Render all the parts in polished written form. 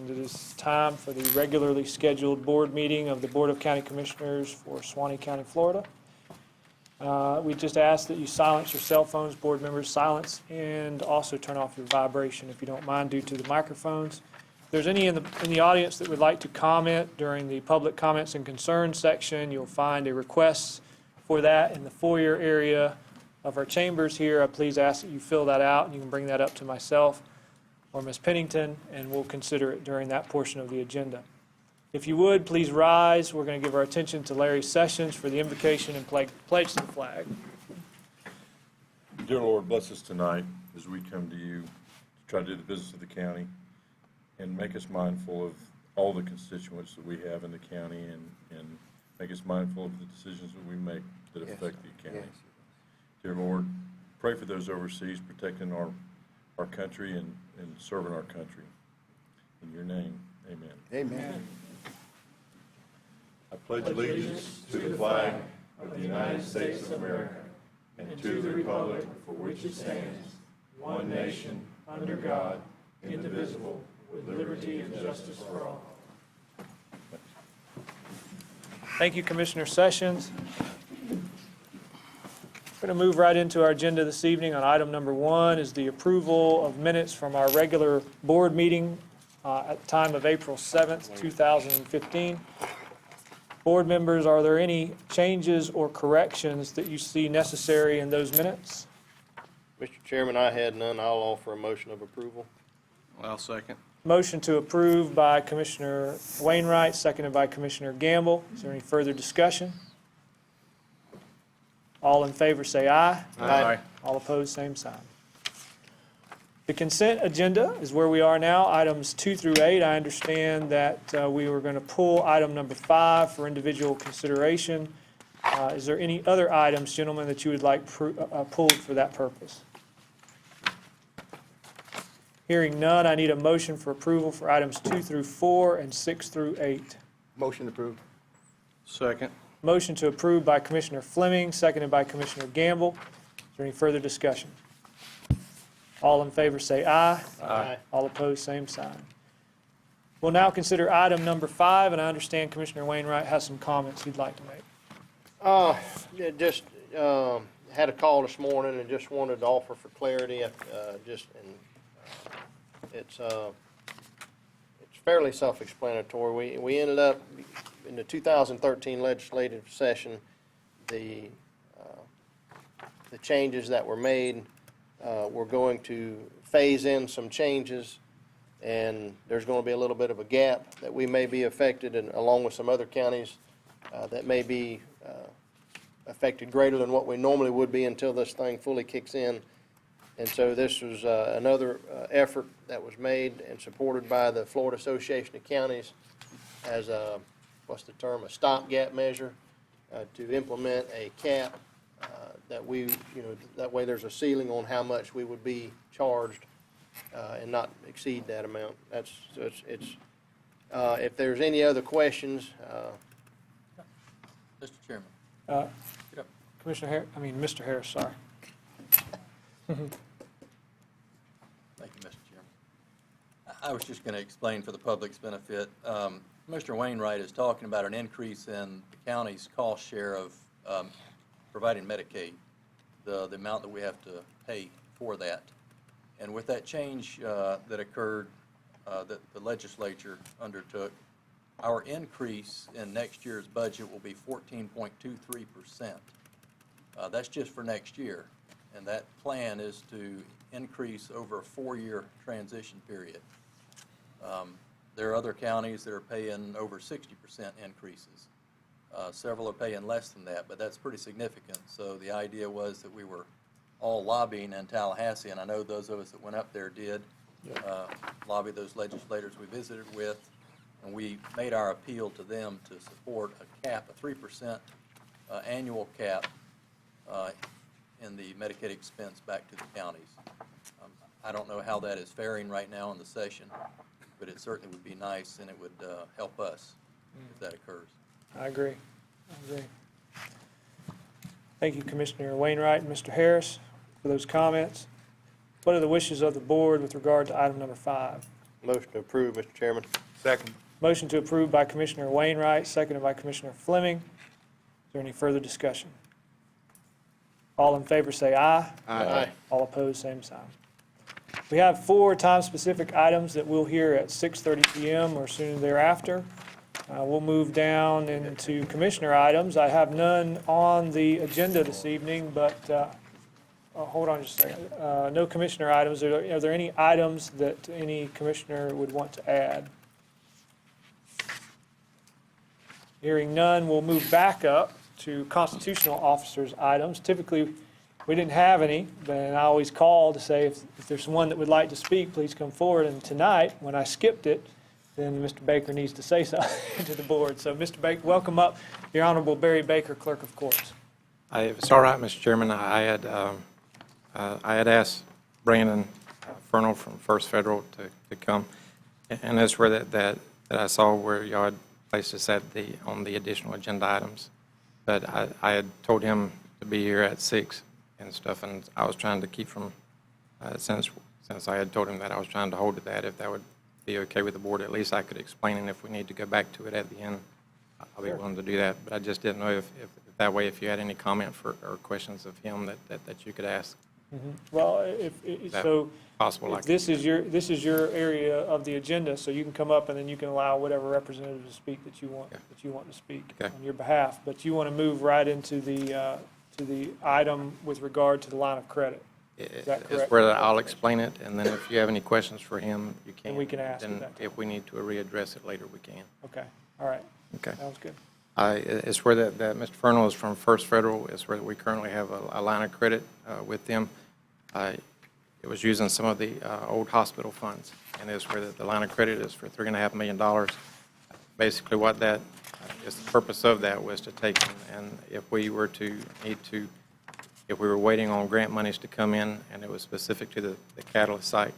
and it is time for the regularly scheduled board meeting of the Board of County Commissioners for Suwannee County, Florida. We just ask that you silence your cell phones, board members, silence, and also turn off your vibration if you don't mind due to the microphones. If there's any in the audience that would like to comment during the public comments and concerns section, you'll find a request for that in the foyer area of our chambers here. I please ask that you fill that out, and you can bring that up to myself or Ms. Pennington, and we'll consider it during that portion of the agenda. If you would, please rise. We're going to give our attention to Larry Sessions for the invocation and pledge to the flag. Dear Lord, bless us tonight as we come to you to try to do the business of the county, and make us mindful of all the constituents that we have in the county, and make us mindful of the decisions that we make that affect the county. Dear Lord, pray for those overseas, protecting our country and serving our country. In your name, amen. Amen. I pledge allegiance to the flag of the United States of America and to the republic for which it stands, one nation, under God, indivisible, with liberty and justice for all. Thank you, Commissioner Sessions. We're going to move right into our agenda this evening. On item number 1 is the approval of minutes from our regular board meeting at the time of April 7th, 2015. Board members, are there any changes or corrections that you see necessary in those minutes? Mr. Chairman, I had none. I'll offer a motion of approval. I'll second. Motion to approve by Commissioner Wainwright, seconded by Commissioner Gamble. Is there any further discussion? All in favor say aye. Aye. All opposed, same sign. The consent agenda is where we are now, items 2 through 8. I understand that we were going to pull item number 5 for individual consideration. Is there any other items, gentlemen, that you would like pulled for that purpose? Hearing none, I need a motion for approval for items 2 through 4 and 6 through 8. Motion approved. Second. Motion to approve by Commissioner Fleming, seconded by Commissioner Gamble. Is there any further discussion? All in favor say aye. Aye. All opposed, same sign. We'll now consider item number 5, and I understand Commissioner Wainwright has some comments he'd like to make. Just had a call this morning and just wanted to offer for clarity. It's fairly self-explanatory. We ended up in the 2013 legislative session, the changes that were made. We're going to phase in some changes, and there's going to be a little bit of a gap that we may be affected, and along with some other counties that may be affected greater than what we normally would be until this thing fully kicks in. And so this was another effort that was made and supported by the Florida Association of Counties as a, what's the term, a stopgap measure to implement a cap that that way there's a ceiling on how much we would be charged and not exceed that amount. If there's any other questions. Mr. Chairman. Mr. Harris, sorry. Thank you, Mr. Chairman. I was just going to explain for the public's benefit. Mr. Wainwright is talking about an increase in the county's cost share of providing Medicaid, the amount that we have to pay for that. And with that change that occurred, that the legislature undertook, our increase in next year's budget will be 14.23%. That's just for next year. And that plan is to increase over a 4-year transition period. There are other counties that are paying over 60% increases. Several are paying less than that, but that's pretty significant. So the idea was that we were all lobbying in Tallahassee, and I know those of us that went up there did lobby those legislators we visited with, and we made our appeal to them to support a cap, a 3% annual cap in the Medicaid expense back to the counties. I don't know how that is faring right now in the session, but it certainly would be nice, and it would help us if that occurs. I agree. Thank you, Commissioner Wainwright and Mr. Harris, for those comments. What are the wishes of the board with regard to item number 5? Motion to approve, Mr. Chairman. Second. Motion to approve by Commissioner Wainwright, seconded by Commissioner Fleming. Is there any further discussion? All in favor say aye. Aye. All opposed, same sign. We have 4 time-specific items that we'll hear at 6:30 PM or soon thereafter. We'll move down into commissioner items. I have none on the agenda this evening, but, hold on just a second. No commissioner items. Are there any items that any commissioner would want to add? Hearing none, we'll move back up to constitutional officers' items. Typically, we didn't have any, but I always call to say if there's someone that would like to speak, please come forward. And tonight, when I skipped it, then Mr. Baker needs to say something to the board. So, Mr. Baker, welcome up, the Honorable Barry Baker, Clerk of Courts. If it's all right, Mr. Chairman, I had asked Brandon Fernald from First Federal to come, and that's where that I saw where y'all had placed us on the additional agenda items. But I had told him to be here at 6 and stuff, and I was trying to keep from, since I had told him that, I was trying to hold to that. If that would be okay with the board, at least I could explain it. If we need to go back to it at the end, I'll be willing to do that. But I just didn't know if that way, if you had any comment or questions of him that you could ask. Well, that so possible, if this is your area of the agenda, so you can come up and then you can allow whatever representative to speak that you want, to speak Okay. on your behalf. But you want to move right into the item with regard to the line of credit. Is that correct? It's where I'll explain it, and then if you have any questions for him, you can. And we can ask at Then that time. if we need to readdress it later, we can. Okay, all right, Okay. sounds good. It's where that Mr. Fernald is from First Federal. It's where we currently have a line of credit with them. It was using some of the old hospital funds, and it's where the line of credit is for $3.5 million. Basically, what that is, the purpose of that was to take, and if we were to need to, if we were waiting on grant monies to come in, and it was specific to the Catalyst site,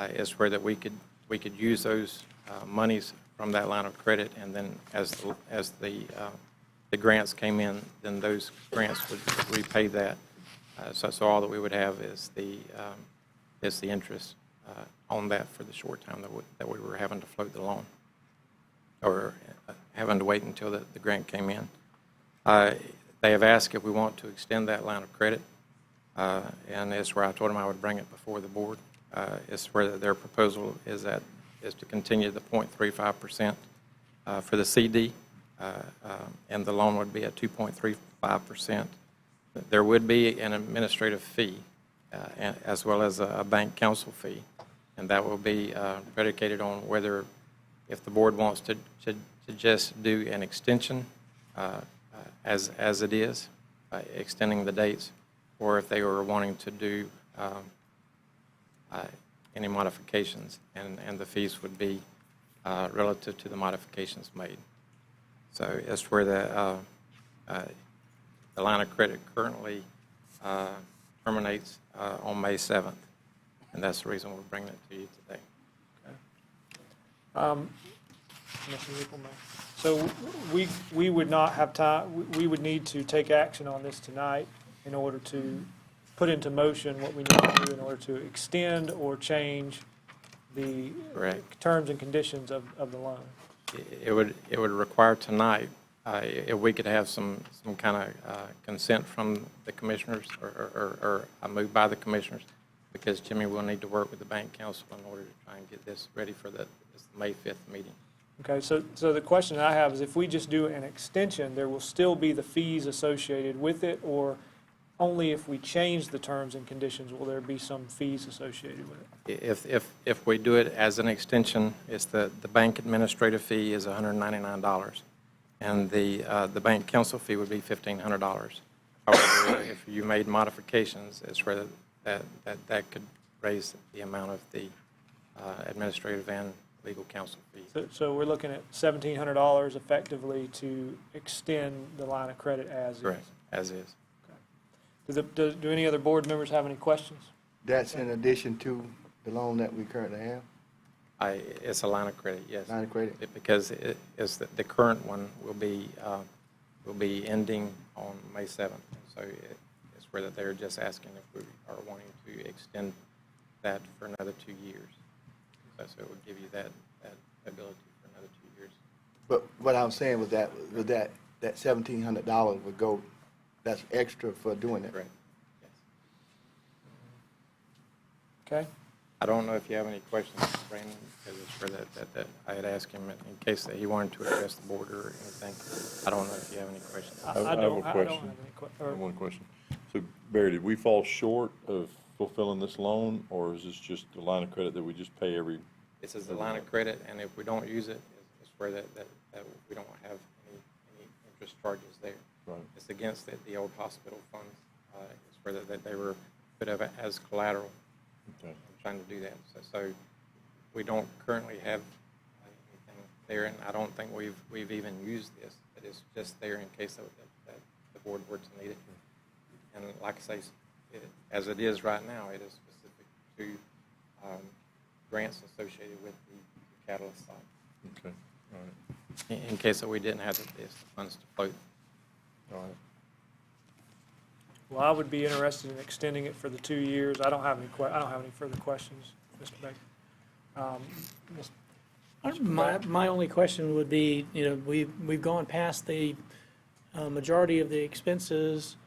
is where that we could use those monies from that line of credit, and then as the grants came in, then those grants would repay that. So all that we would have is the interest on that for the short time that we were having to float the loan, or having to wait until the grant came in. They have asked if we want to extend that line of credit, and it's where I told them I would bring it before the board. It's where their proposal is to continue the 0.35% for the CD, and the loan would be at 2.35%. There would be an administrative fee, as well as a bank counsel fee, and that will be predicated on whether, if the board wants to just do an extension as it is, extending the dates, or if they were wanting to do any modifications, and the fees would be relative to the modifications made. So it's where the line of credit currently terminates on May 7th, and that's the reason we're bringing it to you today. Commissioner Rickleman. So we would not have time, we would need to take action on this tonight in order to put into motion what we need to do in order to extend or change the Correct. terms and conditions of the loan. It would require tonight, if we could have some kind of consent from the commissioners, or a move by the commissioners, because Jimmy will need to work with the bank council in order to try and get this ready for this May 5th meeting. Okay, so the question I have is, if we just do an extension, there will still be the fees associated with it, or only if we change the terms and conditions will there be some fees associated with it? If we do it as an extension, it's the bank administrative fee is $199, and the bank counsel fee would be $1,500. However, if you made modifications, it's where that could raise the amount of the administrative and legal counsel fees. So we're looking at $1,700 effectively to extend the line of credit as is? Correct, as is. Do any other board members have any questions? That's in addition to the loan that we currently have, It's a line of credit, yes. line of credit? Because it is the current one will be ending on May 7th. So it's where that they're just asking if we are wanting to extend that for another 2 years. so it would give you that ability for another 2 years. But what I'm saying was that $1,700 would go, that's extra for doing it. Correct. Yes. Okay? I don't know if you have any questions, Brandon, because it's for that I had asked him in case that he wanted to address the board or anything. I don't know if you have any questions. I have a I don't question. have any I have one question. So Barry, did we fall short of fulfilling this loan, or is this just a line of credit that we just pay every? This is a line of credit, and if we don't use it, it's where that we don't have any interest charges there. Right. It's against the old hospital funds. It's where that they were put up as collateral. Okay. I'm trying to do that. So we don't currently have anything there, and I don't think we've even used this, but it's just there in case that the board were to need it. And like I say, as it is right now, it is specific to grants associated with the catalyst site. Okay, all right, In case that we didn't have the funds to float. all right. Well, I would be interested in extending it for the 2 years. I don't have any further questions, Mr. Baker. Ms. My only question would be, we've gone past the majority of the expenses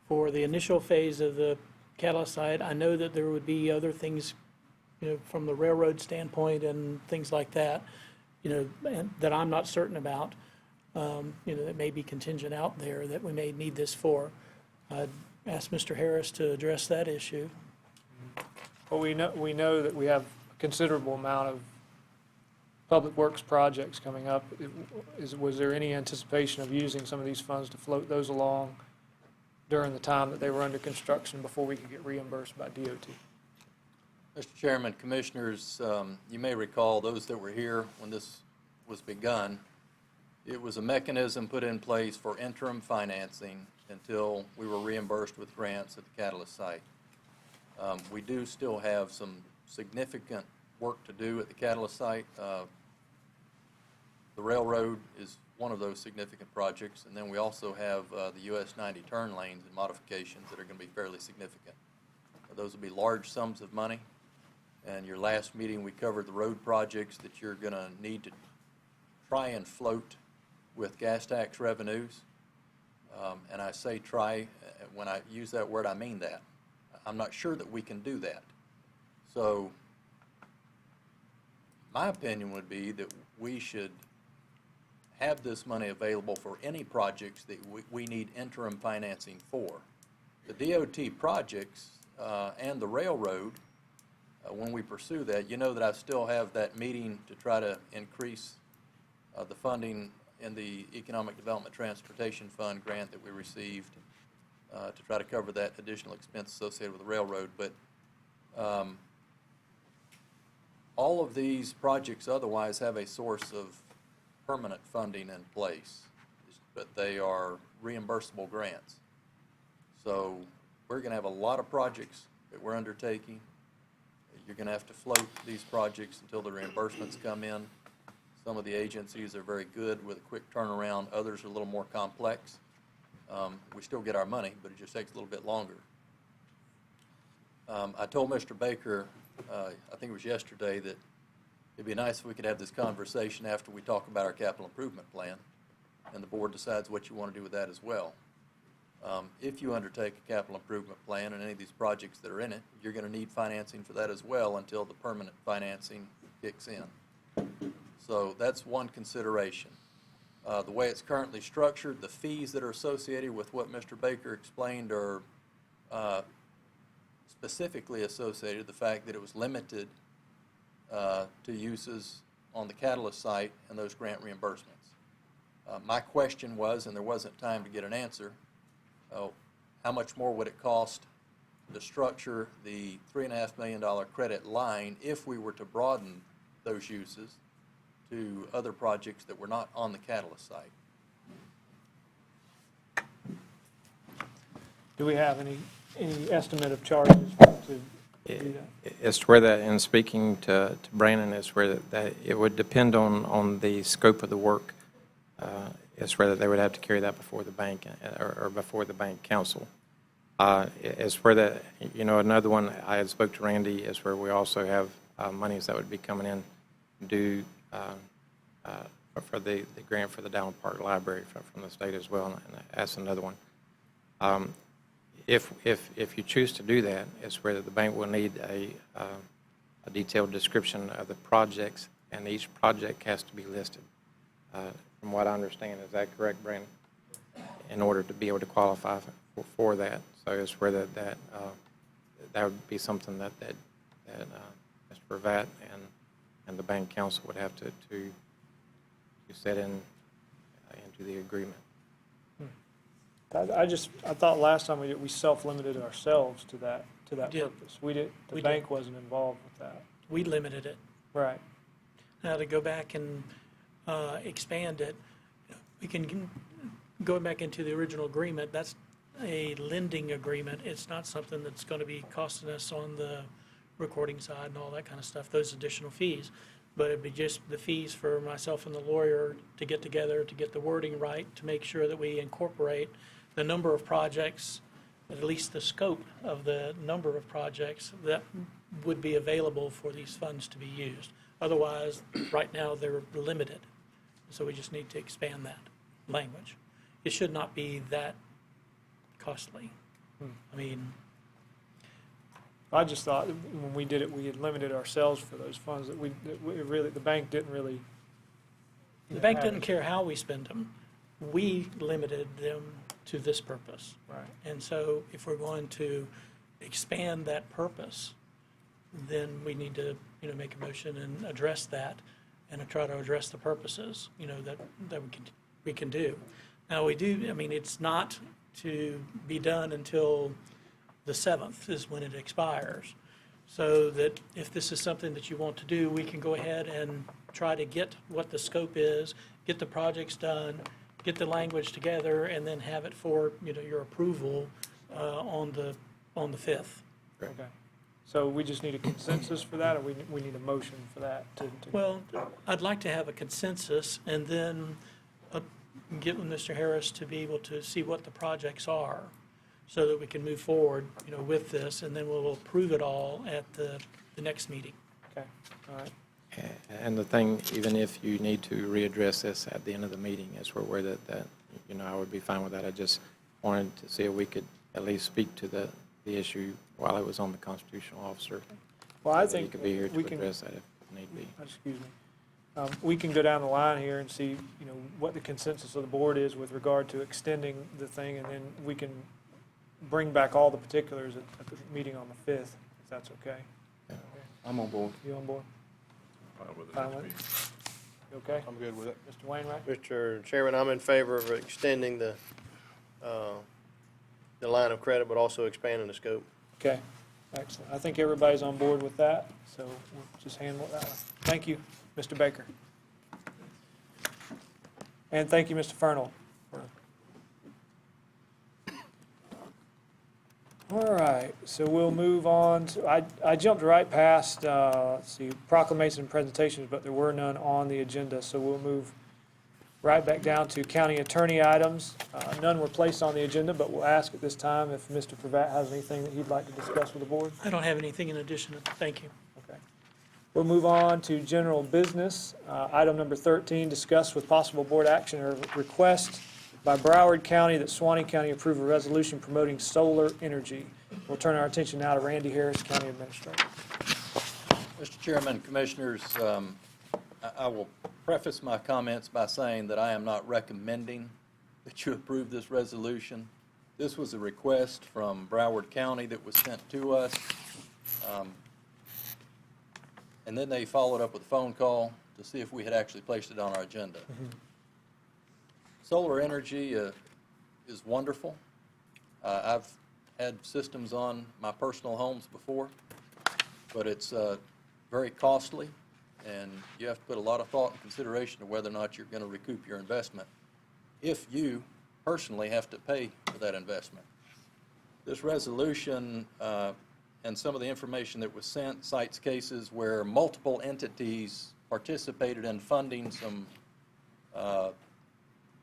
for the initial phase of the catalyst site. I know that there would be other things, from the railroad standpoint and things like that, and that I'm not certain about, that may be contingent out there that we may need this for. I'd ask Mr. Harris to address that issue. Well, we know that we have a considerable amount of public works projects coming up. Was there any anticipation of using some of these funds to float those along during the time that they were under construction before we could get reimbursed by DOT? Mr. Chairman, Commissioners, you may recall, those that were here when this was begun, it was a mechanism put in place for interim financing until we were reimbursed with grants at the catalyst site. We do still have some significant work to do at the catalyst site. The railroad is one of those significant projects, and then we also have the US 90 turn lanes and modifications that are going to be fairly significant. Those will be large sums of money, and your last meeting we covered the road projects that you're going to need to try and float with gas tax revenues. And I say try, when I use that word, I mean that. I'm not sure that we can do that. So my opinion would be that we should have this money available for any projects that we need interim financing for. The DOT projects and the railroad, when we pursue that, you know that I still have that meeting to try to increase the funding in the Economic Development Transportation Fund grant that we received to try to cover that additional expense associated with the railroad. But all of these projects otherwise have a source of permanent funding in place, but they are reimbursable grants. So we're going to have a lot of projects that we're undertaking. You're going to have to float these projects until the reimbursements come in. Some of the agencies are very good with a quick turnaround. Others are a little more complex. We still get our money, but it just takes a little bit longer. I told Mr. Baker, I think it was yesterday, that it'd be nice if we could have this conversation after we talk about our capital improvement plan, and the board decides what you want to do with that as well. If you undertake a capital improvement plan and any of these projects that are in it, you're going to need financing for that as well until the permanent financing kicks in. So that's one consideration. The way it's currently structured, the fees that are associated with what Mr. Baker explained are specifically associated with the fact that it was limited to uses on the catalyst site and those grant reimbursements. My question was, and there wasn't time to get an answer, how much more would it cost to structure the $3.5 million credit line if we were to broaden those uses to other projects that were not on the catalyst site? Do we have any estimate of charges to do that? It's where that, in speaking to Brandon, it's where that it would depend on the scope of the work. It's where they would have to carry that before the bank or before the bank council. It's where that, another one I had spoke to Randy is where we also have monies that would be coming in due for the grant for the Dowland Park Library from the state as well, and that's another one. If you choose to do that, it's where the bank will need a detailed description of the projects, and each project has to be listed. From what I understand, is that correct, Brandon? In order to be able to qualify for that, so it's where that would be something that Mr. Pravat and the bank council would have to set into the agreement. I thought last time we self-limited ourselves to that did. purpose. We did, the We bank wasn't involved with that. We limited it. Right. Now, to go back and expand it, we can go back into the original agreement. That's a lending agreement. It's not something that's going to be costing us on the recording side and all that kind of stuff, those additional fees. But it'd be just the fees for myself and the lawyer to get together, to get the wording right, to make sure that we incorporate the number of projects, at least the scope of the number of projects that would be available for these funds to be used. Otherwise, right now, they're limited. So we just need to expand that language. It should not be that costly. I mean, I just thought that when we did it, we had limited ourselves for those funds, that we really, the bank didn't really. the bank doesn't care how we spend them. We limited them to this purpose. Right. And so if we're going to expand that purpose, then we need to, make a motion and address that and try to address the purposes, that we can do. Now, it's not to be done until the 7th is when it expires. So that if this is something that you want to do, we can go ahead and try to get what the scope is, get the projects done, get the language together, and then have it for, your approval on the 5th. Okay. So we just need a consensus for that, or we need a motion for that to? Well, I'd like to have a consensus and then get with Mr. Harris to be able to see what the projects are so that we can move forward, with this, and then we'll approve it all at the next meeting. Okay, all right. And the thing, even if you need to readdress this at the end of the meeting, is where that I would be fine with that. I just wanted to see if we could at least speak to the issue while it was on the constitutional officer. Well, I So that he think could be here we to can, address that if need be. excuse me, we can go down the line here and see, what the consensus of the board is with regard to extending the thing, and then we can bring back all the particulars at the meeting on the 5th, if that's okay. I'm on board. You on board? Fine with it Fine next with week. You okay? I'm good with it. Mr. Wainwright? Mr. Chairman, I'm in favor of extending the line of credit, but also expanding the scope. Okay, excellent. I think everybody's on board with that, so we'll just handle it that way. Thank you, Mr. Baker. And thank you, Mr. Fernald. All right, so we'll move on to, I jumped right past, let's see, proclamations and presentations, but there were none on the agenda, so we'll move right back down to county attorney items. None were placed on the agenda, but we'll ask at this time if Mr. Pravat has anything that he'd like to discuss with the board. I don't have anything in addition. Thank you. Okay. We'll move on to general business. Item number 13, discuss with possible board action or request by Broward County that Suwannee County approve a resolution promoting solar energy. We'll turn our attention now to Randy Harris, County Administrator. Mr. Chairman, Commissioners, I will preface my comments by saying that I am not recommending that you approve this resolution. This was a request from Broward County that was sent to us. And then they followed up with a phone call to see if we had actually placed it on our agenda. Solar energy is wonderful. I've had systems on my personal homes before, but it's very costly, and you have to put a lot of thought and consideration to whether or not you're going to recoup your investment if you personally have to pay for that investment. This resolution and some of the information that was sent cites cases where multiple entities participated in funding some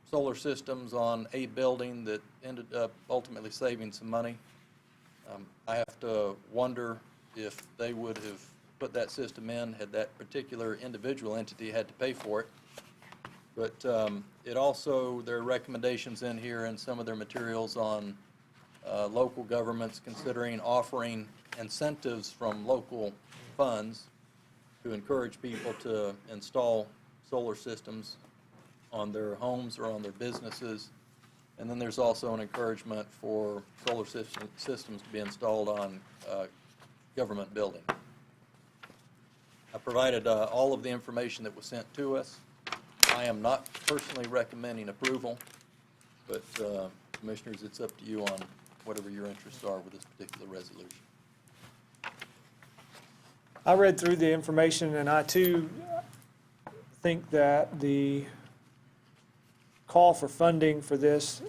solar systems on a building that ended up ultimately saving some money. I have to wonder if they would have put that system in, had that particular individual entity had to pay for it. But it also, there are recommendations in here and some of their materials on local governments considering offering incentives from local funds to encourage people to install solar systems on their homes or on their businesses. And then there's also an encouragement for solar systems to be installed on government buildings. I provided all of the information that was sent to us. I am not personally recommending approval, but Commissioners, it's up to you on whatever your interests are with this particular resolution. I read through the information, and I too think that the call for funding for this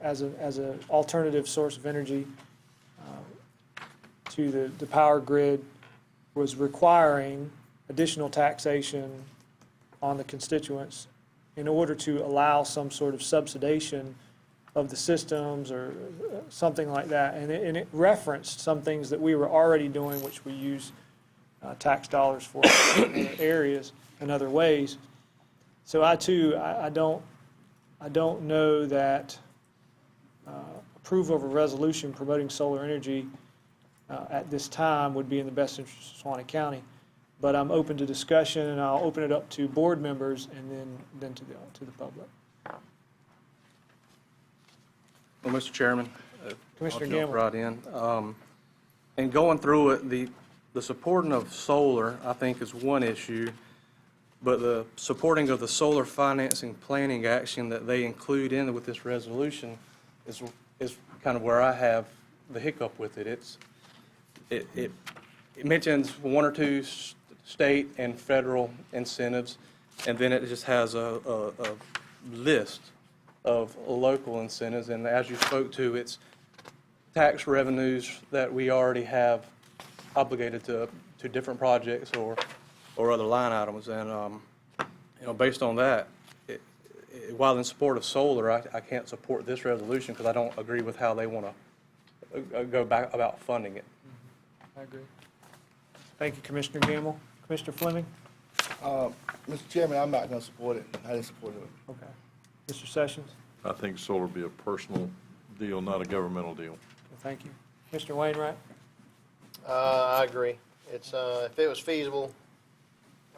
as an alternative source of energy to the power grid was requiring additional taxation on the constituents in order to allow some sort of subsidization of the systems or something like that. And it referenced some things that we were already doing, which we use tax dollars for in other areas and other ways. So I don't know that approval of a resolution promoting solar energy at this time would be in the best interest of Suwannee County. But I'm open to discussion, and I'll open it up to board members and then to the public. Well, Mr. Chairman, Commissioner I'll jump Gamble. right in. And going through it, the supporting of solar, I think, is one issue, but the supporting of the solar financing planning action that they include in with this resolution is kind of where I have the hiccup with it. It mentions one or two state and federal incentives, and then it just has a list of local incentives. And as you spoke to, it's tax revenues that we already have obligated to different projects or other line items. And based on that, while in support of solar, I can't support this resolution because I don't agree with how they want to go back about funding it. I agree. Thank you, Commissioner Gamble. Commissioner Fleming? Mr. Chairman, I'm not going to support it. I didn't support it. Okay. Mr. Sessions? I think solar would be a personal deal, not a governmental deal. Thank you. Commissioner Wainwright? I agree. It's, if it was feasible,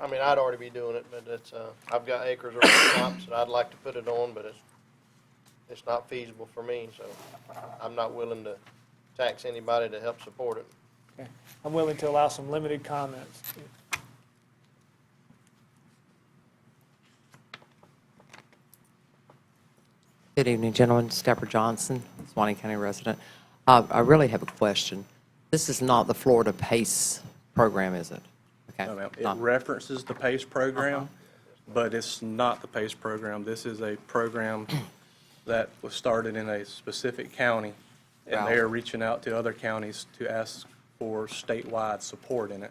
I mean, I'd already be doing it, but it's, I've got acres of crops that I'd like to put it on, but it's not feasible for me, so I'm not willing to tax anybody to help support it. Okay. I'm willing to allow some limited comments. Good evening, gentlemen. It's Deborah Johnson, Suwannee County resident. I really have a question. This is not the Florida PACE program, is it? Okay. No, ma'am. It Not- references the PACE program, but it's not the PACE program. This is a program that was started in a specific county, and they are reaching out to other counties to ask for statewide support in it.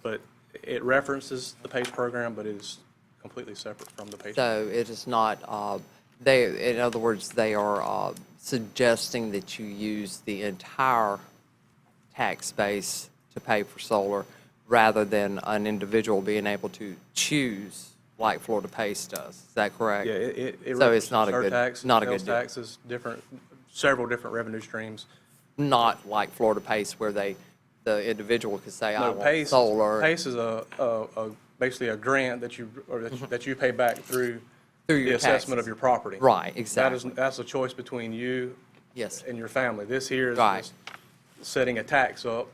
But it references the PACE program, but it is completely separate from the PACE. So it is not, in other words, they are suggesting that you use the entire tax base to pay for solar rather than an individual being able to choose like Florida PACE does. Is that correct? Yeah, it So it's not a references good- tax, not a good sales deal. taxes, several different revenue streams. Not like Florida PACE where the individual could say, I No, want PACE, solar. PACE is basically a grant that that you pay back through Through the your assessment taxes. of your property. Right, exactly. That's a choice between you Yes. and your family. This here is Right. just setting a tax up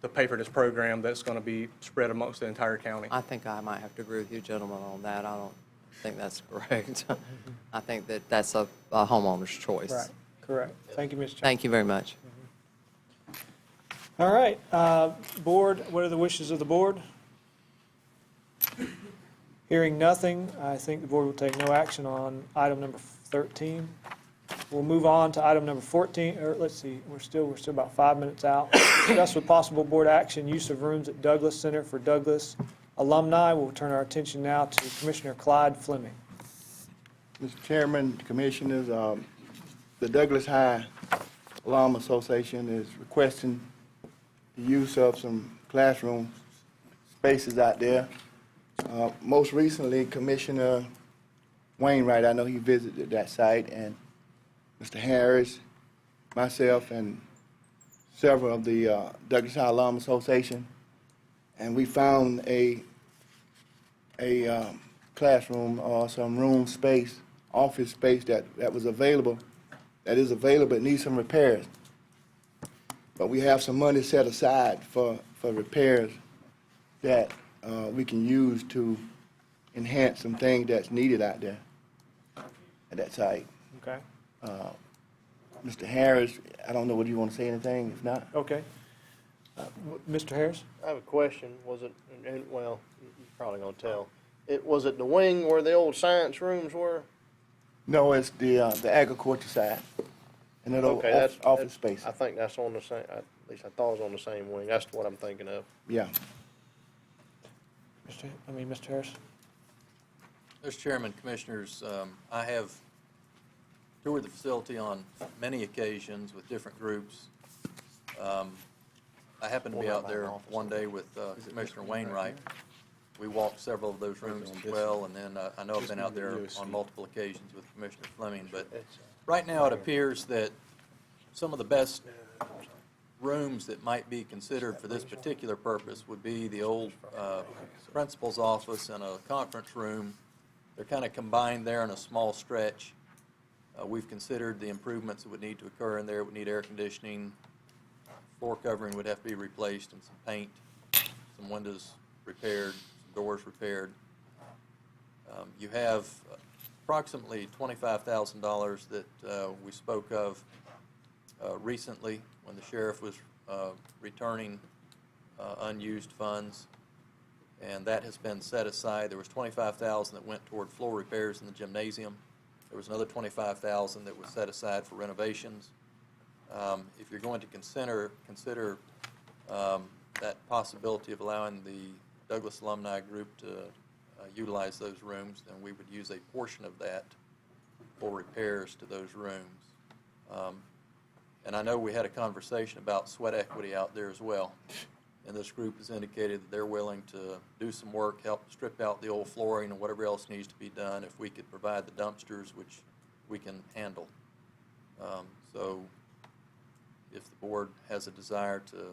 to pay for this program that's going to be spread amongst the entire county. I think I might have to agree with you gentlemen on that. I don't think that's correct. I think that that's a homeowner's choice. Right. Correct. Thank you, Mr. Chairman. Thank you very much. All right, board, what are the wishes of the board? Hearing nothing, I think the board will take no action on item number 13. We'll move on to item number 14, or let's see, we're still about 5 minutes out. Discuss with possible board action, use of rooms at Douglas Center for Douglas alumni. We'll turn our attention now to Commissioner Clyde Fleming. Mr. Chairman, Commissioners, the Douglas High Alum Association is requesting the use of some classroom spaces out there. Most recently, Commissioner Wainwright, I know he visited that site, and Mr. Harris, myself, and several of the Douglas High Alum Association, and we found a classroom or some room space, office space that was available, that is available, it needs some repairs. But we have some money set aside for repairs that we can use to enhance some things that's needed out there at that site. Okay, Mr. Harris, I don't know whether you want to say anything, if not. okay. Mr. Harris? I have a question. Was it, well, you're probably gonna tell. Was it the wing where the old science rooms were? No, it's the agriculture side, and that old Okay, that's office space. I think that's on the same, at least I thought it was on the same wing. That's what I'm thinking of. Yeah. Mr. Harris? Mr. Chairman, Commissioners, I have toured the facility on many occasions with different groups. I happened to be out there one day with Commissioner Wainwright. We walked several of those rooms as well, and then I know I've been out there on multiple occasions with Commissioner Fleming. But right now, it appears that some of the best rooms that might be considered for this particular purpose would be the old principal's office and a conference room. They're kind of combined there in a small stretch. We've considered the improvements that would need to occur in there. It would need air conditioning, floor covering would have to be replaced, and some paint, some windows repaired, some doors repaired. You have approximately $25,000 that we spoke of recently when the sheriff was returning unused funds, and that has been set aside. There was $25,000 that went toward floor repairs in the gymnasium. There was another $25,000 that was set aside for renovations. If you're going to consider that possibility of allowing the Douglas Alumni Group to utilize those rooms, then we would use a portion of that for repairs to those rooms. And I know we had a conversation about sweat equity out there as well. And this group has indicated that they're willing to do some work, help strip out the old flooring and whatever else needs to be done if we could provide the dumpsters, which we can handle. So if the board has a desire to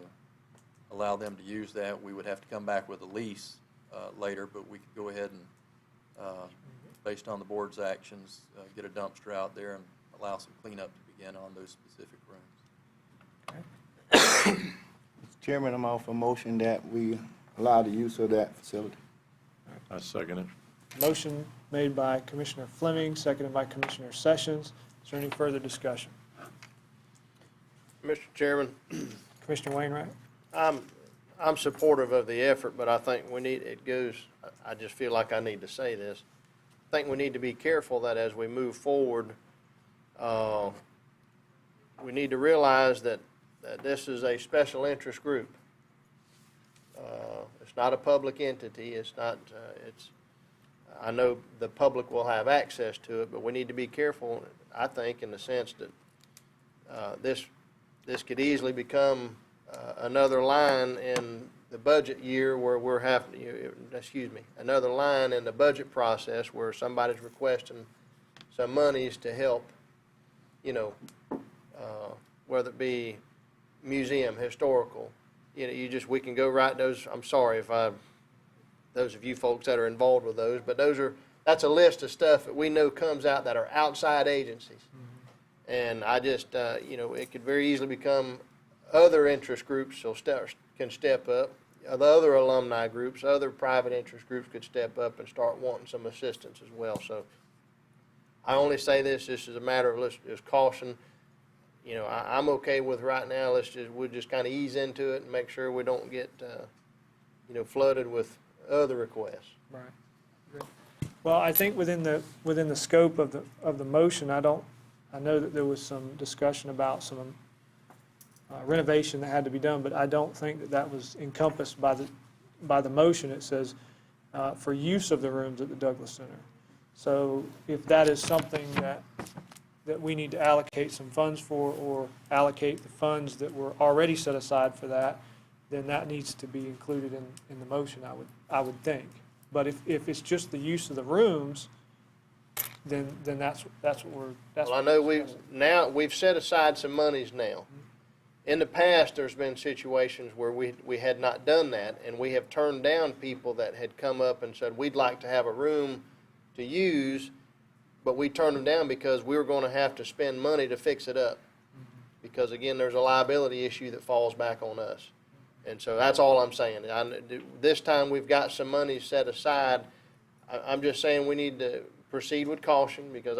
allow them to use that, we would have to come back with a lease later, but we could go ahead and, based on the board's actions, get a dumpster out there and allow some cleanup to begin on those specific rooms. Mr. Chairman, I'm off a motion that we allow the use of that facility. I second it. Motion made by Commissioner Fleming, seconded by Commissioner Sessions. Is there any further discussion? Mr. Chairman, Commissioner Wainwright? I'm supportive of the effort, but I think I just feel like I need to say this. I think we need to be careful that as we move forward, we need to realize that this is a special interest group. It's not a public entity. It's not, I know the public will have access to it, but we need to be careful, I think, in the sense that this could easily become another line in the budget year where we're having, another line in the budget process where somebody's requesting some monies to help, whether it be museum, historical, we can go right those, I'm sorry if those of you folks that are involved with those, but that's a list of stuff that we know comes out that are outside agencies. Mm-hmm. And I just, it could very easily become other interest groups can step up, the other alumni groups, other private interest groups could step up and start wanting some assistance as well. So I only say this is a matter of just caution. I'm okay with right now, we'll just kind of ease into it and make sure we don't get, flooded with other requests. Right. Well, I think within the scope of the motion, I know that there was some discussion about some renovation that had to be done, but I don't think that was encompassed by the motion. It says for use of the rooms at the Douglas Center. So if that is something that we need to allocate some funds for, or allocate the funds that were already set aside for that, then that needs to be included in the motion, I would think. But if it's just the use of the rooms, then that's what we're, that's Well, I what know we're discussing. we've set aside some monies now. In the past, there's been situations where we had not done that, and we have turned down people that had come up and said, we'd like to have a room to use, but we turned them down because we were gonna have to spend money to fix it up. Because again, there's a liability issue that falls back on us. And so that's all I'm saying. This time, we've got some money set aside. I'm just saying we need to proceed with caution, because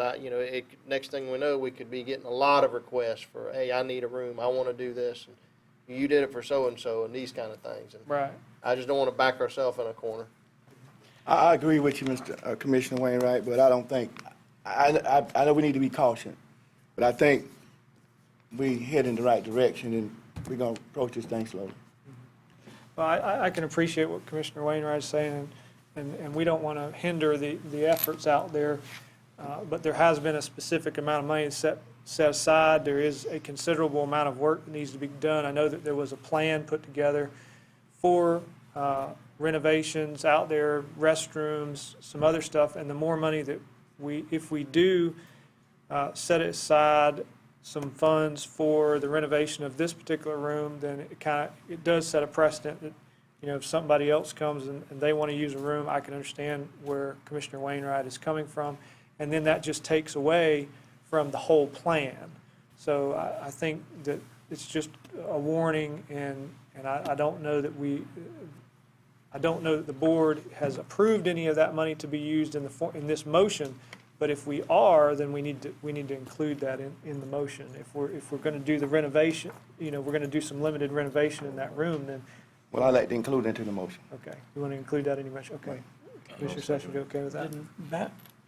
next thing we know, we could be getting a lot of requests for, hey, I need a room, I want to do this, and you did it for so-and-so, and these kind of things. And Right. I just don't want to back ourselves in a corner. I agree with you, Mr. Commissioner Wainwright, but I don't think, I know we need to be cautious, but I think we head in the right direction, and we're gonna approach this thing slowly. Well, I can appreciate what Commissioner Wainwright is saying, and we don't want to hinder the efforts out there, but there has been a specific amount of money set aside. There is a considerable amount of work that needs to be done. I know that there was a plan put together for renovations out there, restrooms, some other stuff, and the more money that if we do set aside some funds for the renovation of this particular room, then it does set a precedent that, if somebody else comes and they want to use a room, I can understand where Commissioner Wainwright is coming from, and then that just takes away from the whole plan. So I think that it's just a warning, and I don't know that the board has approved any of that money to be used in this motion. But if we are, then we need to include that in the motion. If we're going to do the renovation, we're going to do some limited renovation in that room, then. Well, I'd like to include it into the motion. Okay, you want to include that in your motion? Okay. Commissioner Sessions, you okay with that? Didn't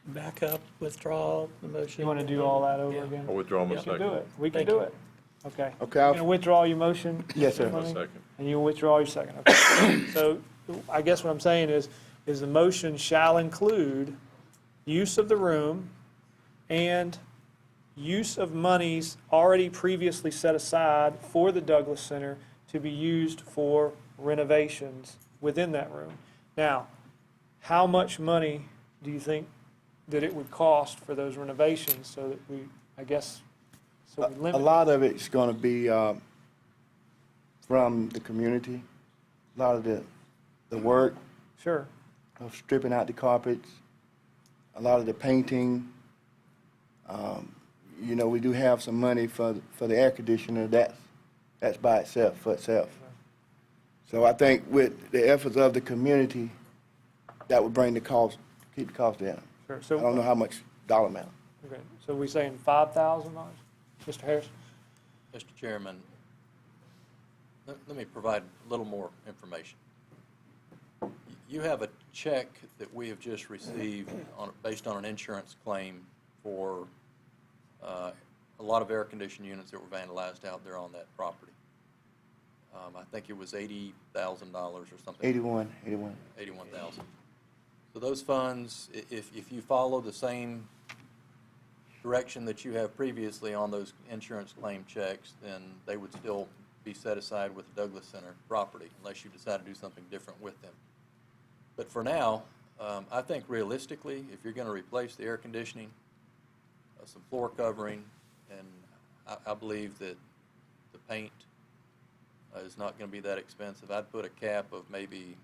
back up, withdraw the motion. You want to do all that over Yeah. again? I'll withdraw my We can do second. it. We can Thank do you. it. Okay. Okay, You're going to withdraw your motion? Yes, sir. My Fleming? second. And you'll withdraw your second, okay. So I guess what I'm saying is the motion shall include use of the room and use of monies already previously set aside for the Douglas Center to be used for renovations within that room. Now, how much money do you think that it would cost for those renovations so that we limit? A lot of it's gonna be from the community. A lot of the work Sure. of stripping out the carpets, a lot of the painting. We do have some money for the air conditioner. That's by itself, for itself. So I think with the efforts of the community, that would bring the cost, keep the cost down. Sure. I So, don't know how much dollar amount. okay. So we saying $5,000? Mr. Harris? Mr. Chairman, let me provide a little more information. You have a check that we have just received based on an insurance claim for a lot of air conditioning units that were vandalized out there on that property. I think it was $80,000 or something. 81. 81,000. So those funds, if you follow the same direction that you have previously on those insurance claim checks, then they would still be set aside with the Douglas Center property, unless you decide to do something different with them. But for now, I think realistically, if you're going to replace the air conditioning, some floor covering, and I believe that the paint is not going to be that expensive. I'd put a cap of maybe,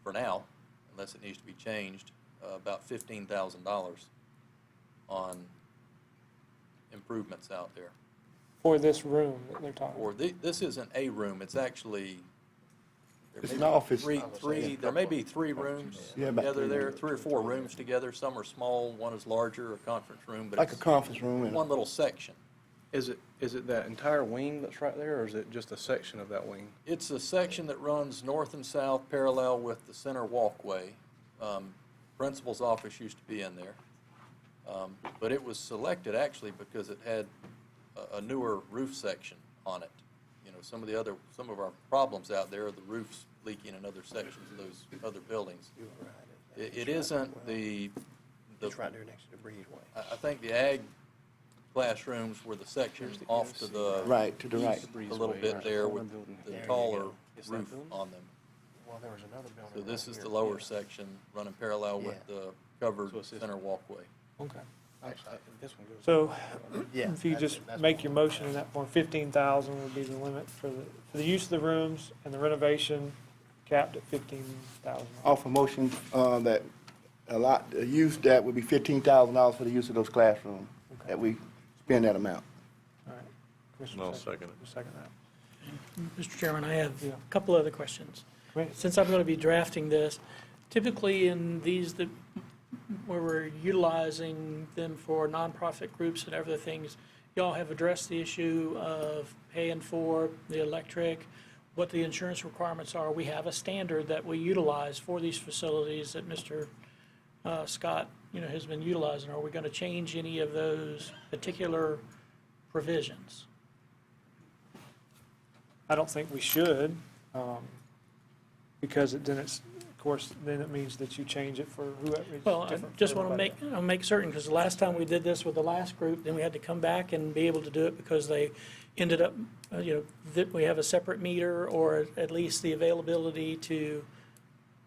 for now, unless it needs to be changed, about $15,000 on improvements out there. For this room that they're talking Or about? this isn't a room, it's actually. there It's may an be office. There may be three rooms Yeah, about together three there, rooms. 3 or 4 rooms together. Some are small, one is larger, a conference room, but Like a it's conference room. And one little section. Is it that entire wing that's right there, or is it just a section of that wing? It's a section that runs north and south parallel with the center walkway. Principal's office used to be in there. But it was selected actually because it had a newer roof section on it. Some of our problems out there are the roofs leaking in other sections of those other buildings. It isn't the. It's right there next to the breezeway. I think the ag classrooms were the section off to the Right, to the right. east a little bit there with the taller roof on them. Well, there was another building. So this right is here. the lower section running parallel with Yeah. the covered So it's this center walkway. Okay. This one goes. So Yeah, if you that's- just that's make what your I'm motion saying. in that form, 15,000 would be the limit for the use of the rooms and the renovation capped at 15,000. Offer motion, that the use that would be $15,000 for the use of those classrooms, Okay. that we spend that amount. All right. Commissioner I'll Secretary, second it. Second that. Mr. Chairman, I have Yeah. a couple other questions. Go ahead. Since I'm going to be drafting this, typically in these that, where we're utilizing them for nonprofit groups and other things, y'all have addressed the issue of paying for the electric, what the insurance requirements are. We have a standard that we utilize for these facilities that Mr. Scott, has been utilizing. Are we going to change any of those particular provisions? I don't think we should, because then it's, of course, then it means that you change it for whoever. it's Well, I different for just want to everybody. make certain, because the last time we did this with the last group, then we had to come back and be able to do it because they ended up, that we have a separate meter or at least the availability to,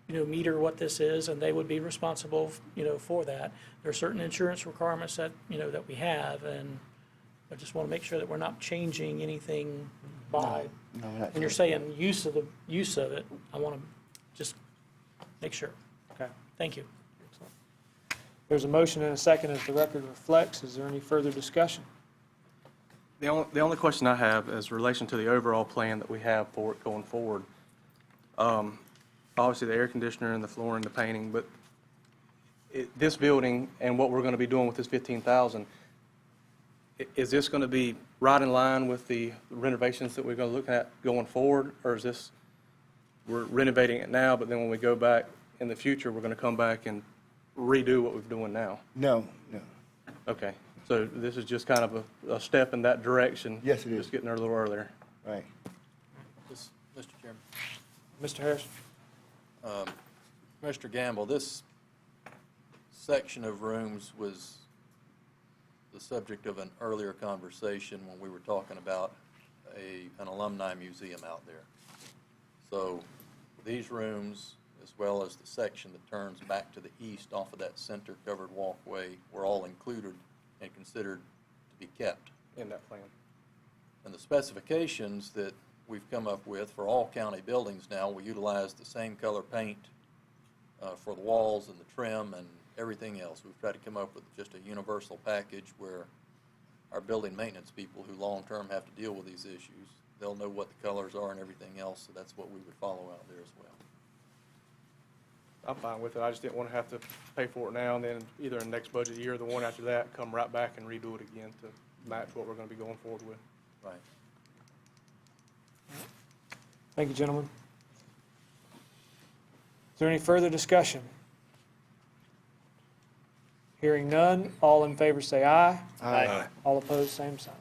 meter what this is, and they would be responsible, for that. There are certain insurance requirements that, that we have, and I just want to make sure that we're not changing anything by. No, we're not When you're changing. saying use of it, I want to just make sure. Okay. Thank you. Excellent. There's a motion and a second as the record reflects. Is there any further discussion? The only question I have is relation to the overall plan that we have for it going forward. Obviously, the air conditioner and the flooring, the painting, but this building and what we're going to be doing with this 15,000, is this going to be right in line with the renovations that we're going to look at going forward? Or is this, we're renovating it now, but then when we go back in the future, we're going to come back and redo what we're doing now? No. Okay, so this is just kind of a step in that direction? Yes, it is. Just getting there a little earlier? Right. Mr. Chairman. Mr. Harris? Mr. Gamble, this section of rooms was the subject of an earlier conversation when we were talking about an alumni museum out there. So these rooms, as well as the section that turns back to the east off of that center covered walkway, were all included and considered to be kept. In that plan. And the specifications that we've come up with for all county buildings now, we utilize the same color paint for the walls and the trim and everything else. We've tried to come up with just a universal package where our building maintenance people who long-term have to deal with these issues, they'll know what the colors are and everything else, so that's what we would follow out there as well. I'm fine with it. I just didn't want to have to pay for it now and then either in the next budget year or the one after that, come right back and redo it again to match what we're going to be going forward with. Right. Thank you, gentlemen. Is there any further discussion? Hearing none, all in favor say aye. Aye. All opposed, same sign.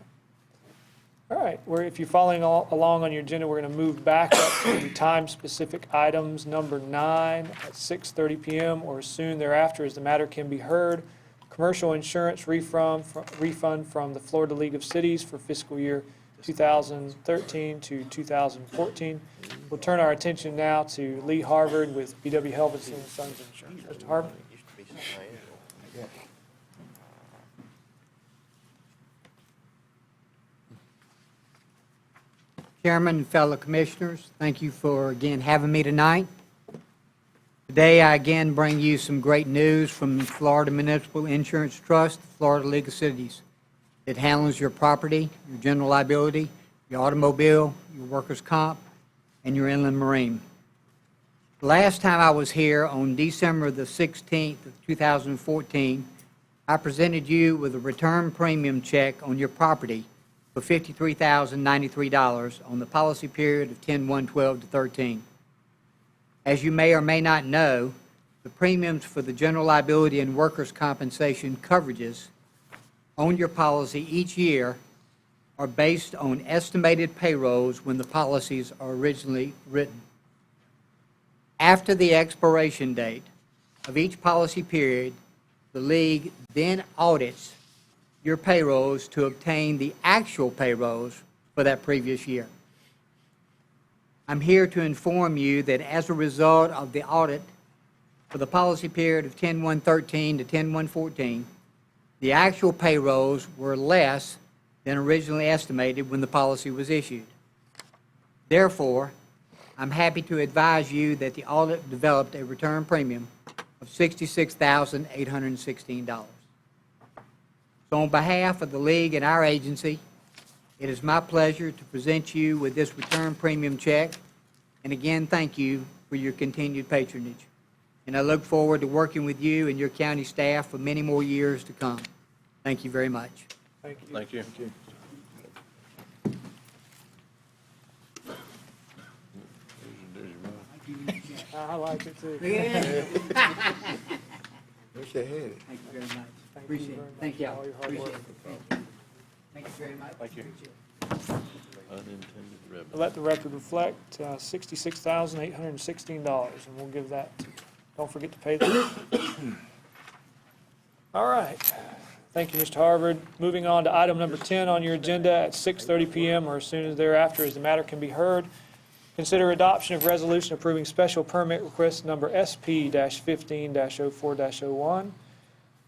All right, if you're following along on your agenda, we're going to move back up to time-specific items, number 9 at 6:30 PM or soon thereafter as the matter can be heard. Commercial insurance refund from the Florida League of Cities for fiscal year 2013 to 2014. We'll turn our attention now to Lee Harvard with B.W. Helvison and Sons Insurance. Mr. Harvard? Used to be something unusual. Chairman and fellow commissioners, thank you for again having me tonight. Today, I again bring you some great news from the Florida Municipal Insurance Trust, Florida League of Cities. It handles your property, your general liability, your automobile, your workers' comp, and your inland marine. The last time I was here on December the 16th of 2014, I presented you with a return premium check on your property for $53,093 on the policy period of 10/1/12 to 13. As you may or may not know, the premiums for the general liability and workers' compensation coverages on your policy each year are based on estimated payrolls when the policies are originally written. After the expiration date of each policy period, the League then audits your payrolls to obtain the actual payrolls for that previous year. I'm here to inform you that as a result of the audit for the policy period of 10/1/13 to 10/1/14, the actual payrolls were less than originally estimated when the policy was issued. Therefore, I'm happy to advise you that the audit developed a return premium of $66,816. So on behalf of the League and our agency, it is my pleasure to present you with this return premium check, and again, thank you for your continued patronage. And I look forward to working with you and your county staff for many more years to come. Thank you very much. Thank you. Thank you. I like it too. Wish they had it. Thank you very much. Appreciate it. Thank you. All your hard Appreciate work. it. Thank you very much. Thank you. Let the record reflect, $66,816, and we'll give that, don't forget to pay that. All right. Thank you, Mr. Harvard. Moving on to item number 10 on your agenda at 6:30 PM or as soon as thereafter as the matter can be heard. Consider adoption of resolution approving special permit request number SP-15-04-01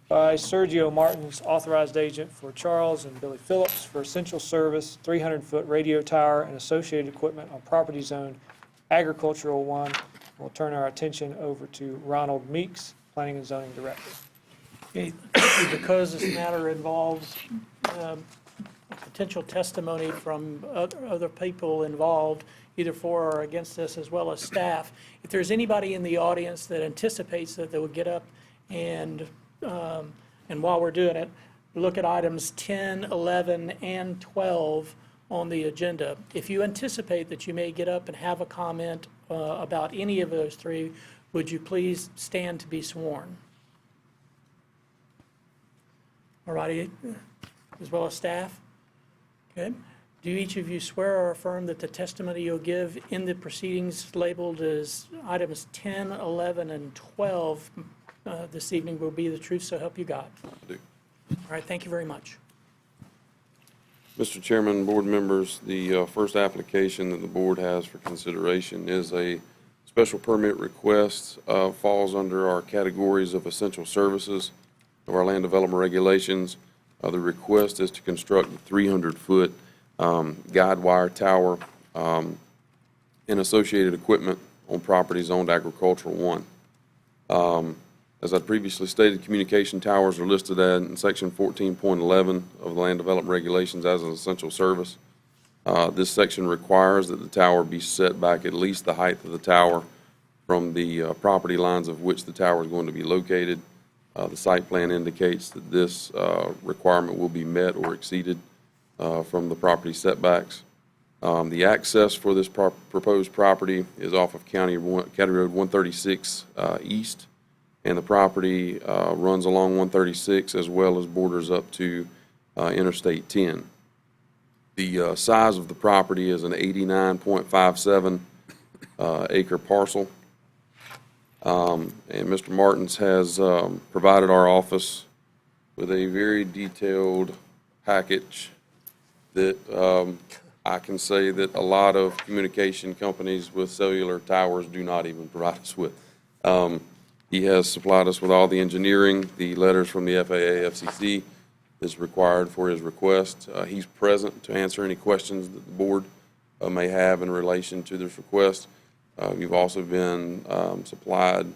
by Sergio Martins, authorized agent for Charles and Billy Phillips for essential service, 300-foot radio tower and associated equipment on property zone agricultural 1. We'll turn our attention over to Ronald Meeks, Planning and Zoning Director. Okay, because this matter involves potential testimony from other people involved, either for or against this, as well as staff, if there's anybody in the audience that anticipates that they will get up and while we're doing it, look at items 10, 11, and 12 on the agenda. If you anticipate that you may get up and have a comment about any of those three, would you please stand to be sworn? All righty, as well as staff? Okay. Do each of you swear or affirm that the testimony you'll give in the proceedings labeled as items 10, 11, and 12 this evening will be the truth, so help you God? I do. All right, thank you very much. Mr. Chairman, board members, the first application that the board has for consideration is a special permit request, falls under our categories of essential services of our land development regulations. The request is to construct a 300-foot guide wire tower and associated equipment on property zoned agricultural 1. As I previously stated, communication towers are listed in section 14.11 of the land development regulations as an essential service. This section requires that the tower be set back at least the height of the tower from the property lines of which the tower is going to be located. The site plan indicates that this requirement will be met or exceeded from the property setbacks. The access for this proposed property is off of County Road 136 East, and the property runs along 136 as well as borders up to Interstate 10. The size of the property is an 89.57 acre parcel. And Mr. Martins has provided our office with a very detailed package that I can say that a lot of communication companies with cellular towers do not even provide us with. He has supplied us with all the engineering, the letters from the FAA, FCC is required for his request. He's present to answer any questions that the board may have in relation to this request. You've also been supplied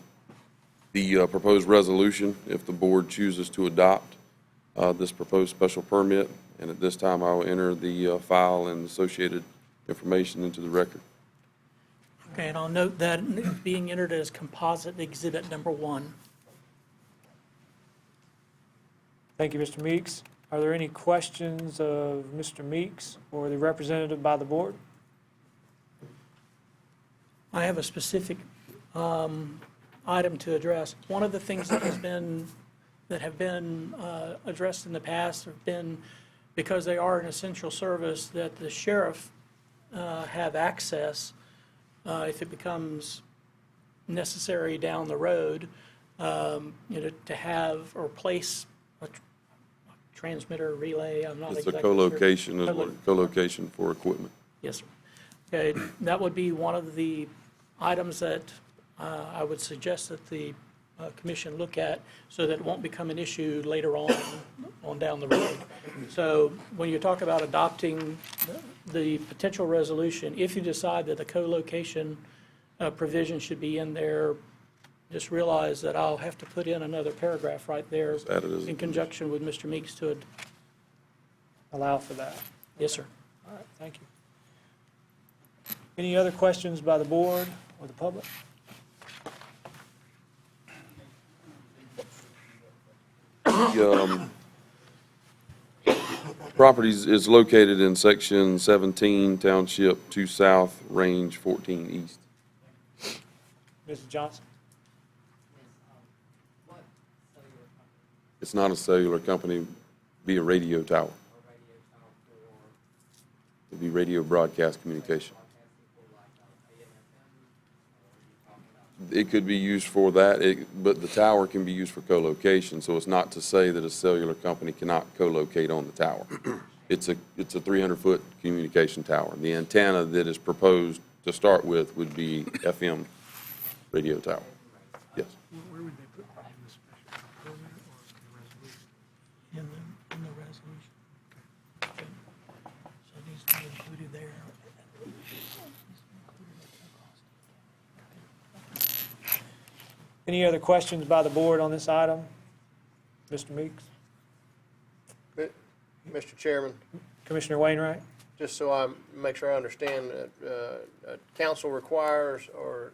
the proposed resolution if the board chooses to adopt this proposed special permit. And at this time, I will enter the file and associated information into the record. Okay, and I'll note that it's being entered as composite exhibit number 1. Thank you, Mr. Meeks. Are there any questions of Mr. Meeks or the representative by the board? I have a specific item to address. One of the things that have been addressed in the past have been, because they are an essential service, that the sheriff have access if it becomes necessary down the road, to have or place a transmitter relay, I'm not It's exactly a sure. co-location, co-location for equipment. Yes, sir. Okay, that would be one of the items that I would suggest that the commission look at so that it won't become an issue later on down the road. So when you talk about adopting the potential resolution, if you decide that a co-location provision should be in there, just realize that I'll have to put in another paragraph right there add it as a in conjunction with Mr. Meeks to, Allow for that. yes, sir. All right, thank you. Any other questions by the board or the public? The properties is located in Section 17, Township 2 South, Range 14 East. Mrs. Johnson? It's not a cellular company, it'd be a radio tower. It'd be radio broadcast communication. It could be used for that, but the tower can be used for co-location, so it's not to say that a cellular company cannot co-locate on the tower. It's a 300-foot communication tower. The antenna that is proposed to start with would be FM radio tower. Yes. Where would they put that, in the special permit or the resolution? In the resolution. Okay. So it needs to be included there. Any other questions by the board on this item? Mr. Meeks? Mr. Chairman, Commissioner Wainwright? just so I make sure I understand, council requires or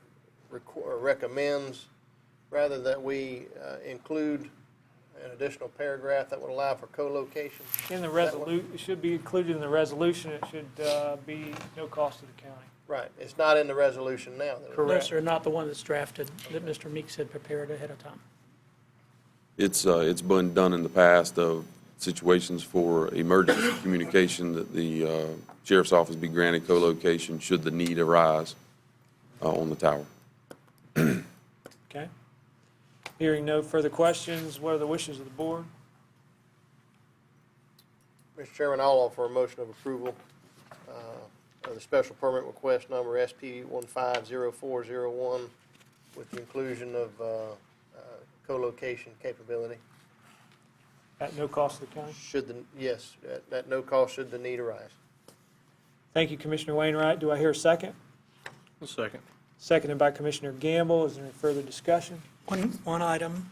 recommends, rather that we include an additional paragraph that would allow for co-location? In the resolution, it should be included in the resolution. It should be no cost to the county. Right, it's not in the resolution now, though. Correct. No, sir, not the one that's drafted, that Mr. Meeks had prepared ahead of time. It's been done in the past of situations for emergency communication that the sheriff's office be granted co-location should the need arise on the tower. Okay. Hearing no further questions, what are the wishes of the board? Mr. Chairman, I'll offer a motion of approval of the special permit request number SP 150401 with the inclusion of co-location capability. At no cost to the county? Yes, at no cost should the need arise. Thank you, Commissioner Wainwright. Do I hear a second? A second. Seconded by Commissioner Gamble. Is there any further discussion? One item,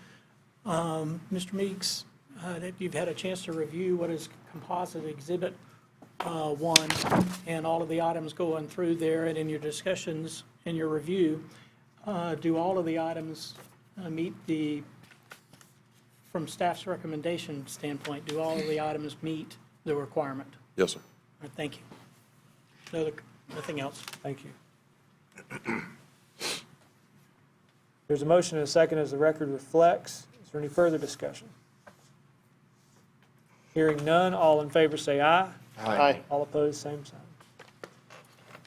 Mr. Meeks, that you've had a chance to review what is composite exhibit 1 and all of the items going through there, and in your discussions, in your review, do all of the items meet from staff's recommendation standpoint, do all of the items meet the requirement? Yes, sir. All right, thank you. Nothing else. Thank you. There's a motion and a second as the record reflects. Is there any further discussion? Hearing none, all in favor say aye. Aye. All opposed, same sign.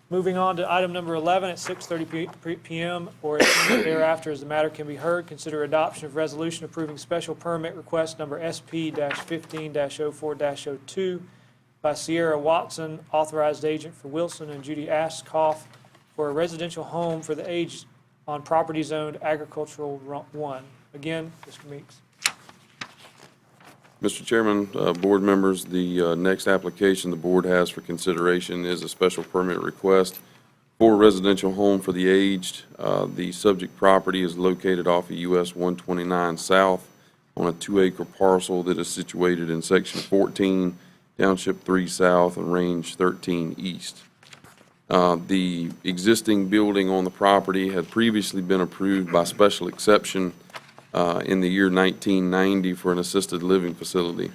Moving on to item number 11 at 6:30 p.m. or as soon as thereafter as the matter can be heard, consider adoption of resolution approving special permit request number SP-15-04-02 by Sierra Watson, authorized agent for Wilson and Judy Askoff for a residential home for the aged on property zoned agricultural 1. Again, Mr. Meeks. Mr. Chairman, board members, the next application the board has for consideration is a special permit request for a residential home for the aged. The subject property is located off of US 129 South on a 2-acre parcel that is situated in Section 14, Township 3 South, and Range 13 East. The existing building on the property had previously been approved by special exception in the year 1990 for an assisted living facility.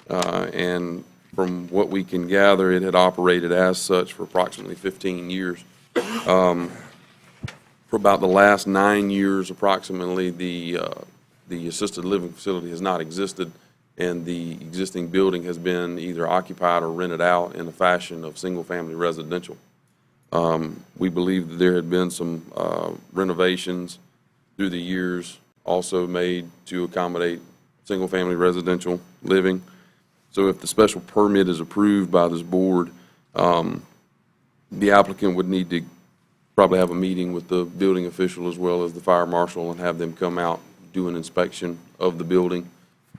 And from what we can gather, it had operated as such for approximately 15 years. For about the last 9 years, approximately, the assisted living facility has not existed, and the existing building has been either occupied or rented out in a fashion of single-family residential. We believe that there had been some renovations through the years also made to accommodate single-family residential living. So if the special permit is approved by this board, the applicant would need to probably have a meeting with the building official as well as the fire marshal and have them come out, do an inspection of the building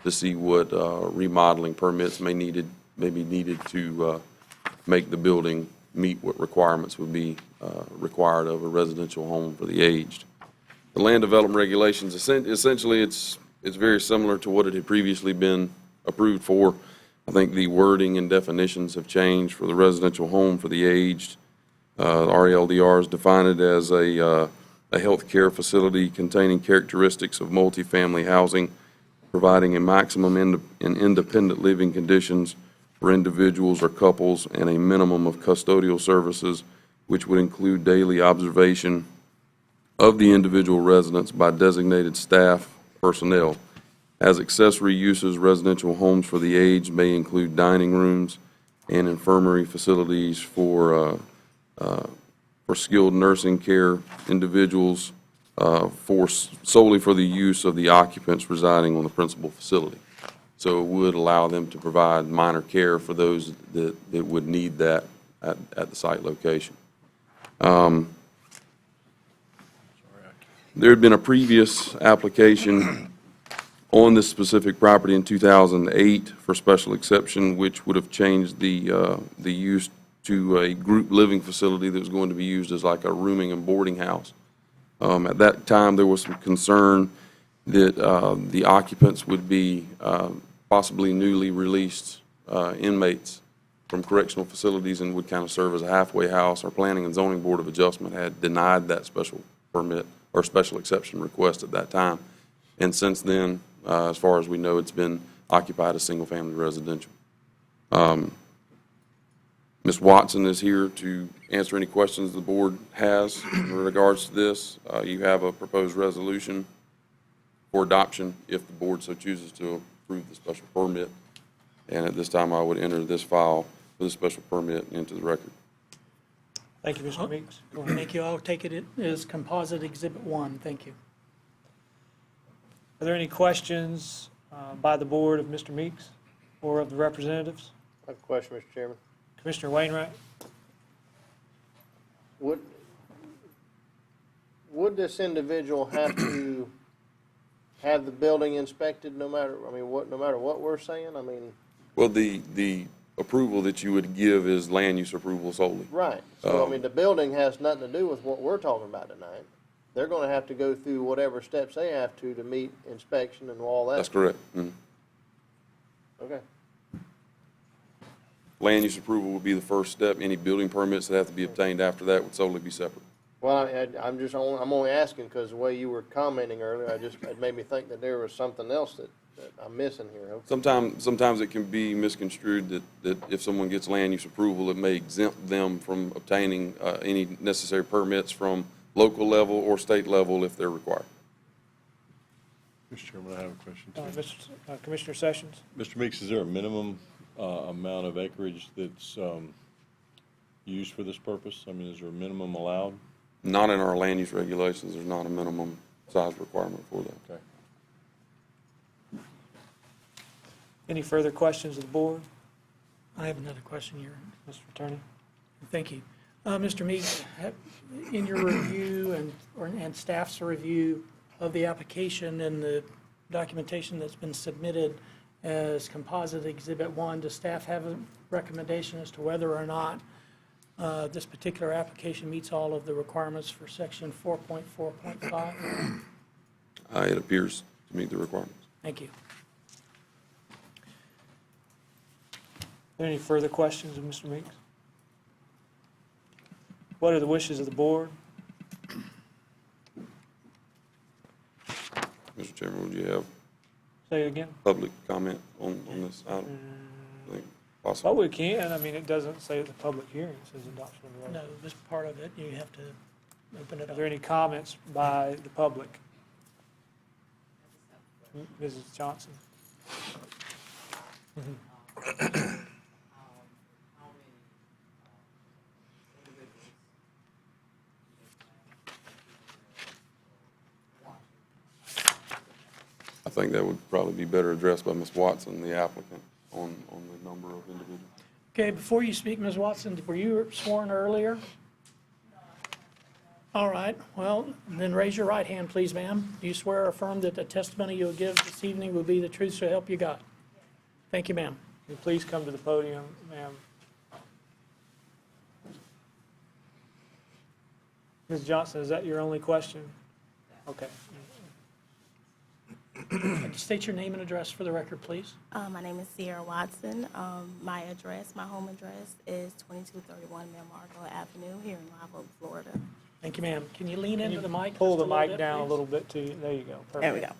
to see what remodeling permits may be needed to make the building meet what requirements would be required of a residential home for the aged. The land development regulations, essentially, it's very similar to what it had previously been approved for. I think the wording and definitions have changed for the residential home for the aged. RELDRs define it as a healthcare facility containing characteristics of multifamily housing, providing a maximum and independent living conditions for individuals or couples and a minimum of custodial services, which would include daily observation of the individual residents by designated staff personnel. As accessory uses, residential homes for the aged may include dining rooms and infirmary facilities for skilled nursing care individuals solely for the use of the occupants residing on the principal facility. So it would allow them to provide minor care for those that would need that at the site location. There had been a previous application on this specific property in 2008 for special exception, which would have changed the use to a group living facility that was going to be used as like a rooming and boarding house. At that time, there was some concern that the occupants would be possibly newly released inmates from correctional facilities and would kind of serve as a halfway house. Our Planning and Zoning Board of Adjustment had denied that special permit or special exception request at that time. And since then, as far as we know, it's been occupied as single-family residential. Ms. Watson is here to answer any questions the board has in regards to this. You have a proposed resolution for adoption if the board so chooses to approve the special permit. And at this time, I would enter this file for the special permit into the record. Thank you, Mr. Meeks. Go ahead. Thank you. I'll take it as composite exhibit 1. Thank you. Are there any questions by the board of Mr. Meeks or of the representatives? I have a question, Mr. Chairman. Commissioner Wainwright? Would this individual have to have the building inspected no matter what we're saying? I mean. Well, the approval that you would give is land use approval solely. Right. So, I mean, the building has nothing to do with what we're talking about tonight. They're going to have to go through whatever steps they have to meet inspection and all that. That's correct. Okay. Land use approval would be the first step. Any building permits that have to be obtained after that would solely be separate. Well, I'm only asking because the way you were commenting earlier, it made me think that there was something else that I'm missing here. Okay. Sometimes it can be misconstrued that if someone gets land use approval, it may exempt them from obtaining any necessary permits from local level or state level if they're required. Mr. Chairman, I have a question too. Commissioner Sessions? Mr. Meeks, is there a minimum amount of acreage that's used for this purpose? I mean, is there a minimum allowed? Not in our land use regulations. There's not a minimum size requirement for that. Okay. Any further questions of the board? I have another question here. Mr. Attorney? Thank you. Mr. Meeks, in your review and staff's review of the application and the documentation that's been submitted as composite exhibit 1, does staff have a recommendation as to whether or not this particular application meets all of the requirements for section 4.4.5? It appears to meet the requirements. Thank you. Are there any further questions of Mr. Meeks? What are the wishes of the board? Mr. Chairman, would you have Say it again. public comment on this item? I think possible. Well, we can. I mean, it doesn't say it's a public hearing. It says adoption of the No, resolution. this part of it, you have to open it Are up. there any comments by the public? Mrs. Johnson? I think that would probably be better addressed by Ms. Watson, the applicant. on the number of individuals. Okay, before you speak, Ms. Watson, were you sworn earlier? All right, well, then raise your right hand, please, ma'am. Do you swear or affirm that the testimony you'll give this evening will be the truth so help you God? Thank you, ma'am. Can you please come to the podium, ma'am? Ms. Johnson, is that your only question? Okay. State your name and address for the record, please. My name is Sierra Watson. My address, my home address is 2231 Margot Avenue here in Live Oak, Florida. Thank you, ma'am. Can you lean into the mic? Pull just the a little mic bit, down a please? little bit too. There you go. Perfect. There we go.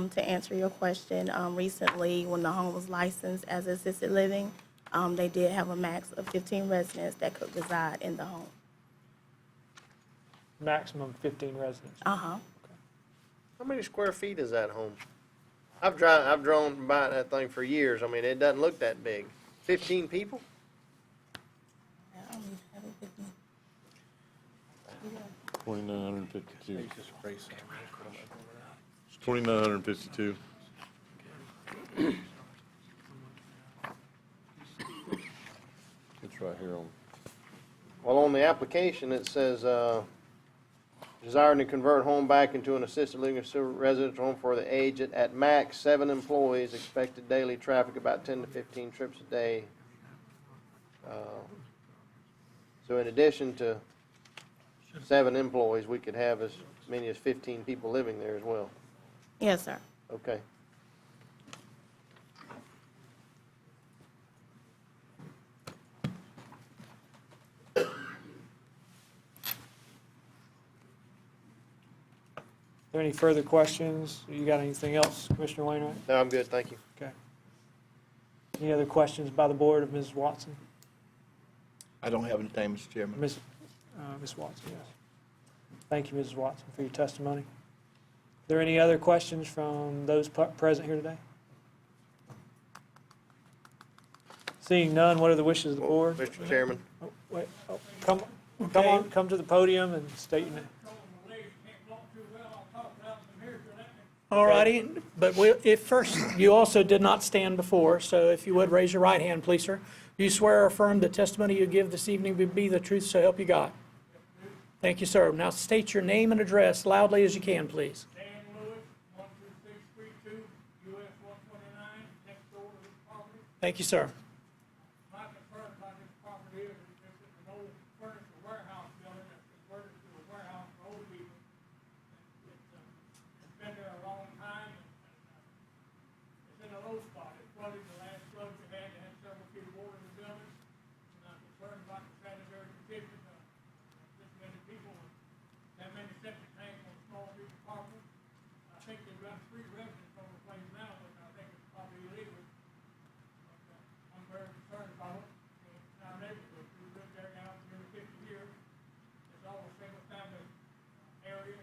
To answer your question, recently, when the home was licensed as assisted living, they did have a max of 15 residents that could reside in the home. Maximum 15 residents. Uh-huh. How many square feet is that home? I've drawn by that thing for years. I mean, it doesn't look that big. 15 people? Yeah, I don't even have it with me. 2,952. It's 2,952. It's right here on. Well, on the application, it says, desiring to convert home back into an assisted living residential home for the aged at max 7 employees, expected daily traffic about 10 to 15 trips a day. So in addition to 7 employees, we could have as many as 15 people living there as well. Yes, sir. Okay. Are there any further questions? You got anything else, Commissioner Wainwright? No, I'm good, thank you. Okay. Any other questions by the board of Ms. Watson? I don't have anything, Mr. Chairman. Ms. Watson, yes. Thank you, Mrs. Watson, for your testimony. Are there any other questions from those present here today? Seeing none, what are the wishes of the board? Mr. Chairman, Oh, wait, come on, come to the podium and state your name. All righty, but if first, you also did not stand before, so if you would, raise your right hand, please, sir. Do you swear or affirm the testimony you give this evening will be the truth, so help you God? Thank you, sir. Now state your name and address loudly as you can, please. Dan Lewis, 12632, US 129, next door to this property. Thank you, sir. My concern about this property is it's an old furniture warehouse building that's converted to a warehouse for old people. It's been there a long time, and it's in a low spot. It flooded the last floods we had, they had several feet of water in the building. And I'm concerned about the sanitary conditions of this many people, and that many septic tanks on a small piece of property. I think they've got 3 residents on the place now, which I think is probably illegal. But, I'm very concerned about it. In our neighborhood, we've lived there now for nearly 50 years. It's all a single family area.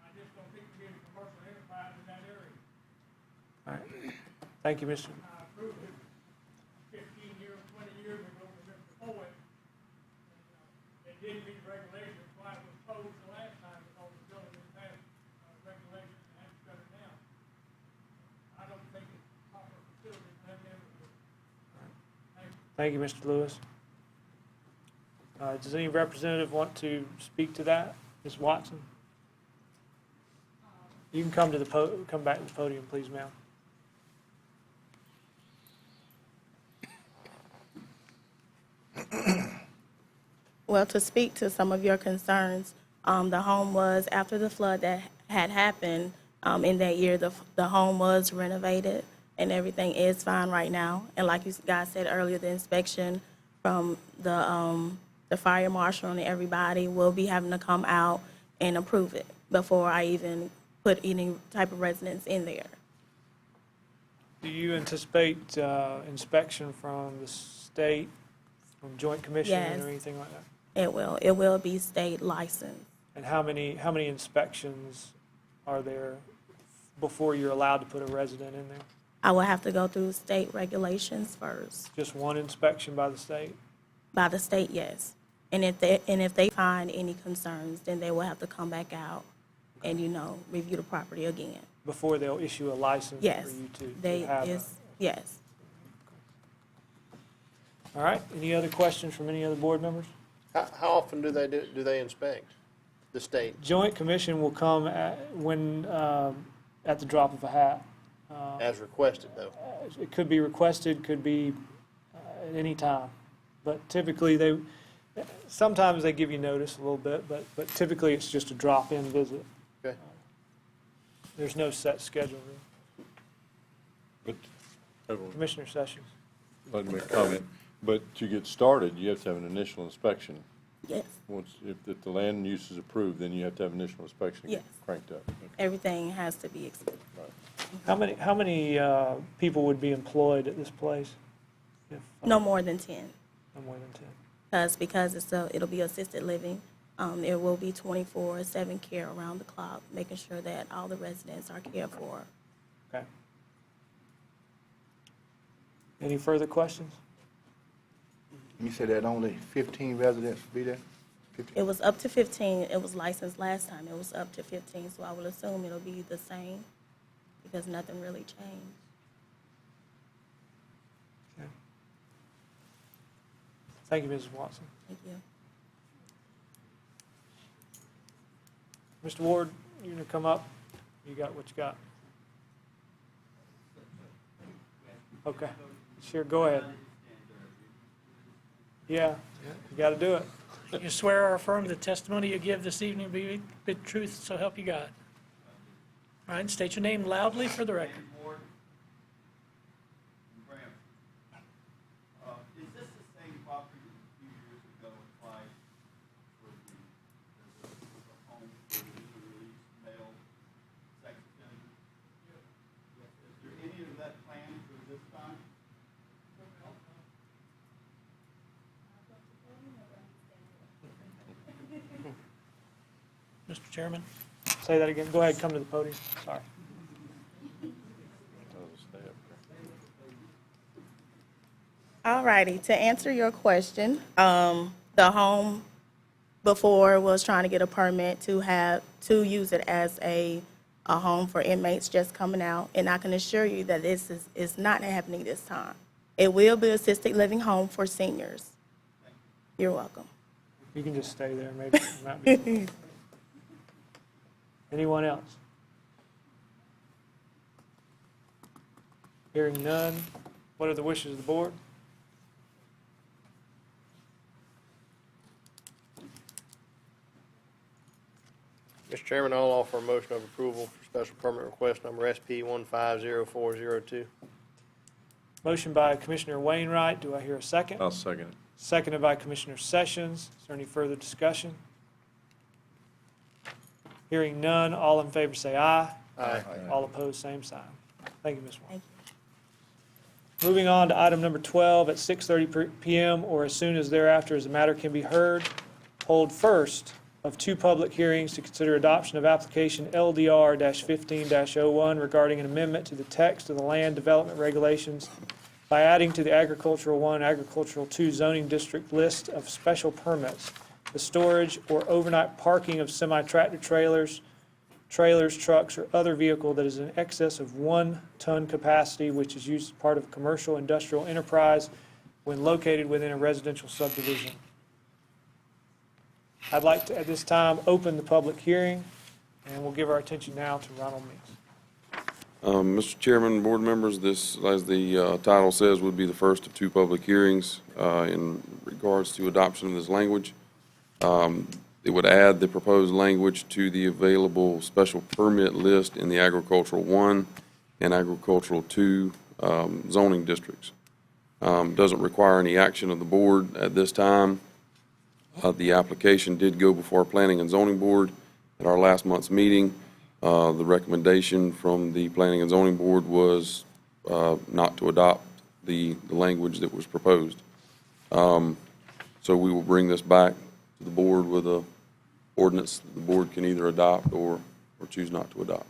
I just don't think we need a commercial enterprise in that area. All right. Thank you, Mr. I approved it 15 years, 20 years ago when Mr. Ford, they didn't meet regulations, why it was closed the last time, because the building didn't pass regulations and had to shut it down. I don't think it's proper facility for that neighborhood. Thank you. Thank you, Mr. Lewis. Does any representative want to speak to that? Ms. Watson? You can come to the come back to the podium, please, ma'am. Well, to speak to some of your concerns, the home was, after the flood that had happened in that year, the home was renovated and everything is fine right now. And like you guys said earlier, the inspection from the fire marshal and everybody will be having to come out and approve it before I even put any type of residence in there. Do you anticipate inspection from the state, from Joint Commission Yes. or anything like that? It will be state licensed. And how many inspections are there before you're allowed to put a resident in there? I will have to go through state regulations first. Just one inspection by the state? By the state, yes. And if they find any concerns, then they will have to come back out and, review the property again. Before they'll issue a license Yes, for you to they, have yes. All right, any other questions from any other board members? How often do they inspect the state? Joint Commission will come at the drop of a hat. As requested, though? It could be requested, could be at any time. But typically, sometimes they give you notice a little bit, but typically it's just a drop-in visit. Okay. There's no set schedule. But, Commissioner Sessions? let me make a comment, but to get started, you have to have an initial inspection. Yes, If the land use is approved, then you have to have initial inspection to get Yes. cranked up. everything has to be, How many people would be employed at this place? If, no more than 10. no more than 10. Because it'll be assisted living. There will be 24/7 care around the clock, making sure that all the residents are cared for. Okay. Any further questions? You said that only 15 residents will be there? 15? It was up to 15. It was licensed last time. It was up to 15, so I would assume it'll be the same because nothing really changed. Okay. Thank you, Mrs. Watson. Thank you. Mr. Ward, you're going to come up. You got what you got. Okay. Sure, go ahead. Yeah, you got to do it. You swear or affirm the testimony you give this evening be the truth, so help you God. All right, and state your name loudly for the record. Is this the same property a few years ago applied for the home for the newly released male sex offender? Is there any of that planned for this time? Mr. Chairman? Say that again. Go ahead, come to the podium. Sorry. All righty, to answer your question, the home before was trying to get a permit to use it as a home for inmates just coming out, and I can assure you that this is not happening this time. It will be assisted living home for seniors. You're welcome. You can just stay there, maybe. It might be- Anyone else? Hearing none, what are the wishes of the board? Mr. Chairman, I'll offer a motion of approval for special permit request number SP 150402. Motion by Commissioner Wainwright. Do I hear a second? I'll second it. Seconded by Commissioner Sessions. Is there any further discussion? Hearing none, all in favor say aye. Aye. All opposed, same sign. Thank you, Ms. Wong. Thank Moving on to item number 12, at 6:30 PM or as soon as thereafter as the matter can be heard, hold first of two public hearings to consider adoption of application LDR-15-01 regarding an amendment to the text of the land development regulations by adding to the Agricultural 1, Agricultural 2 zoning district list of special permits the storage or overnight parking of semi-tractor trailers, trucks, or other vehicle that is in excess of 1 ton capacity, which is used as part of a commercial industrial enterprise when located within a residential subdivision. I'd like to, at this time, open the public hearing, and we'll give our attention now to Ronald Meeks. Mr. Chairman, board members, this, as the title says, would be the first of two public hearings in regards to adoption of this language. It would add the proposed language to the available special permit list in the Agricultural 1 and Agricultural 2 zoning districts. Doesn't require any action of the board at this time. The application did go before Planning and Zoning Board at our last month's meeting. The recommendation from the Planning and Zoning Board was not to adopt the language that was proposed. So we will bring this back to the board with a ordinance that the board can either adopt or choose not to adopt.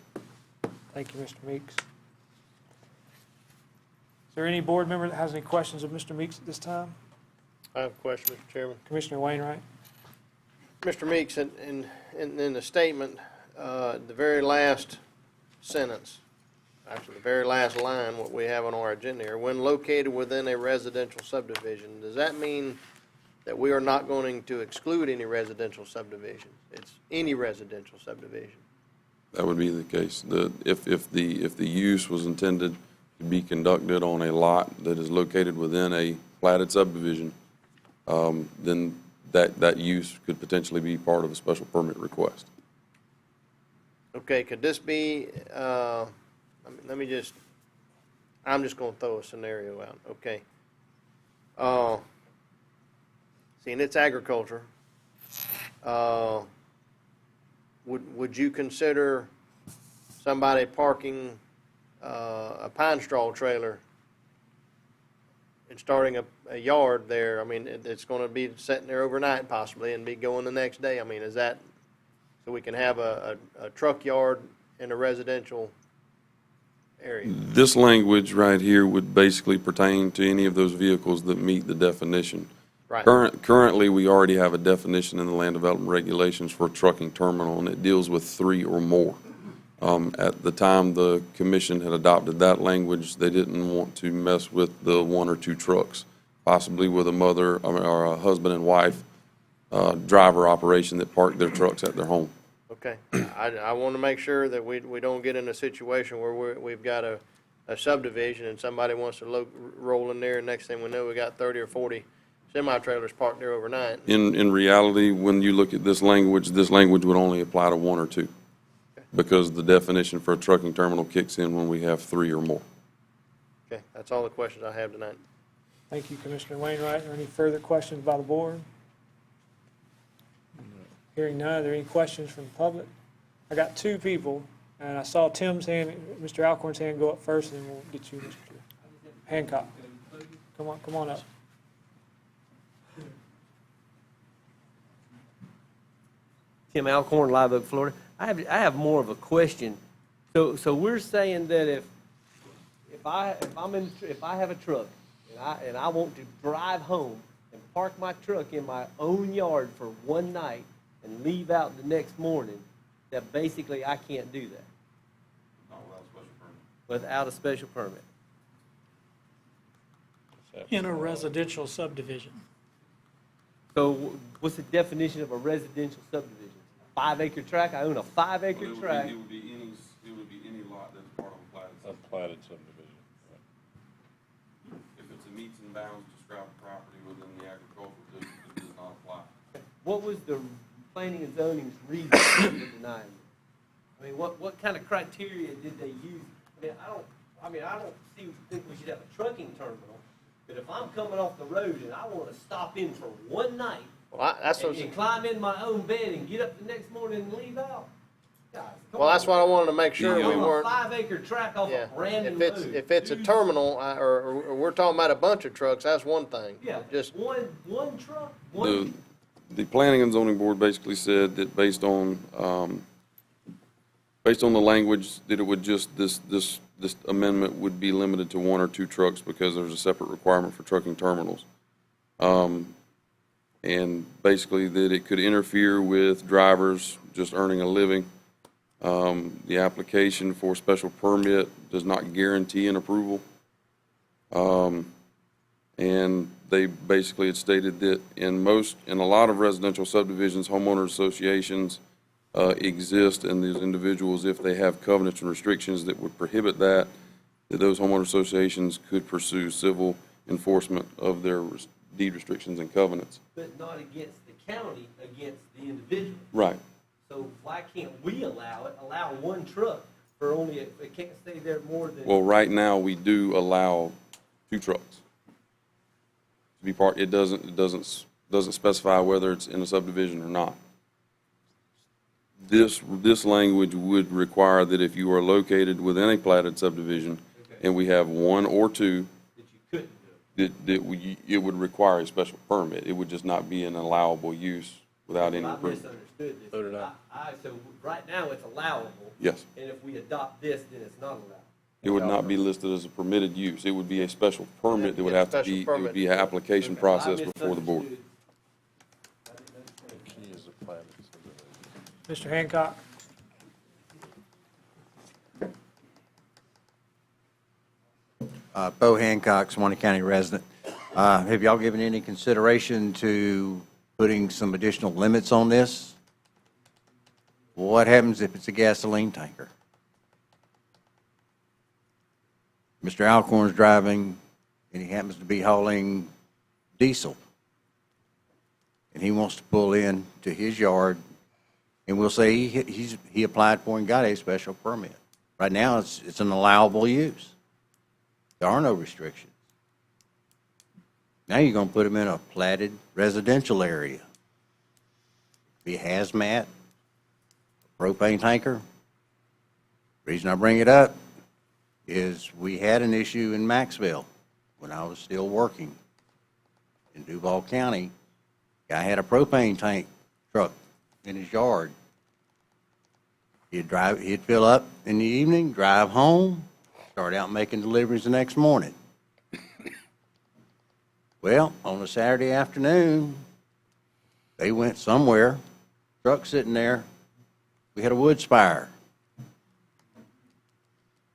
Thank you, Mr. Meeks. Is there any board member that has any questions of Mr. Meeks at this time? I have a question, Mr. Chairman. Commissioner Wainwright? Mr. Meeks, in the statement the very last sentence, actually the very last line, what we have on our agenda here, when located within a residential subdivision, does that mean that we are not going to exclude any residential subdivisions? It's any residential subdivision. That would be the case. If the use was intended to be conducted on a lot that is located within a platted subdivision, then that use could potentially be part of a special permit request. Okay, could this be, I'm just gonna throw a scenario out, okay? Seeing it's agriculture, would you consider somebody parking, a pine straw trailer and starting a yard there? I mean, it's gonna be sitting there overnight possibly and be going the next day. I mean, is that, so we can have a truck yard in a residential area? This language right here would basically pertain to any of those vehicles that meet the definition. Right. Currently, we already have a definition in the land development regulations for a trucking terminal, and it deals with 3 or more. At the time the commission had adopted that language, they didn't want to mess with the 1 or 2 trucks, possibly with a mother or a husband and wife driver operation that park their trucks at their home. Okay, I want to make sure that we don't get in a situation where we've got a subdivision and somebody wants to roll in there, and next thing we know, we got 30 or 40 semi-trailers parked there overnight. In reality, when you look at this language would only apply to 1 or 2, because the definition for a trucking terminal kicks in when we have 3 or more. Okay, that's all the questions I have tonight. Thank you, Commissioner Wainwright. Are there any further questions by the board? Hearing none, are there any questions from the public? I got 2 people, and I saw Tim's hand, Mr. Alcorn's hand go up first, and then we'll get you, Mr. Hancock. Come on up. Tim Alcorn, Live Oak, Florida. I have more of a question. So we're saying that if I have a truck and I want to drive home and park my truck in my own yard for one night and leave out the next morning, that basically I can't do that. Not without a special permit. Without a special permit. In a residential subdivision. So what's the definition of a residential subdivision? A 5-acre tract? I own a 5-acre tract. It would be any lot that's part of a Platted subdivision. If it's a meets and bounds described property within the agricultural district, it does not apply. What was the planning and zoning's reason for denying it? I mean, what kind of criteria did they use? I don't think we should have a trucking terminal, but if I'm coming off the road and I want to stop in for one night Well, and climb in my own bed and get up the next morning and leave out, guys, well, that's what I wanted to make sure we I'm weren't. a 5-acre tract off Yeah, a brand new road. if it's a terminal, or we're talking about a bunch of trucks, that's one thing. Yeah, Just, one truck, The Planning and Zoning Board basically said that based on the language, that it would just, this amendment would be limited to 1 or 2 trucks because there's a separate requirement for trucking terminals. And basically that it could interfere with drivers just earning a living. The application for special permit does not guarantee an approval. And they basically had stated that in a lot of residential subdivisions, homeowner associations exist, and these individuals, if they have covenants and restrictions that would prohibit that those homeowner associations could pursue civil enforcement of their deed restrictions and covenants. but not against the county, against the individual. Right. So why can't we allow one truck for only, it can't stay there more than? Well, right now, we do allow 2 trucks to be parked. It doesn't specify whether it's in a subdivision or not. This language would require that if you are located within a platted subdivision and we have 1 or 2, That you couldn't do. it would require a special permit. It would just not be an allowable use without any I approval. misunderstood this. So did I. So right now, it's allowable. Yes. And if we adopt this, then it's not allowed. It would not be listed as a permitted use. It would be a special permit that would Yeah, have to special be, it permit. would be an application Okay, process I before the board. misunderstood. The key is a platted subdivision. Mr. Hancock? Bo Hancock, Suwannee County resident. Have y'all given any consideration to putting some additional limits on this? What happens if it's a gasoline tanker? Mr. Alcorn's driving, and he happens to be hauling diesel, and he wants to pull in to his yard, and we'll say he applied for and got a special permit. Right now, it's an allowable use. There are no restrictions. Now you're going to put him in a platted residential area. Be hazmat, propane tanker. Reason I bring it up is we had an issue in Maxville when I was still working in Duval County. Guy had a propane tank truck in his yard. He'd fill up in the evening, drive home, start out making deliveries the next morning. Well, on a Saturday afternoon, they went somewhere, truck sitting there, we had a wood fire.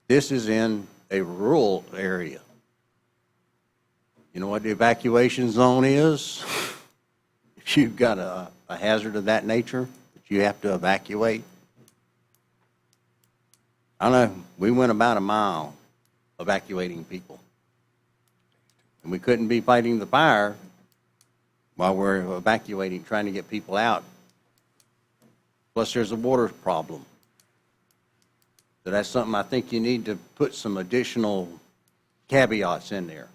This is in a rural area. You know what the evacuation zone is? If you've got a hazard of that nature that you have to evacuate. I know, we went about a mile evacuating people. And we couldn't be fighting the fire while we're evacuating, trying to get people out. Plus, there's a water problem. So that's something I think you need to put some additional caveats in there.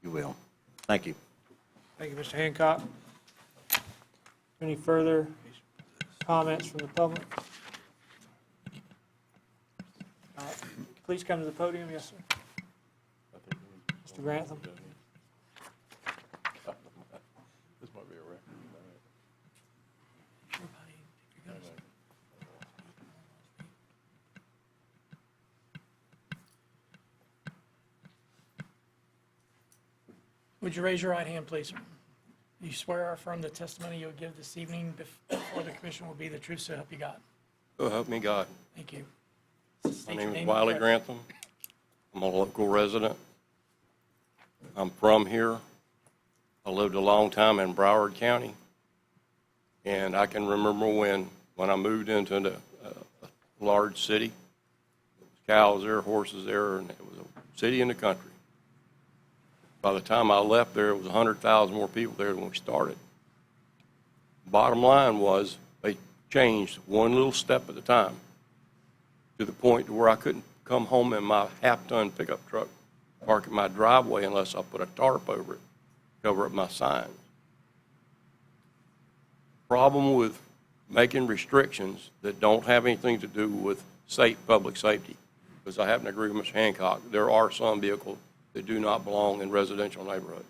You will. Thank you. Thank you, Mr. Hancock. Any further comments from the public? Please come to the podium. Yes, sir. Mr. Grantham. This might be a record. Would you raise your right hand, please? You swear or affirm the testimony you'll give this evening before the commission will be the truth, so help you God? So help me God. Thank you. My State your name is and Wiley address. Grantham. I'm a local resident. I'm from here. I lived a long time in Broward County. And I can remember when I moved into a large city, there was cows there, horses there, and it was a city in the country. By the time I left there, it was 100,000 more people there than when we started. Bottom line was they changed one little step at a time to the point to where I couldn't come home in my half-ton pickup truck, park in my driveway unless I put a tarp over it, cover up my signs. Problem with making restrictions that don't have anything to do with public safety, because I happen to agree with Mr. Hancock, there are some vehicles that do not belong in residential neighborhoods.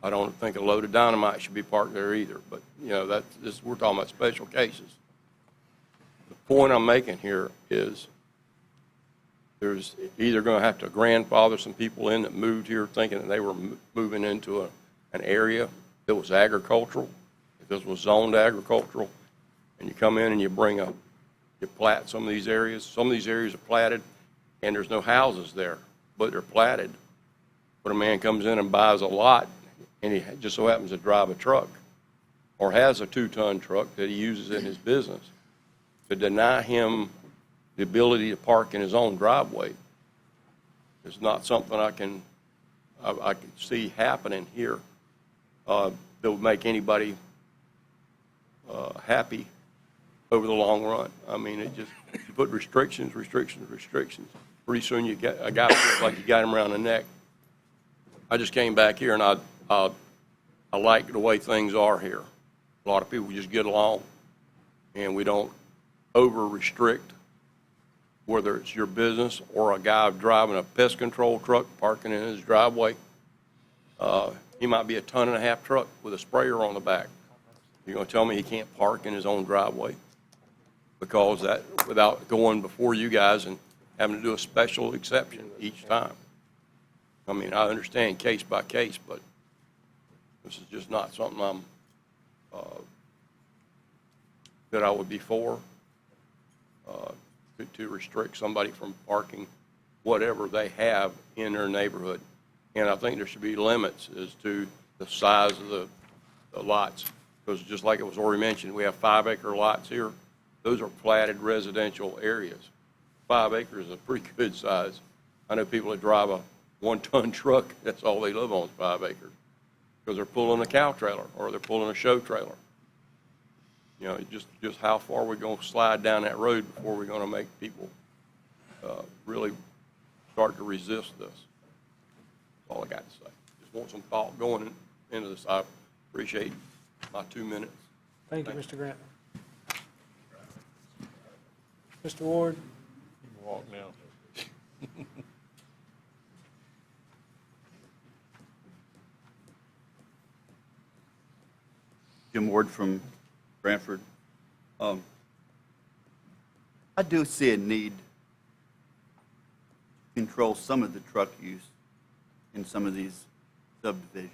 I don't think a load of dynamite should be parked there either, but you know, we're talking about special cases. The point I'm making here is there's either going to have to grandfather some people in that moved here thinking that they were moving into an area that was agricultural, if this was zoned agricultural, and you come in and you plat some of these areas. Some of these areas are platted, and there's no houses there, but they're platted. But a man comes in and buys a lot, and he just so happens to drive a truck or has a 2-ton truck that he uses in his business. To deny him the ability to park in his own driveway is not something I can see happening here that would make anybody happy over the long run. I mean, you put restrictions. Pretty soon you get a guy feels like you got him around the neck. I just came back here and I like the way things are here. A lot of people just get along, and we don't over-restrict, whether it's your business or a guy driving a pest control truck parking in his driveway. He might be a 1.5 ton truck with a sprayer on the back. You're going to tell me he can't park in his own driveway because that, without going before you guys and having to do a special exception each time. I mean, I understand case by case, but this is just not something that I would be for, to restrict somebody from parking whatever they have in their neighborhood. And I think there should be limits as to the size of the lots. Because just like it was already mentioned, we have 5-acre lots here. Those are platted residential areas. 5 acres is a pretty good size. I know people that drive a 1-ton truck, that's all they live on is 5 acres. Because they're pulling a cow trailer or they're pulling a show trailer. You know, just how far we're going to slide down that road before we're going to make people really start to resist this. That's all I got to say. Just want some thought going into this. I appreciate my 2 minutes. Thank you, Mr. Grant. Mr. Ward? You can walk now. Jim Ward from Brantford. I do see a need to control some of the truck use in some of these subdivisions.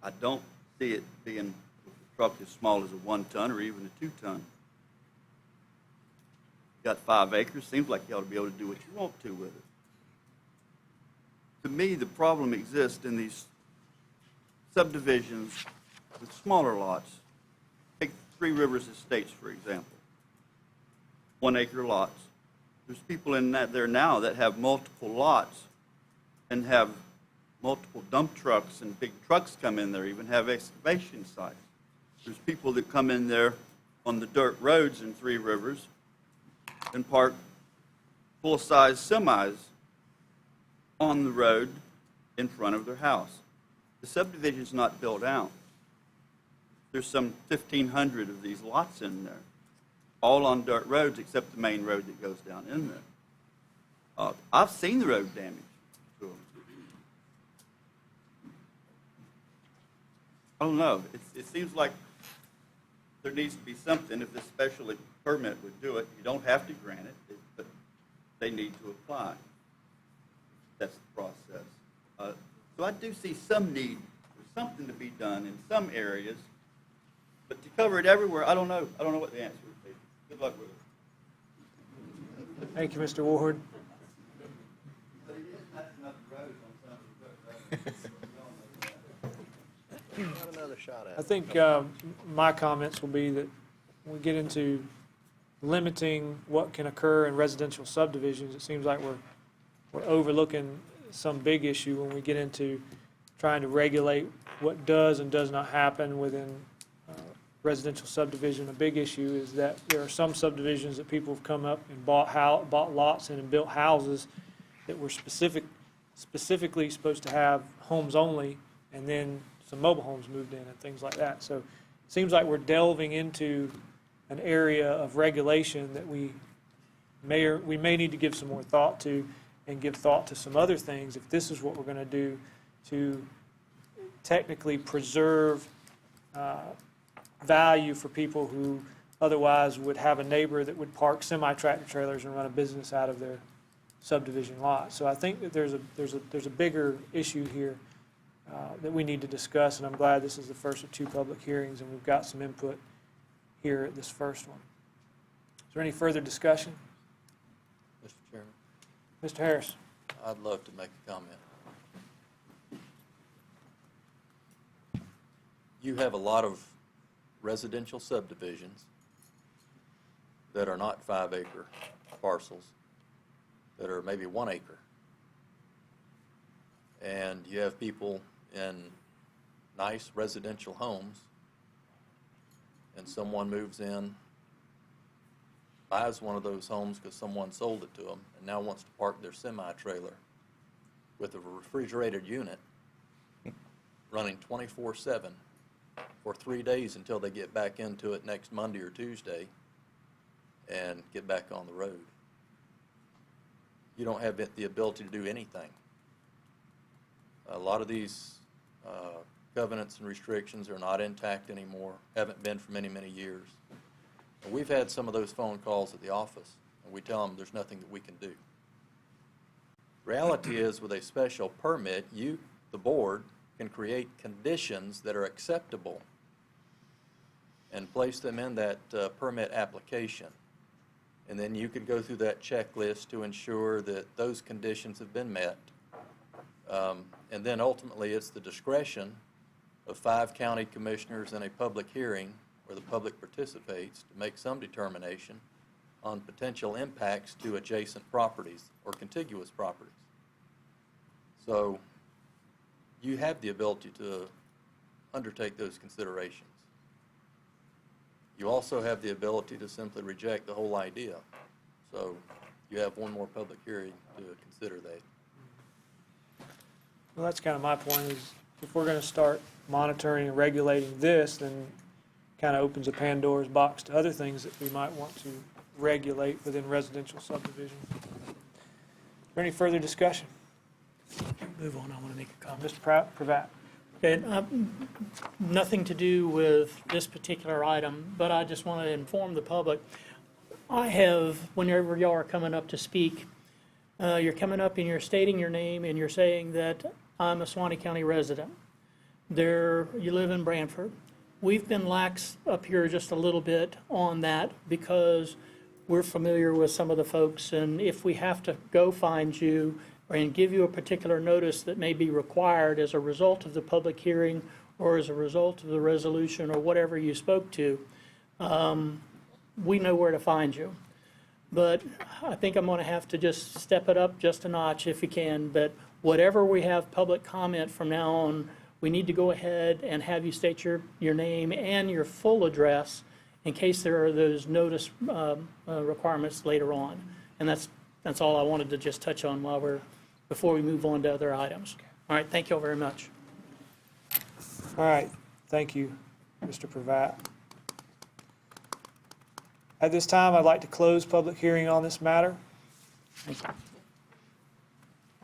I don't see it being a truck as small as a 1-ton or even a 2-ton. Got 5 acres, seems like you ought to be able to do what you want to with it. To me, the problem exists in these subdivisions with smaller lots. Take Three Rivers Estates, for example. 1-acre lots. There's people in there now that have multiple lots and have multiple dump trucks, and big trucks come in there, even have excavation sites. There's people that come in there on the dirt roads in Three Rivers and park full-size semis on the road in front of their house. The subdivision's not built out. There's some 1,500 of these lots in there, all on dirt roads except the main road that goes down in there. I've seen the road damage to them. I don't know. It seems like there needs to be something. If this special permit would do it, you don't have to grant it, but they need to apply. That's the process. So I do see some need for something to be done in some areas, but to cover it everywhere, I don't know. I don't know what the answer would be. Good luck with it. Thank you, Mr. Ward. But it is messing up the roads on some of the roads. Got another shot at I it. think my comments will be that when we get into limiting what can occur in residential subdivisions, it seems like we're overlooking some big issue when we get into trying to regulate what does and does not happen within residential subdivision. A big issue is that there are some subdivisions that people have come up and bought lots in and built houses that were specifically supposed to have homes only, and then some mobile homes moved in and things like that. So it seems like we're delving into an area of regulation that we may need to give some more thought to, and give thought to some other things if this is what we're going to do to technically preserve value for people who otherwise would have a neighbor that would park semi-tractor trailers and run a business out of their subdivision lot. So I think that there's a bigger issue here that we need to discuss, and I'm glad this is the first of 2 public hearings, and we've got some input here at this first one. Is there any further discussion? Mr. Chairman, Mr. Harris? I'd love to make a comment. You have a lot of residential subdivisions that are not 5-acre parcels, that are maybe 1 acre. And you have people in nice residential homes, and someone moves in, buys one of those homes because someone sold it to them, and now wants to park their semi-trailer with a refrigerated unit running 24/7 for 3 days until they get back into it next Monday or Tuesday and get back on the road. You don't have the ability to do anything. A lot of these covenants and restrictions are not intact anymore, haven't been for many, many years. And we've had some of those phone calls at the office, and we tell them there's nothing that we can do. Reality is, with a special permit, you, the board, can create conditions that are acceptable and place them in that permit application. And then you could go through that checklist to ensure that those conditions have been met. And then ultimately, it's the discretion of 5 county commissioners in a public hearing where the public participates to make some determination on potential impacts to adjacent properties or contiguous properties. So you have the ability to undertake those considerations. You also have the ability to simply reject the whole idea. So you have one more public hearing to consider that. Well, that's kind of my point, is if we're going to start monitoring and regulating this, then kind of opens a Pandora's box to other things that we might want to regulate within residential subdivisions. Is there any further discussion? Move on, I want to make a comment. Mr. Pravat? Okay, nothing to do with this particular item, but I just want to inform the public. I have, whenever y'all are coming up to speak, you're coming up and you're stating your name and you're saying that I'm a Suwannee County resident. You live in Branford. We've been lax up here just a little bit on that because we're familiar with some of the folks, and if we have to go find you and give you a particular notice that may be required as a result of the public hearing or as a result of the resolution or whatever you spoke to, we know where to find you. But I think I'm going to have to just step it up just a notch if we can. But whatever we have public comment from now on, we need to go ahead and have you state your name and your full address in case there are those notice requirements later on. And that's all I wanted to just touch on before we move on to other items. All right, thank you all very much. All right, thank you, Mr. Pravat. At this time, I'd like to close public hearing on this matter.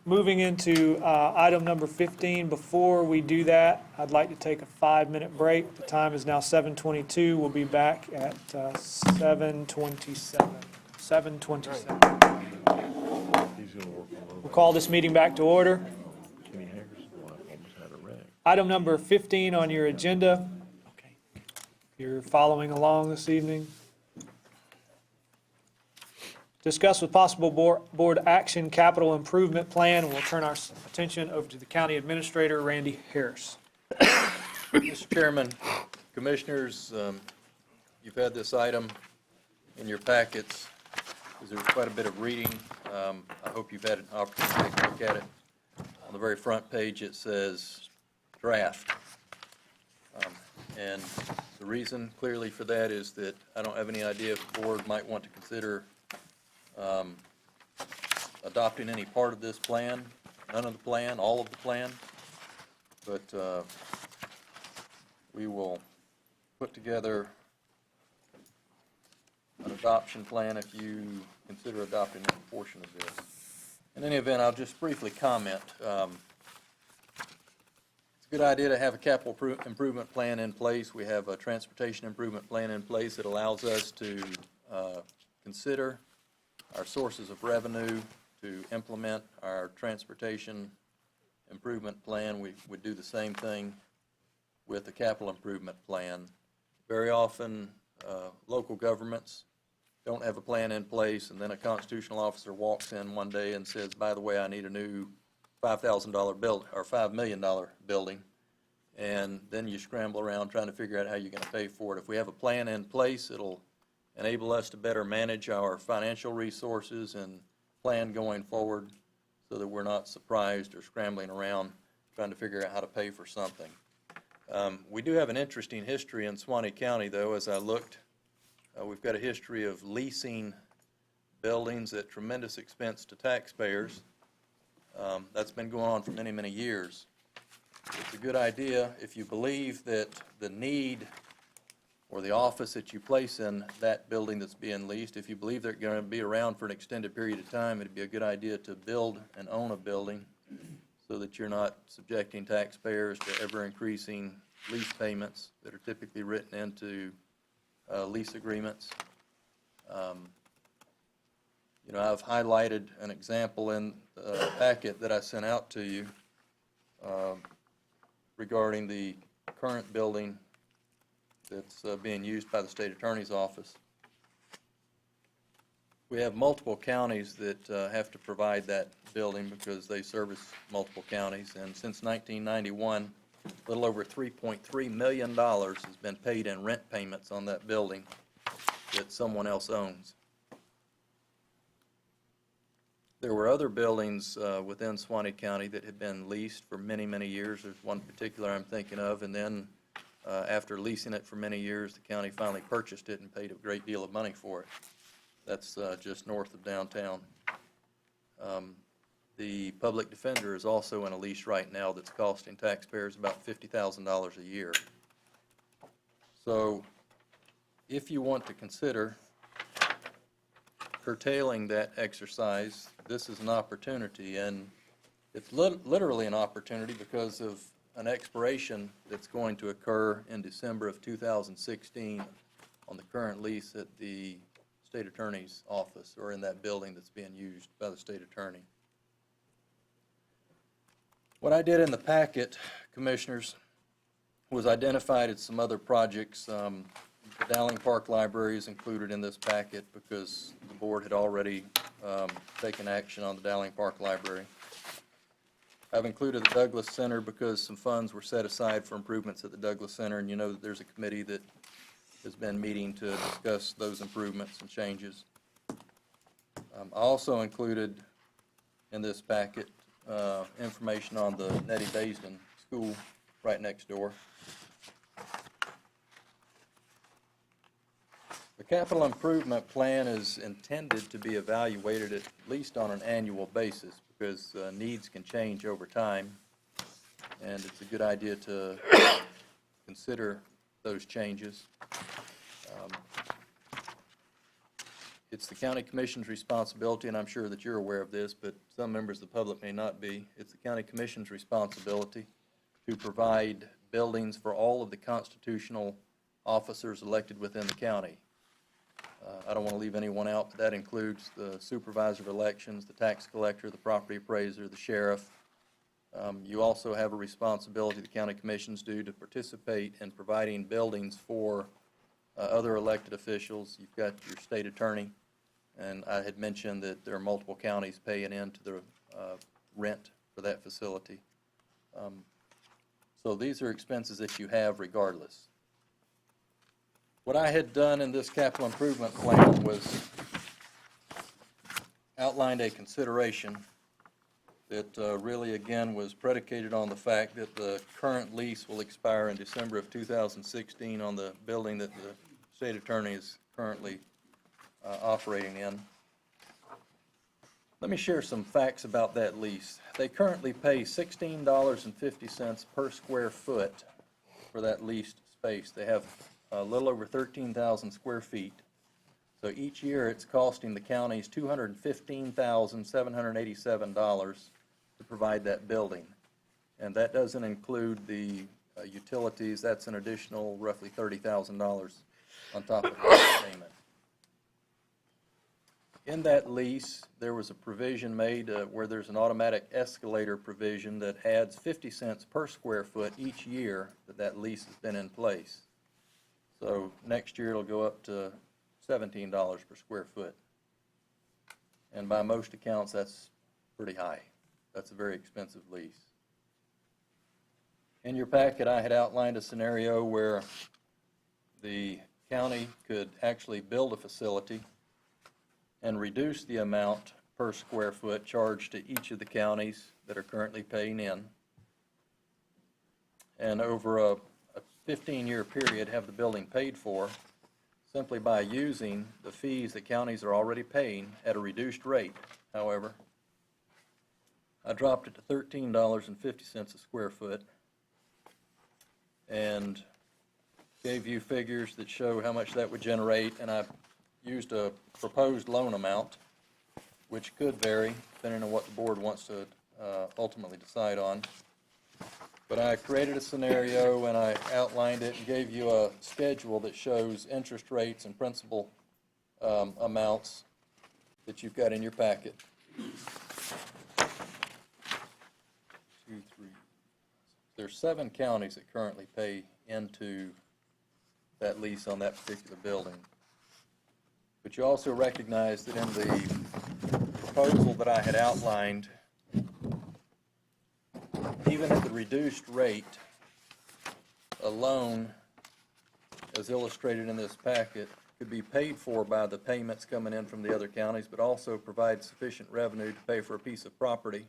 Moving into item number 15, before we do that, I'd like to take a 5-minute break. The time is now 7:22. We'll be back at 7:27. 7:27. We'll call this meeting back to order. Item number 15 on your agenda. If you're following along this evening. Discuss with possible board action capital improvement plan. We'll turn our attention over to the county administrator, Randy Harris. Mr. Chairman, Commissioners, you've had this item in your packets. There's quite a bit of reading. I hope you've had an opportunity to take a look at it. On the very front page, it says draft. And the reason clearly for that is that I don't have any idea if the board might want to consider adopting any part of this plan, none of the plan, all of the plan. But we will put together an adoption plan if you consider adopting any portion of this. In any event, I'll just briefly comment. It's a good idea to have a capital improvement plan in place. We have a transportation improvement plan in place that allows us to consider our sources of revenue to implement our transportation improvement plan. We would do the same thing with the capital improvement plan. Very often, local governments don't have a plan in place, and then a constitutional officer walks in one day and says, by the way, I need a new $5,000 building or $5 million building. And then you scramble around trying to figure out how you're going to pay for it. If we have a plan in place, it'll enable us to better manage our financial resources and plan going forward so that we're not surprised or scrambling around trying to figure out how to pay for something. We do have an interesting history in Suwannee County, though. As I looked, we've got a history of leasing buildings at tremendous expense to taxpayers. That's been going on for many, many years. It's a good idea if you believe that the need or the office that you place in that building that's being leased, if you believe they're going to be around for an extended period of time, it'd be a good idea to build and own a building so that you're not subjecting taxpayers to ever-increasing lease payments that are typically written into lease agreements. You know, I've highlighted an example in the packet that I sent out to you regarding the current building that's being used by the state attorney's office. We have multiple counties that have to provide that building because they service multiple counties. And since 1991, a little over $3.3 million has been paid in rent payments on that building that someone else owns. There were other buildings within Suwannee County that had been leased for many, many years. There's one particular I'm thinking of, and then after leasing it for many years, the county finally purchased it and paid a great deal of money for it. That's just north of downtown. The public defender is also in a lease right now that's costing taxpayers about $50,000 a year. So if you want to consider curtailing that exercise, this is an opportunity, and it's literally an opportunity because of an expiration that's going to occur in December of 2016 on the current lease at the state attorney's office, or in that building that's being used by the state attorney. What I did in the packet, Commissioners, was identified some other projects. The Dowling Park Library is included in this packet because the board had already taken action on the Dowling Park Library. I've included the Douglas Center because some funds were set aside for improvements at the Douglas Center, and you know that there's a committee that has been meeting to discuss those improvements and changes. I also included in this packet information on the Nettie Baisden School right next door. The capital improvement plan is intended to be evaluated at least on an annual basis because needs can change over time, and it's a good idea to consider those changes. It's the county commission's responsibility, and I'm sure that you're aware of this, but some members of the public may not be. It's the county commission's responsibility to provide buildings for all of the constitutional officers elected within the county. I don't want to leave anyone out, but that includes the supervisor of elections, the tax collector, the property appraiser, the sheriff. You also have a responsibility, the county commissions do, to participate in providing buildings for other elected officials. You've got your state attorney, and I had mentioned that there are multiple counties paying into the rent for that facility. So these are expenses that you have regardless. What I had done in this capital improvement plan was outlined a consideration that really, again, was predicated on the fact that the current lease will expire in December of 2016 on the building that the state attorney is currently operating in. Let me share some facts about that lease. They currently pay $16.50 per square foot for that leased space. They have a little over 13,000 square feet. So each year it's costing the counties $215,787 to provide that building. And that doesn't include the utilities. That's an additional roughly $30,000 on top of that payment. In that lease, there was a provision made where there's an automatic escalator provision that adds 50 cents per square foot each year that lease has been in place. So next year it'll go up to $17 per square foot. And by most accounts, that's pretty high. That's a very expensive lease. In your packet, I had outlined a scenario where the county could actually build a facility and reduce the amount per square foot charged to each of the counties that are currently paying in. And over a 15-year period, have the building paid for simply by using the fees that counties are already paying at a reduced rate. However, I dropped it to $13.50 a square foot and gave you figures that show how much that would generate, and I used a proposed loan amount, which could vary depending on what the board wants to ultimately decide on. But I created a scenario and I outlined it and gave you a schedule that shows interest rates and principal amounts that you've got in your packet. 2, 3. There's 7 counties that currently pay into that lease on that particular building. But you also recognize that in the proposal that I had outlined, even at the reduced rate, a loan, as illustrated in this packet, could be paid for by the payments coming in from the other counties, but also provide sufficient revenue to pay for a piece of property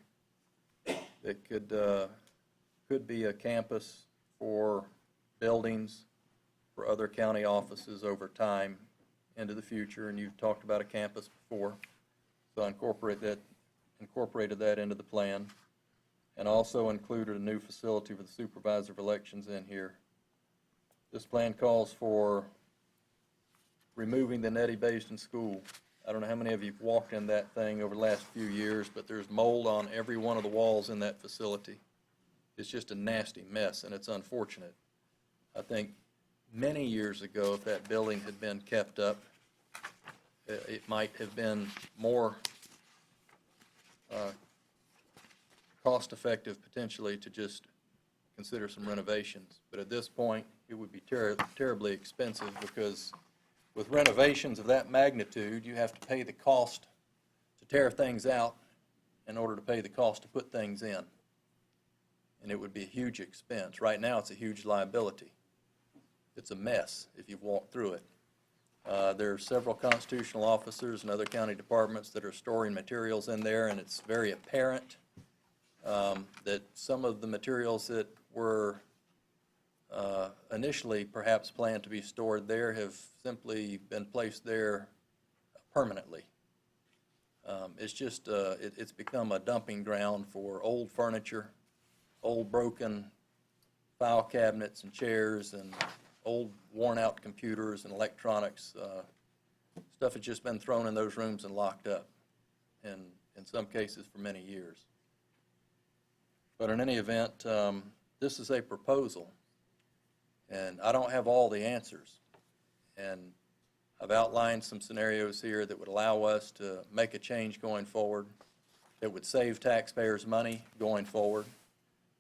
that could be a campus for buildings, for other county offices over time into the future, and you've talked about a campus before. So I incorporated that into the plan, and also included a new facility for the supervisor of elections in here. This plan calls for removing the Nettie Basin School. I don't know how many of you have walked in that thing over the last few years, but there's mold on every one of the walls in that facility. It's just a nasty mess, and it's unfortunate. I think many years ago, if that building had been kept up, it might have been more cost-effective potentially to just consider some renovations. But at this point, it would be terribly expensive, because with renovations of that magnitude, you have to pay the cost to tear things out in order to pay the cost to put things in. And it would be a huge expense. Right now, it's a huge liability. It's a mess if you've walked through it. There are several constitutional officers and other county departments that are storing materials in there, and it's very apparent that some of the materials that were initially perhaps planned to be stored there have simply been placed there permanently. It's just, it's become a dumping ground for old furniture, old broken file cabinets and chairs, and old worn-out computers and electronics. Stuff has just been thrown in those rooms and locked up, and in some cases for many years. But in any event, this is a proposal, and I don't have all the answers. And I've outlined some scenarios here that would allow us to make a change going forward, that would save taxpayers money going forward,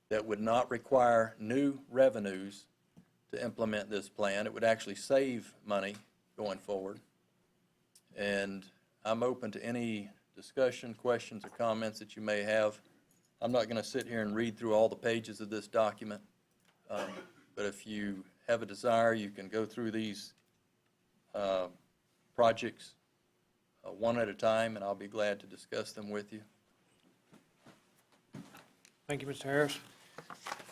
that would not require new revenues to implement this plan. It would actually save money going forward. And I'm open to any discussion, questions, or comments that you may have. I'm not going to sit here and read through all the pages of this document, but if you have a desire, you can go through these projects one at a time, and I'll be glad to discuss them with you. Thank you, Mr. Harris.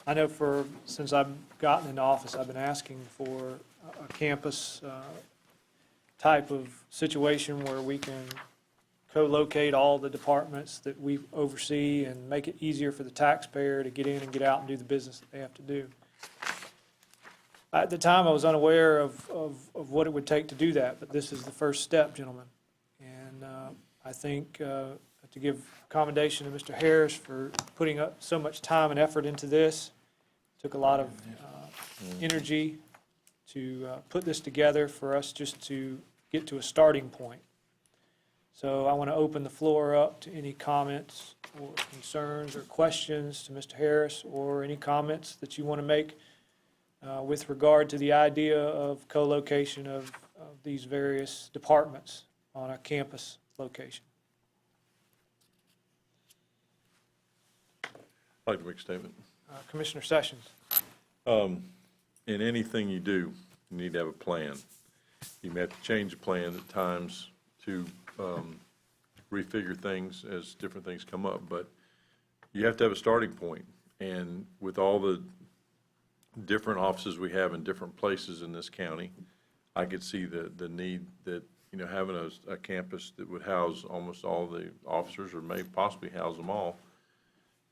I know since I've gotten into office, I've been asking for a campus type of situation where we can co-locate all the departments that we oversee and make it easier for the taxpayer to get in and get out and do the business that they have to do. At the time, I was unaware of what it would take to do that, but this is the first step, gentlemen. And I think to give commendation to Mr. Harris for putting up so much time and effort into this. Took a lot of energy to put this together for us just to get to a starting point. So I want to open the floor up to any comments or concerns or questions to Mr. Harris, or any comments that you want to make with regard to the idea of co-location of these various departments on a campus location. I'd like to make a statement. Commissioner Sessions. In anything you do, you need to have a plan. You may have to change the plan at times to refigure things as different things come up, but you have to have a starting point. And with all the different offices we have in different places in this county, I could see the need that, having a campus that would house almost all the officers, or may possibly house them all.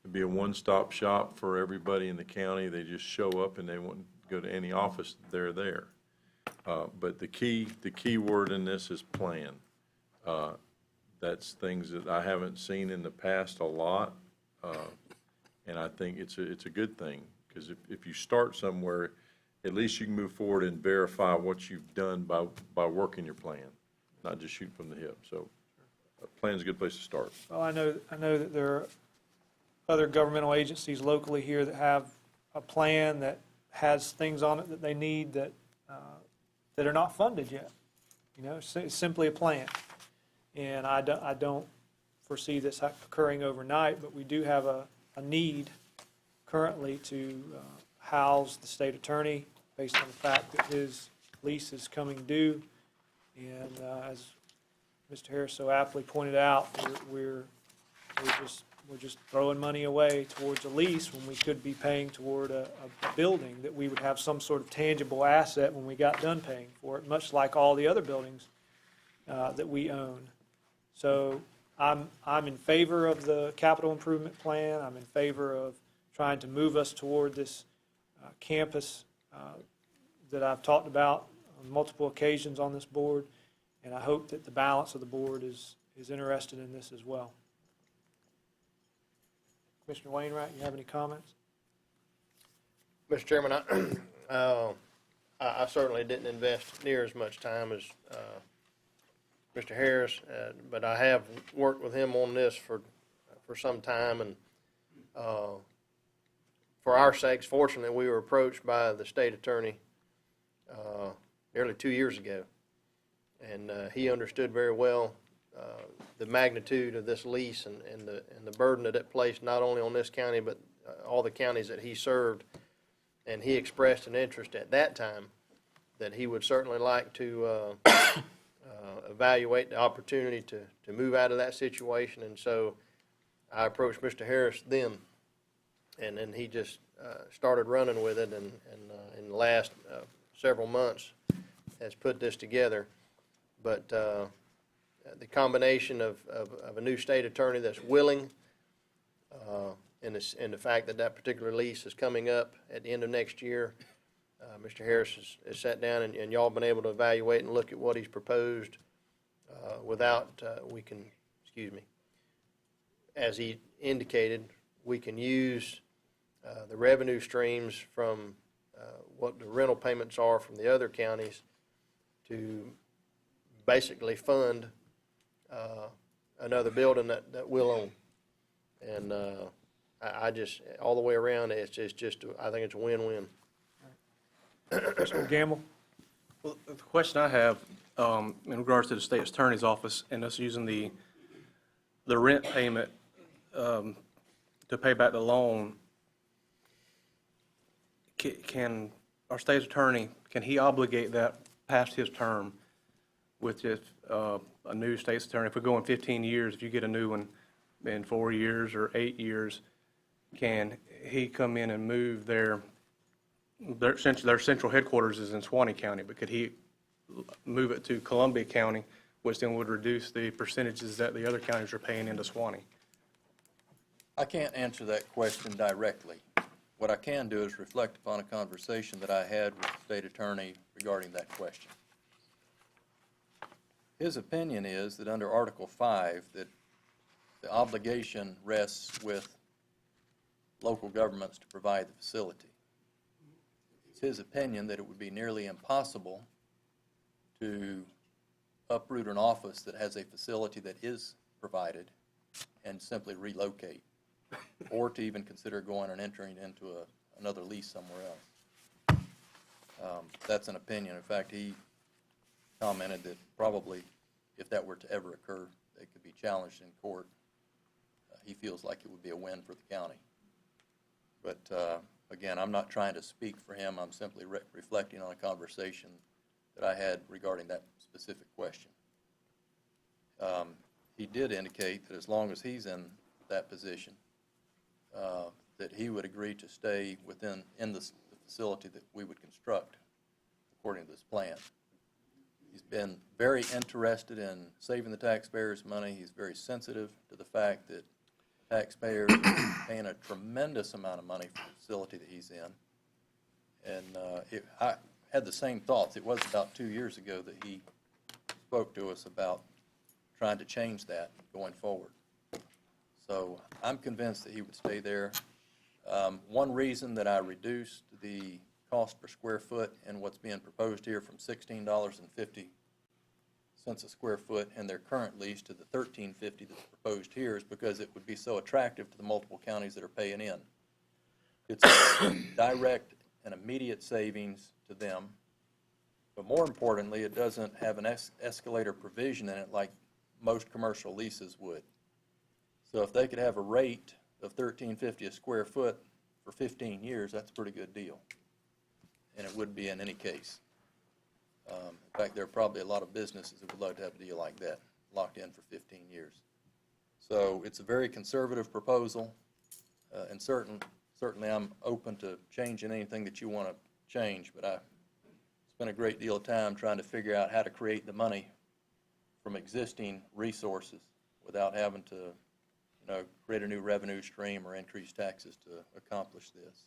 It'd be a one-stop shop for everybody in the county. They just show up and they wouldn't go to any office, they're there. But the key word in this is plan. That's things that I haven't seen in the past a lot, and I think it's a good thing, because if you start somewhere, at least you can move forward and verify what you've done by working your plan, not just shoot from the hip. So a plan's a good place to start. Well, I know that there are other governmental agencies locally here that have a plan that has things on it that they need that are not funded yet. You know, it's simply a plan. And I don't foresee this occurring overnight, but we do have a need currently to house the state attorney based on the fact that his lease is coming due. And as Mr. Harris so aptly pointed out, we're just throwing money away towards a lease when we could be paying toward a building that we would have some sort of tangible asset when we got done paying for it, much like all the other buildings that we own. So I'm in favor of the capital improvement plan. I'm in favor of trying to move us toward this campus that I've talked about on multiple occasions on this board, and I hope that the balance of the board is interested in this as well. Commissioner Wainwright, you have any comments? Mr. Chairman, I certainly didn't invest near as much time as Mr. Harris, but I have worked with him on this for some time, and for our sakes, fortunately, we were approached by the state attorney nearly 2 years ago, and he understood very well the magnitude of this lease and the burden that it placed not only on this county but all the counties that he served. And he expressed an interest at that time that he would certainly like to evaluate the opportunity to move out of that situation. And so I approached Mr. Harris then, and then he just started running with it, and in the last several months has put this together. But the combination of a new state attorney that's willing, and the fact that that particular lease is coming up at the end of next year, Mr. Harris has sat down, and y'all been able to evaluate and look at what he's proposed without, as he indicated, we can use the revenue streams from what the rental payments are from the other counties to basically fund another building that we'll own. And I just, all the way around, it's just I think it's a win-win. Mr. Gamble? Well, the question I have in regards to the state attorney's office and us using the rent payment to pay back the loan, can our state attorney, can he obligate that past his term with just a new state's attorney? If we go in 15 years, if you get a new one in 4 years or 8 years, can he come in and move their central headquarters is in Suwannee County, but could he move it to Columbia County, which then would reduce the percentages that the other counties are paying into Suwannee? I can't answer that question directly. What I can do is reflect upon a conversation that I had with the state attorney regarding that question. His opinion is that under Article 5, that the obligation rests with local governments to provide the facility. It's his opinion that it would be nearly impossible to uproot an office that has a facility that is provided and simply relocate, or to even consider going and entering into another lease somewhere else. That's an opinion. In fact, he commented that probably if that were to ever occur, they could be challenged in court. He feels like it would be a win for the county. But again, I'm not trying to speak for him. I'm simply reflecting on a conversation that I had regarding that specific question. He did indicate that as long as he's in that position, that he would agree to stay in the facility that we would construct according to this plan. He's been very interested in saving the taxpayers' money. He's very sensitive to the fact that taxpayers are paying a tremendous amount of money for the facility that he's in. And I had the same thoughts. It was about 2 years ago that he spoke to us about trying to change that going forward. So I'm convinced that he would stay there. One reason that I reduced the cost per square foot and what's being proposed here from $16.50 a square foot in their current lease to the $13.50 that's proposed here is because it would be so attractive to the multiple counties that are paying in. It's a direct and immediate savings to them, But more importantly, it doesn't have an escalator provision in it like most commercial leases would. So if they could have a rate of $13.50 a square foot for 15 years, that's a pretty good deal. And it would be in any case. In fact, there are probably a lot of businesses that would love to have a deal like that, locked in for 15 years. So it's a very conservative proposal, and certainly I'm open to changing anything that you want to change, but I spent a great deal of time trying to figure out how to create the money from existing resources without having to, create a new revenue stream or increase taxes to accomplish this.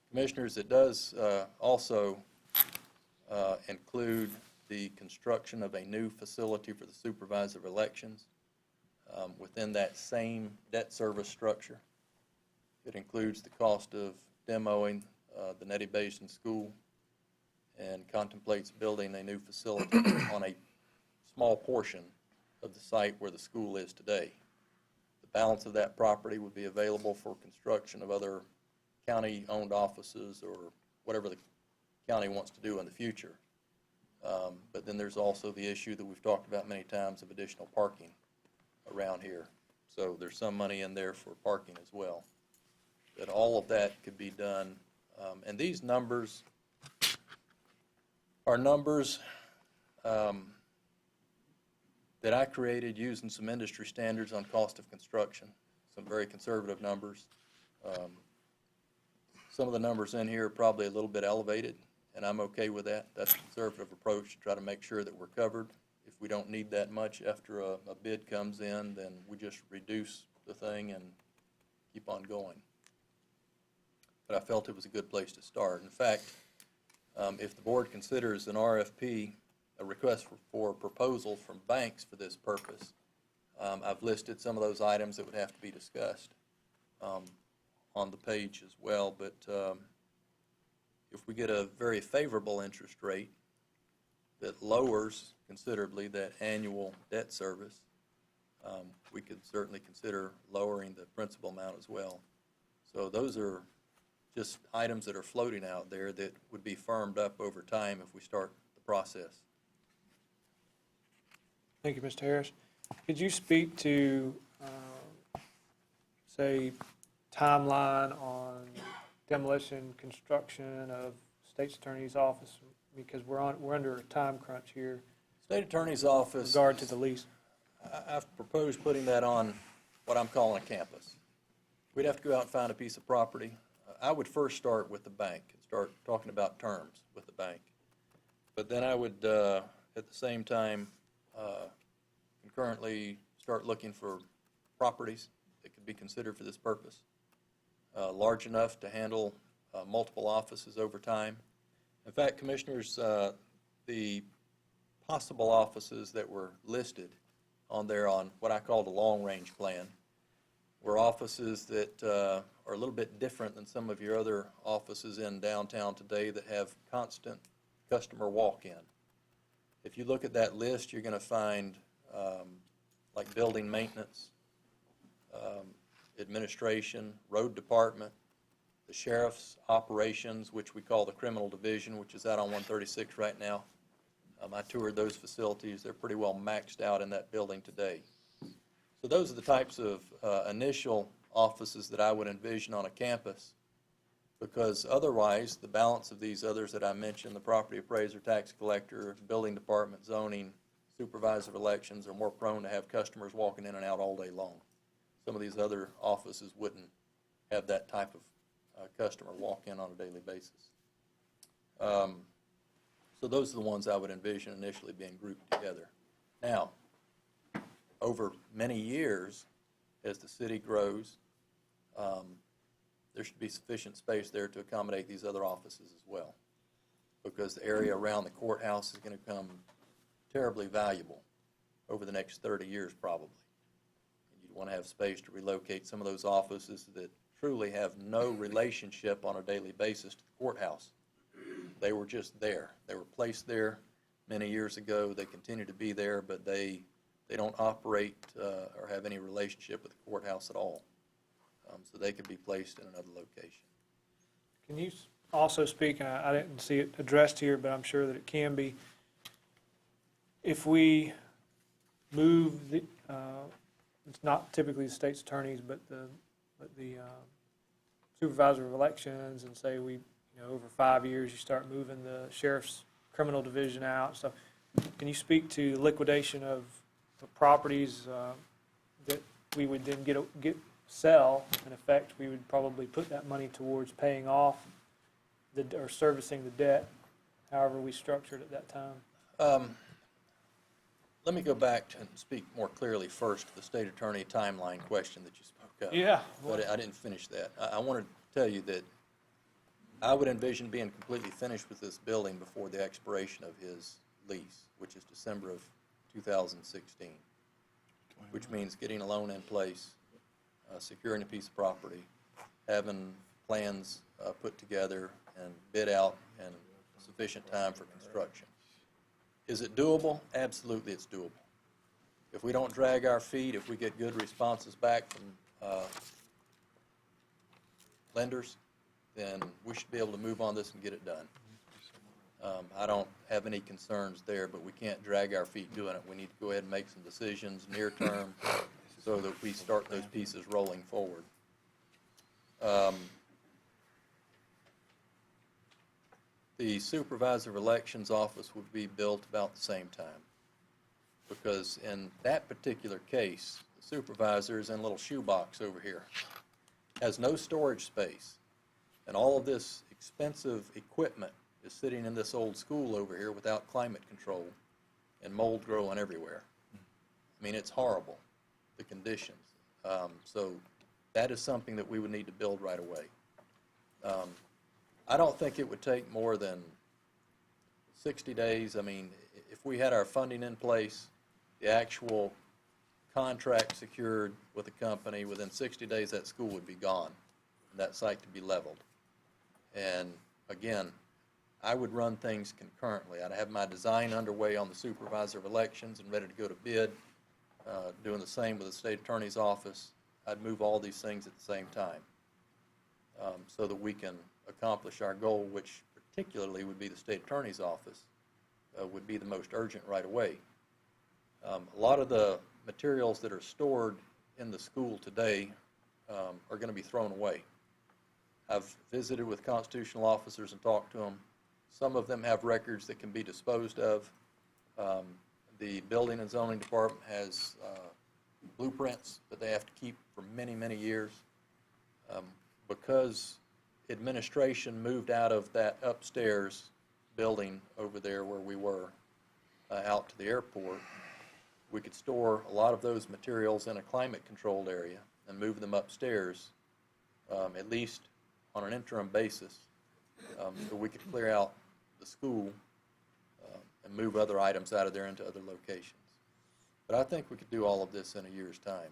Commissioners, it does also include the construction of a new facility for the supervisor of elections within that same debt service structure. It includes the cost of demoing the Nettie Basin School and contemplates building a new facility on a small portion of the site where the school is today. The balance of that property would be available for construction of other county-owned offices or whatever the county wants to do in the future. But then there's also the issue that we've talked about many times of additional parking around here. So there's some money in there for parking as well. But all of that could be done. And these numbers are numbers that I created using some industry standards on cost of construction, some very conservative numbers. Some of the numbers in here are probably a little bit elevated, and I'm okay with that. That's a conservative approach to try to make sure that we're covered. If we don't need that much after a bid comes in, then we just reduce the thing and keep on going. But I felt it was a good place to start. In fact, if the board considers an RFP, a request for proposals from banks for this purpose, I've listed some of those items that would have to be discussed on the page as well. But if we get a very favorable interest rate that lowers considerably that annual debt service, we could certainly consider lowering the principal amount as well. So those are just items that are floating out there that would be firmed up over time if we start the process. Thank you, Mr. Harris. Could you speak to, say, timeline on demolition, construction of State's Attorney's Office? Because we're under a time crunch here. State Attorney's Office. In regard to the lease. I've proposed putting that on what I'm calling a campus. We'd have to go out and find a piece of property. I would first start with the bank and start talking about terms with the bank. But then I would, at the same time, concurrently start looking for properties that could be considered for this purpose, large enough to handle multiple offices over time. In fact, Commissioners, the possible offices that were listed on there on what I call the long-range plan were offices that are a little bit different than some of your other offices in downtown today that have constant customer walk-in. If you look at that list, you're going to find like building maintenance, administration, road department, the sheriff's operations, which we call the criminal division, which is out on 136 right now. I toured those facilities. They're pretty well maxed out in that building today. So those are the types of initial offices that I would envision on a campus, because otherwise the balance of these others that I mentioned, the property appraiser, tax collector, building department, zoning, supervisor of elections, are more prone to have customers walking in and out all day long. Some of these other offices wouldn't have that type of customer walk in on a daily basis. So those are the ones I would envision initially being grouped together. Now, over many years, as the city grows, there should be sufficient space there to accommodate these other offices as well, because the area around the courthouse is going to become terribly valuable over the next 30 years probably. And you'd want to have space to relocate some of those offices that truly have no relationship on a daily basis to the courthouse. They were just there. They were placed there many years ago. They continue to be there, but they don't operate or have any relationship with the courthouse at all. So they could be placed in another location. Can you also speak, and I didn't see it addressed here, but I'm sure that it can be. If we move the, it's not typically the state's attorneys, but the supervisor of elections, and say we, over 5 years, you start moving the sheriff's criminal division out. So can you speak to liquidation of the properties that we would then sell? In effect, we would probably put that money towards paying off or servicing the debt, however we structured at that time. Let me go back and speak more clearly first to the state attorney timeline question that you spoke of. Yeah. But I didn't finish that. I wanted to tell you that I would envision being completely finished with this building before the expiration of his lease, which is December of 2016, which means getting a loan in place, securing a piece of property, having plans put together and bid out in sufficient time for construction. Is it doable? Absolutely, it's doable. If we don't drag our feet, if we get good responses back from lenders, then we should be able to move on this and get it done. I don't have any concerns there, but we can't drag our feet doing it. We need to go ahead and make some decisions near term so that we start those pieces rolling forward. The supervisor of elections office would be built about the same time, because in that particular case, the supervisor is in a little shoebox over here, has no storage space, and all of this expensive equipment is sitting in this old school over here without climate control and mold growing everywhere. I mean, it's horrible, the conditions. So that is something that we would need to build right away. I don't think it would take more than 60 days. I mean, if we had our funding in place, the actual contract secured with the company, within 60 days that school would be gone and that site to be leveled. And again, I would run things concurrently. I'd have my design underway on the supervisor of elections and ready to go to bid, doing the same with the state attorney's office. I'd move all these things at the same time so that we can accomplish our goal, which particularly would be the state attorney's office, would be the most urgent right away. A lot of the materials that are stored in the school today are going to be thrown away. I've visited with constitutional officers and talked to them. Some of them have records that can be disposed of. The building and zoning department has blueprints that they have to keep for many, many years. Because administration moved out of that upstairs building over there where we were out to the airport, we could store a lot of those materials in a climate-controlled area and move them upstairs, at least on an interim basis, so we could clear out the school and move other items out of there into other locations. But I think we could do all of this in a year's time.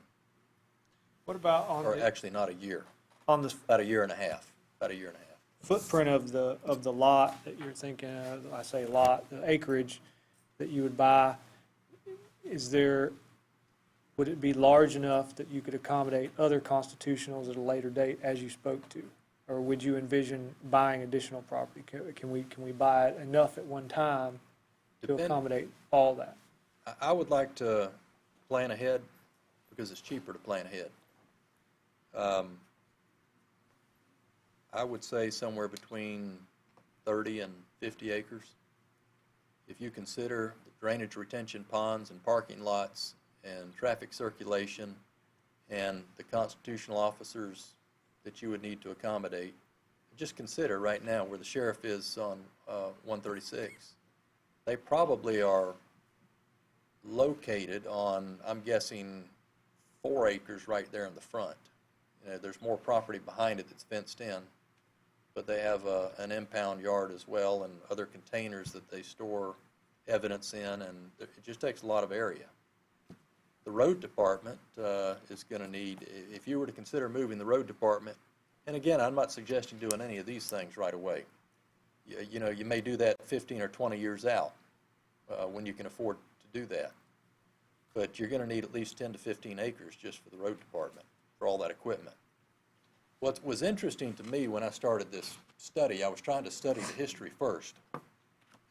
What about on Or the, actually, not a year, on the about a year and a half, about a year and a half. footprint of the lot that you're thinking of? I say lot, the acreage that you would buy, would it be large enough that you could accommodate other constitutionals at a later date, as you spoke to? Or would you envision buying additional property? Can we buy it enough at one time to accommodate all that? I would like to plan ahead because it's cheaper to plan ahead. I would say somewhere between 30 and 50 acres. If you consider the drainage retention ponds and parking lots and traffic circulation and the constitutional officers that you would need to accommodate, just consider right now where the sheriff is on 136. They probably are located on, I'm guessing, 4 acres right there in the front. There's more property behind it that's fenced in, but they have an impound yard as well and other containers that they store evidence in, and it just takes a lot of area. The road department is going to need, if you were to consider moving the road department, and again, I'm not suggesting doing any of these things right away. You may do that 15 or 20 years out when you can afford to do that. But you're going to need at least 10 to 15 acres just for the road department, for all that equipment. What was interesting to me when I started this study, I was trying to study the history first.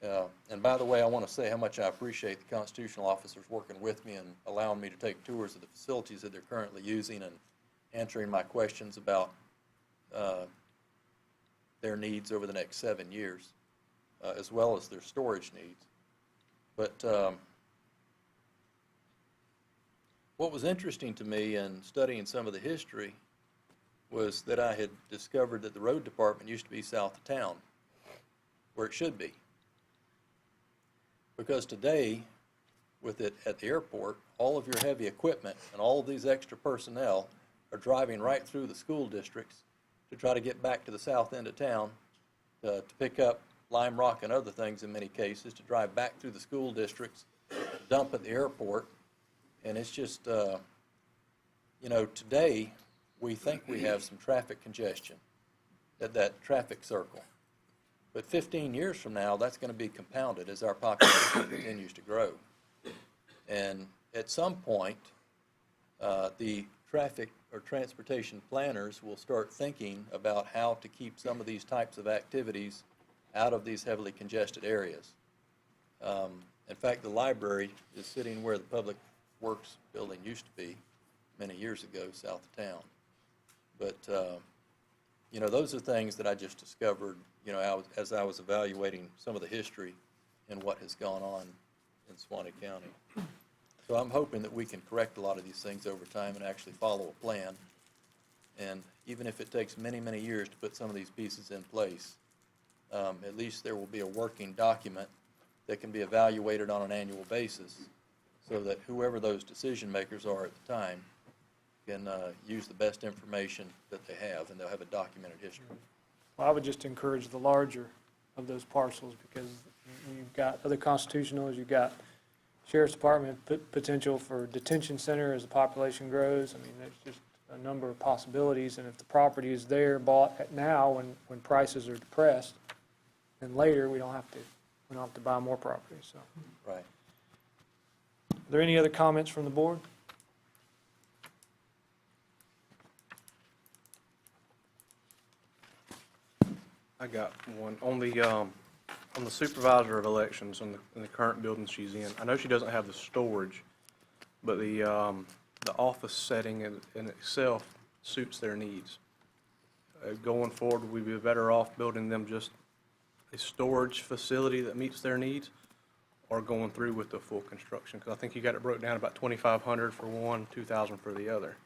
And by the way, I want to say how much I appreciate the constitutional officers working with me and allowing me to take tours of the facilities that they're currently using and answering my questions about their needs over the next 7 years, as well as their storage needs. But what was interesting to me in studying some of the history was that I had discovered that the road department used to be south of town, where it should be. Because today, with it at the airport, all of your heavy equipment and all of these extra personnel are driving right through the school districts to try to get back to the south end of town to pick up lime rock and other things in many cases, to drive back through the school districts, dump at the airport. And it's just, you know, today we think we have some traffic congestion at that traffic circle. But 15 years from now, that's going to be compounded as our population continues to grow. And at some point, the traffic or transportation planners will start thinking about how to keep some of these types of activities out of these heavily congested areas. In fact, the library is sitting where the Public Works building used to be many years ago, south of town. But, you know, those are things that I just discovered, you know, as I was evaluating some of the history and what has gone on in Suwannee County. So I'm hoping that we can correct a lot of these things over time and actually follow a plan. And even if it takes many, many years to put some of these pieces in place, at least there will be a working document that can be evaluated on an annual basis so that whoever those decision makers are at the time can use the best information that they have, and they'll have a documented history. Well, I would just encourage the larger of those parcels, because you've got other constitutionals, you've got Sheriff's Department potential for detention center as the population grows. I mean, there's just a number of possibilities, and if the property is there bought at now when prices are depressed, then later we don't have to buy more property, so. Right. Are there any other comments from the board? I got one. On the supervisor of elections in the current building she's in, I know she doesn't have the storage, but the office setting in itself suits their needs. Going forward, we'd be better off building them just a storage facility that meets their needs, or going through with the full construction? Because I think you got it broke down about $2,500 for one, $2,000 for the other.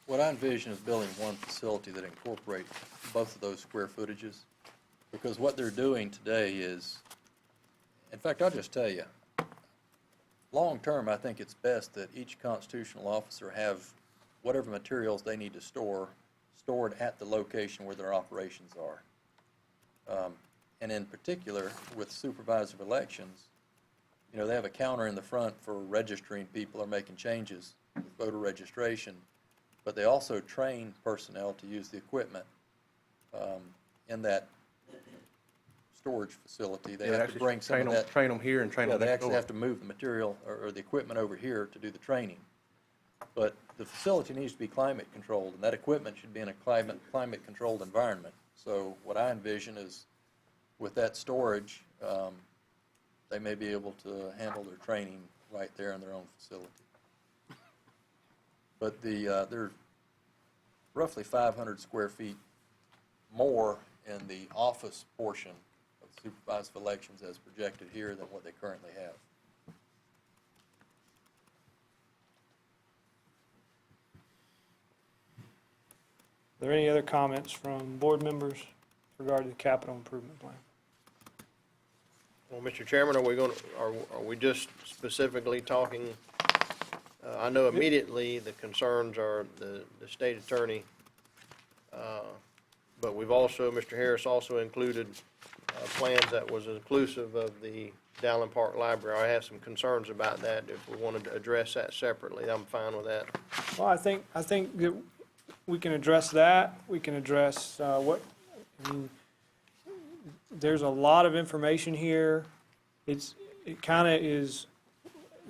What I envision is building one facility that incorporates both of those square footages, because what they're doing today is, in fact, I'll just tell you, long-term, I think it's best that each constitutional officer have whatever materials they need to store stored at the location where their operations are. And in particular, with supervisor of elections, you know, they have a counter in the front for registering people or making changes with voter registration, but they also train personnel to use the equipment in that storage facility. They have to bring some of that. Train them here and train them Yeah, they next actually door. have to move the material or the equipment over here to do the training. But the facility needs to be climate controlled, and that equipment should be in a climate controlled environment. So what I envision is, with that storage, they may be able to handle their training right there in their own facility. But they're roughly 500 square feet more in the office portion of supervised elections as projected here than what they currently have. Are there any other comments from board members regarding the capital improvement plan? Well, Mr. Chairman, are we just specifically talking, I know immediately the concerns are the state attorney, but we've also, Mr. Harris also included plans that was inclusive of the Dowling Park Library. I have some concerns about that. If we wanted to address that separately, I'm fine with that. Well, I think that we can address that. We can address there's a lot of information here. It kind of is,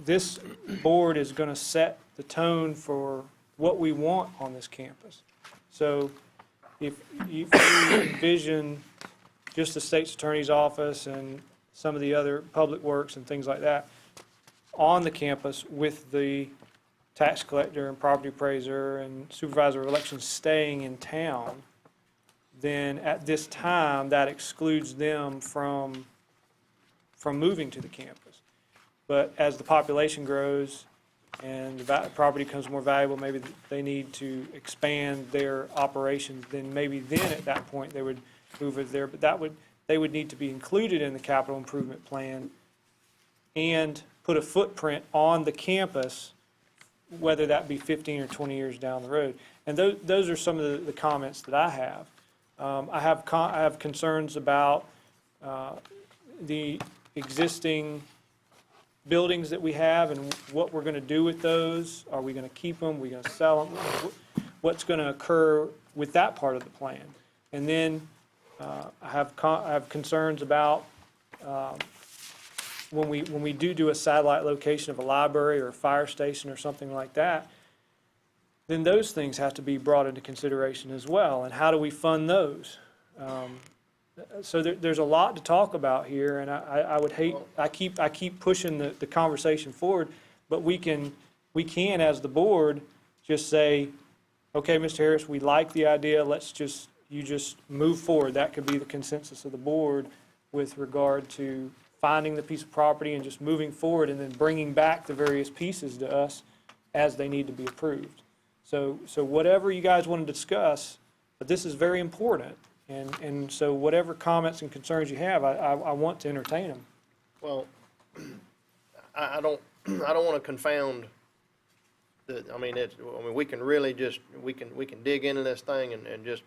this board is going to set the tone for what we want on this campus. So if you envision just the state's attorney's office and some of the other public works and things like that on the campus with the tax collector and property appraiser and supervisor of elections staying in town, then at this time, that excludes them from moving to the campus. But as the population grows and the property becomes more valuable, maybe they need to expand their operations, then maybe then at that point, they would move it there. But they would need to be included in the capital improvement plan and put a footprint on the campus, whether that be 15 or 20 years down the road. And those are some of the comments that I have. I have concerns about the existing buildings that we have and what we're going to do with those. Are we going to keep them? Are we going to sell them? What's going to occur with that part of the plan? And then I have concerns about when we do a satellite location of a library or a fire station or something like that, then those things have to be brought into consideration as well. And how do we fund those? So there's a lot to talk about here, and I would hate, I keep pushing the conversation forward, but we can, as the board, just say, okay, Mr. Harris, we like the idea, you just move forward. That could be the consensus of the board with regard to finding the piece of property and just moving forward and then bringing back the various pieces to us as they need to be approved. So whatever you guys want to discuss, but this is very important, and so whatever comments and concerns you have, I want to entertain them. Well, I don't want to confound we can really just, we can dig into this thing and just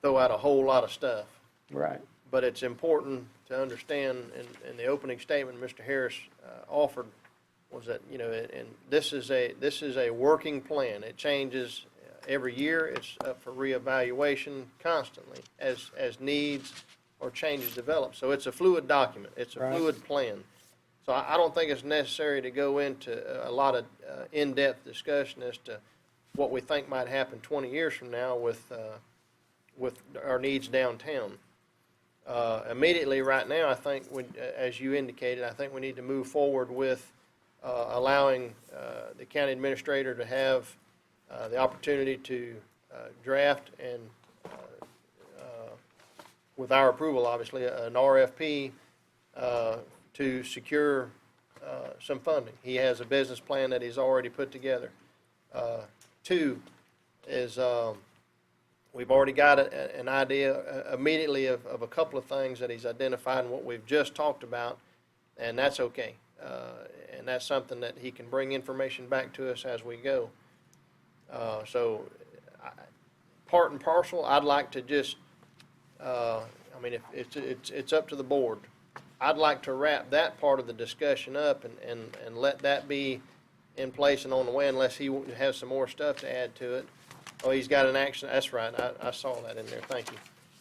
throw out a whole lot of stuff. Right. But it's important to understand, in the opening statement Mr. Harris offered, was that, and this is a working plan. It changes every year. It's up for reevaluation constantly as needs or changes develop. So it's a fluid document. It's a fluid plan. So I don't think it's necessary to go into a lot of in-depth discussion as to what we think might happen 20 years from now with our needs downtown. Immediately right now, I think, as you indicated, I think we need to move forward with allowing the county administrator to have the opportunity to draft and, with our approval, obviously, an RFP to secure some funding. He has a business plan that he's already put together. Two is we've already got an idea immediately of a couple of things that he's identified and what we've just talked about, and that's okay. And that's something that he can bring information back to us as we go. So part and parcel, I'd like to just, it's up to the board. I'd like to wrap that part of the discussion up and let that be in place and on the way, unless he has some more stuff to add to it. Oh, he's got an action, that's right, I saw that in there, thank you.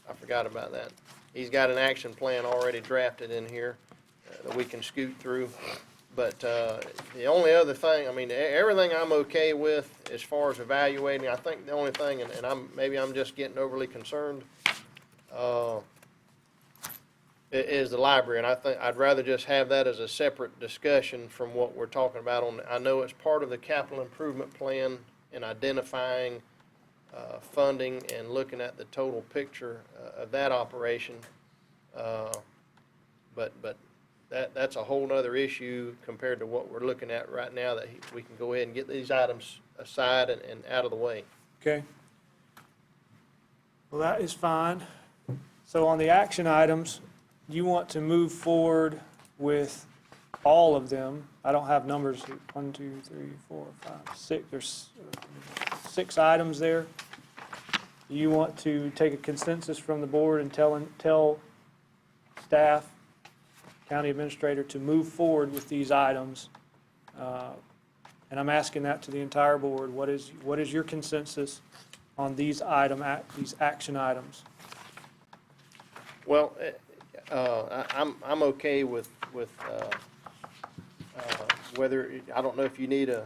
I forgot about that. He's got an action plan already drafted in here that we can scoot through. But the only other thing, everything I'm okay with as far as evaluating, I think the only thing, and maybe I'm just getting overly concerned, is the library. And I think I'd rather just have that as a separate discussion from what we're talking about I know it's part of the capital improvement plan in identifying funding and looking at the total picture of that operation. But that's a whole other issue compared to what we're looking at right now, that we can go ahead and get these items aside and out of the way. Okay. Well, that is fine. So on the action items, you want to move forward with all of them. I don't have numbers. 1, 2, 3, 4, 5, 6. There's 6 items there. You want to take a consensus from the board and tell staff, county administrator, to move forward with these items. And I'm asking that to the entire board. What is your consensus on these action items? Well, I'm okay with whether, I don't know if you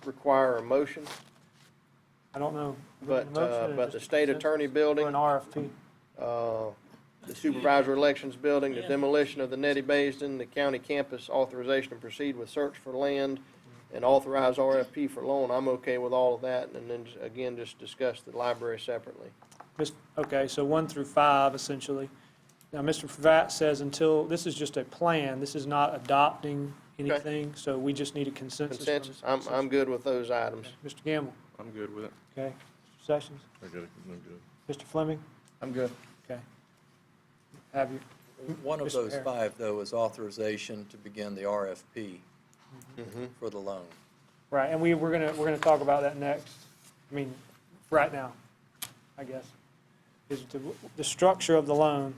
require a motion. I don't know. But, Motion or but just the a state consensus? attorney Or building, an RFP? the supervisor elections building, the demolition of the Nettie Basin, the county campus authorization to proceed with search for land, and authorize RFP for loan, I'm okay with all of that, and then, again, just discuss the library separately. Okay, so 1 through 5 essentially. Now, Mr. Pravat says until, this is just a plan, this is not adopting anything, so we just need a consensus. Consensus, I'm good with those items. Mr. Gamble? I'm good with it. Okay. Mr. Sessions? I got it, I'm good. Mr. Fleming? I'm good. Okay. Have you? One of Mr. those Harris. 5, though, is authorization to begin the RFP for the loan. Right, and we're gonna talk about that next. I mean, right now, I guess. Is the structure of the loan,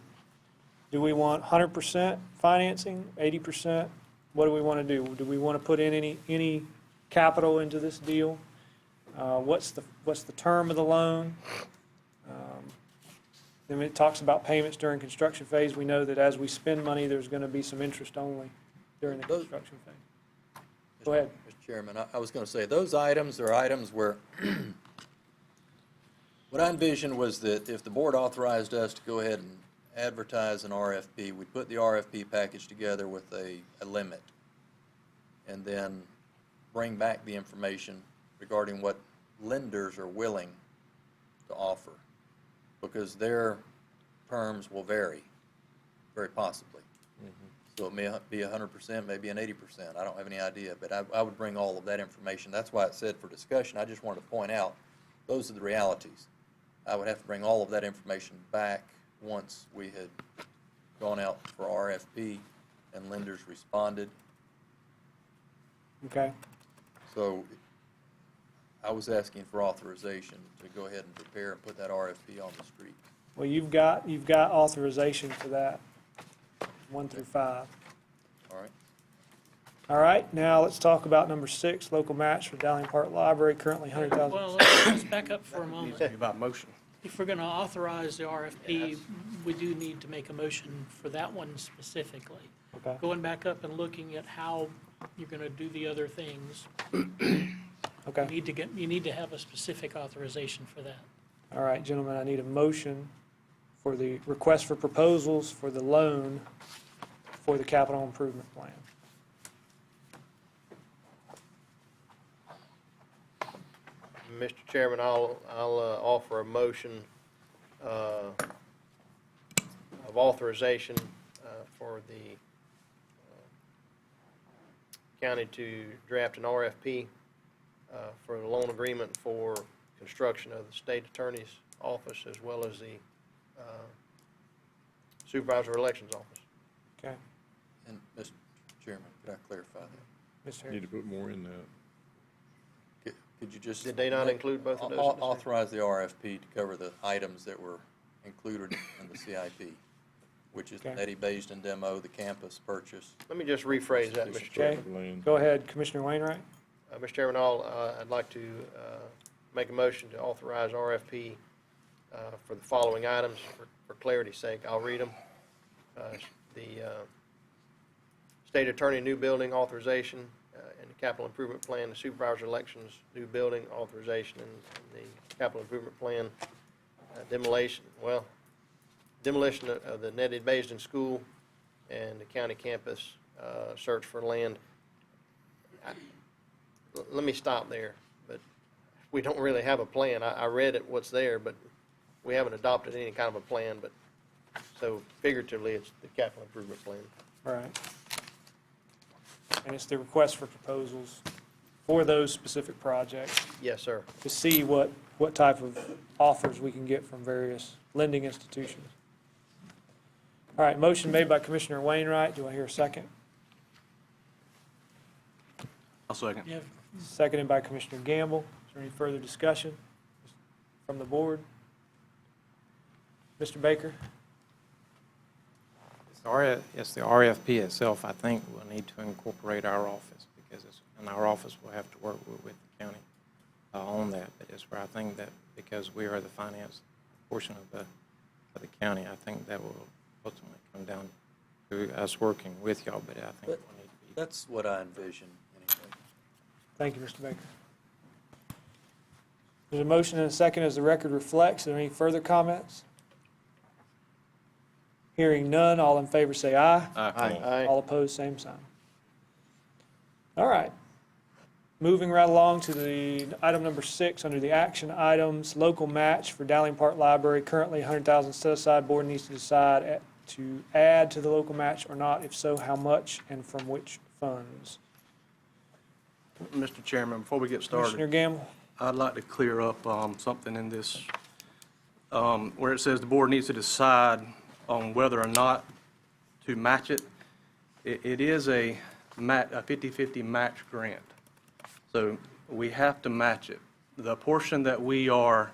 do we want 100% financing, 80%? What do we want to do? Do we want to put in any capital into this deal? What's the term of the loan? Then it talks about payments during construction phase. We know that as we spend money, there's going to be some interest only during the construction phase. Go ahead. Mr. Chairman, I was going to say, those items are items where, what I envisioned was that if the board authorized us to go ahead and advertise an RFP, we'd put the RFP package together with a limit, and then bring back the information regarding what lenders are willing to offer, because their terms will vary, very possibly. So it may be 100%, maybe an 80%, I don't have any idea, but I would bring all of that information. That's why it said for discussion. I just wanted to point out, those are the realities. I would have to bring all of that information back once we had gone out for RFP and lenders responded. Okay. So I was asking for authorization to go ahead and prepare and put that RFP on the street. Well, you've got authorization for that, 1 through 5. All right? All right, now let's talk about number 6, local match for Dowling Park Library, currently 100,000. Well, let's back up for a moment. About motion. If we're going to authorize the RFP, we do need to make a motion for that one specifically. Okay. Going back up and looking at how you're going to do the other things, Okay. you need to have a specific authorization for that. All right, gentlemen, I need a motion for the request for proposals for the loan for the capital improvement plan. Mr. Chairman, I'll offer a motion of authorization for the county to draft an RFP for the loan agreement for construction of the state attorney's office as well as the supervisor elections office. Okay. And, Mr. Chairman, could I clarify that? Mr. Need Harris. to put more in that. Could you just? Did they not include both of those in this? Authorize the RFP to cover the items that were included in the CIP, which is the Okay. Nettie Basin demo, the campus purchase. Let me just rephrase that, Mr. Chair. Okay, Land. go ahead, Commissioner Wainwright. Mr. Chairman, I'd like to make a motion to authorize RFP for the following items. For clarity's sake, I'll read them. The state attorney new building authorization and the capital improvement plan, the supervisor elections new building authorization, and the capital improvement plan demolition of the Nettie Basin School and the county campus search for land. Let me stop there, but we don't really have a plan. I read it, what's there, but we haven't adopted any kind of a plan, but, so figuratively, it's the capital improvement plan. All right. And it's the request for proposals for those specific projects Yes, sir. to see what type of offers we can get from various lending institutions. All right, motion made by Commissioner Wainwright. Do I hear a second? I'll second. You have Seconded by Commissioner Gamble. Is there any further discussion from the board? Mr. Baker? Yes, the RFP itself, I think, will need to incorporate our office, because and our office will have to work with the county on that. But it's where I think that because we are the finance portion of the county, I think that will ultimately come down to us working with y'all, but I think we'll need to be. That's what I envision, anyway. Thank you, Mr. Baker. There's a motion and a second as the record reflects. Are there any further comments? Hearing none, all in favor say aye. Aye. All opposed, same sign. All right. Moving right along to the item number 6 under the action items, local match for Dowling Park Library. Currently, $100,000 set aside. Board needs to decide to add to the local match or not. If so, how much and from which funds? Mr. Chairman, before we get started. Commissioner Gamble? I'd like to clear up something in this, where it says the board needs to decide on whether or not to match it. It is a 50/50 match grant, so we have to match it. The portion that we are,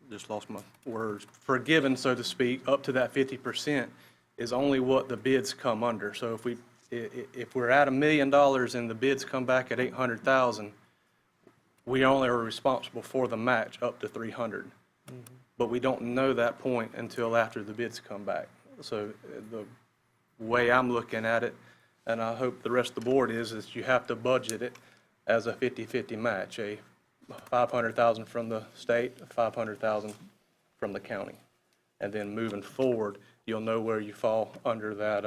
just lost my words, forgiven, so to speak, up to that 50% is only what the bids come under. So if we're at $1 million and the bids come back at 800,000, we only are responsible for the match up to 300. But we don't know that point until after the bids come back. So the way I'm looking at it, and I hope the rest of the board is you have to budget it as a 50/50 match, a 500,000 from the state, 500,000 from the county. And then moving forward, you'll know where you fall under that,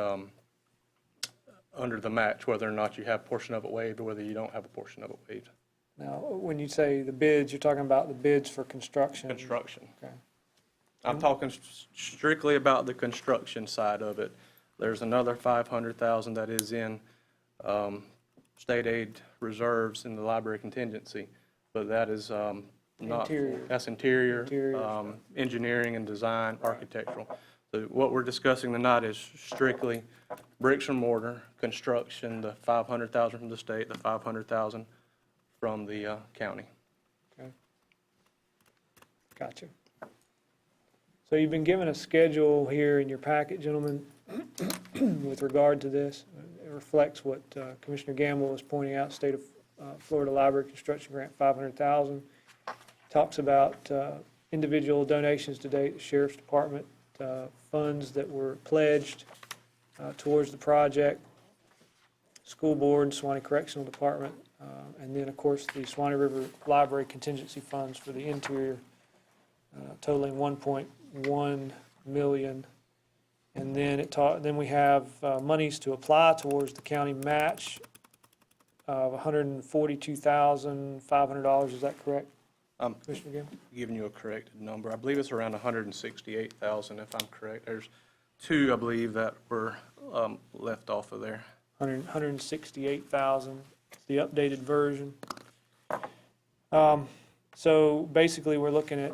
under the match, whether or not you have a portion of it waived or whether you don't have a portion of it waived. Now, when you say the bids, you're talking about the bids for construction? Construction. Okay. I'm talking strictly about the construction side of it. There's another 500,000 that is in state aid reserves in the library contingency, but that is not. Interior. That's interior, Interior. engineering and design, architectural. So what we're discussing tonight is strictly bricks and mortar, construction, the 500,000 from the state, the 500,000 from the county. Okay. Gotcha. So you've been given a schedule here in your packet, gentlemen, with regard to this. It reflects what Commissioner Gamble was pointing out, State of Florida Library Construction Grant, 500,000. Talks about individual donations to date, the Sheriff's Department, funds that were pledged towards the project, School Board, Suwannee Correctional Department, and then, of course, the Suwannee River Library contingency funds for the interior, totaling $1.1 million. And then then we have monies to apply towards the county match of $142,500. Is that correct, Commissioner Gamble? Giving you a corrected number. I believe it's around 168,000 if I'm correct. There's two, I believe, that were left off of there. 168,000, the updated version. So basically, we're looking at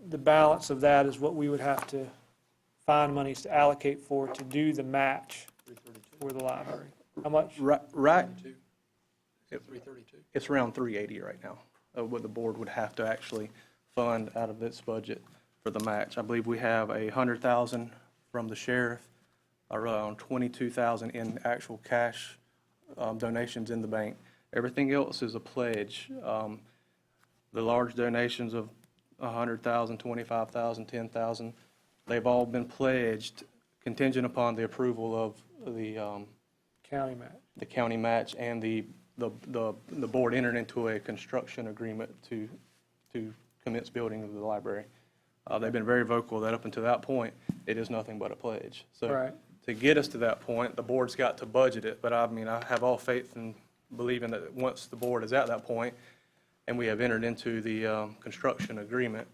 the balance of that is what we would have to find monies to allocate for to do the match for the library. How much? Right, 332. it's around 380 right now, what the board would have to actually fund out of its budget for the match. I believe we have 100,000 from the sheriff, around 22,000 in actual cash donations in the bank. Everything else is a pledge. The large donations of 100,000, 25,000, 10,000, they've all been pledged contingent upon the approval of the County match. the county match and the board entered into a construction agreement to commence building of the library. They've been very vocal that up until that point, it is nothing but a pledge. So Right. to get us to that point, the board's got to budget it, but I mean, I have all faith in believing that once the board is at that point, and we have entered into the construction agreement,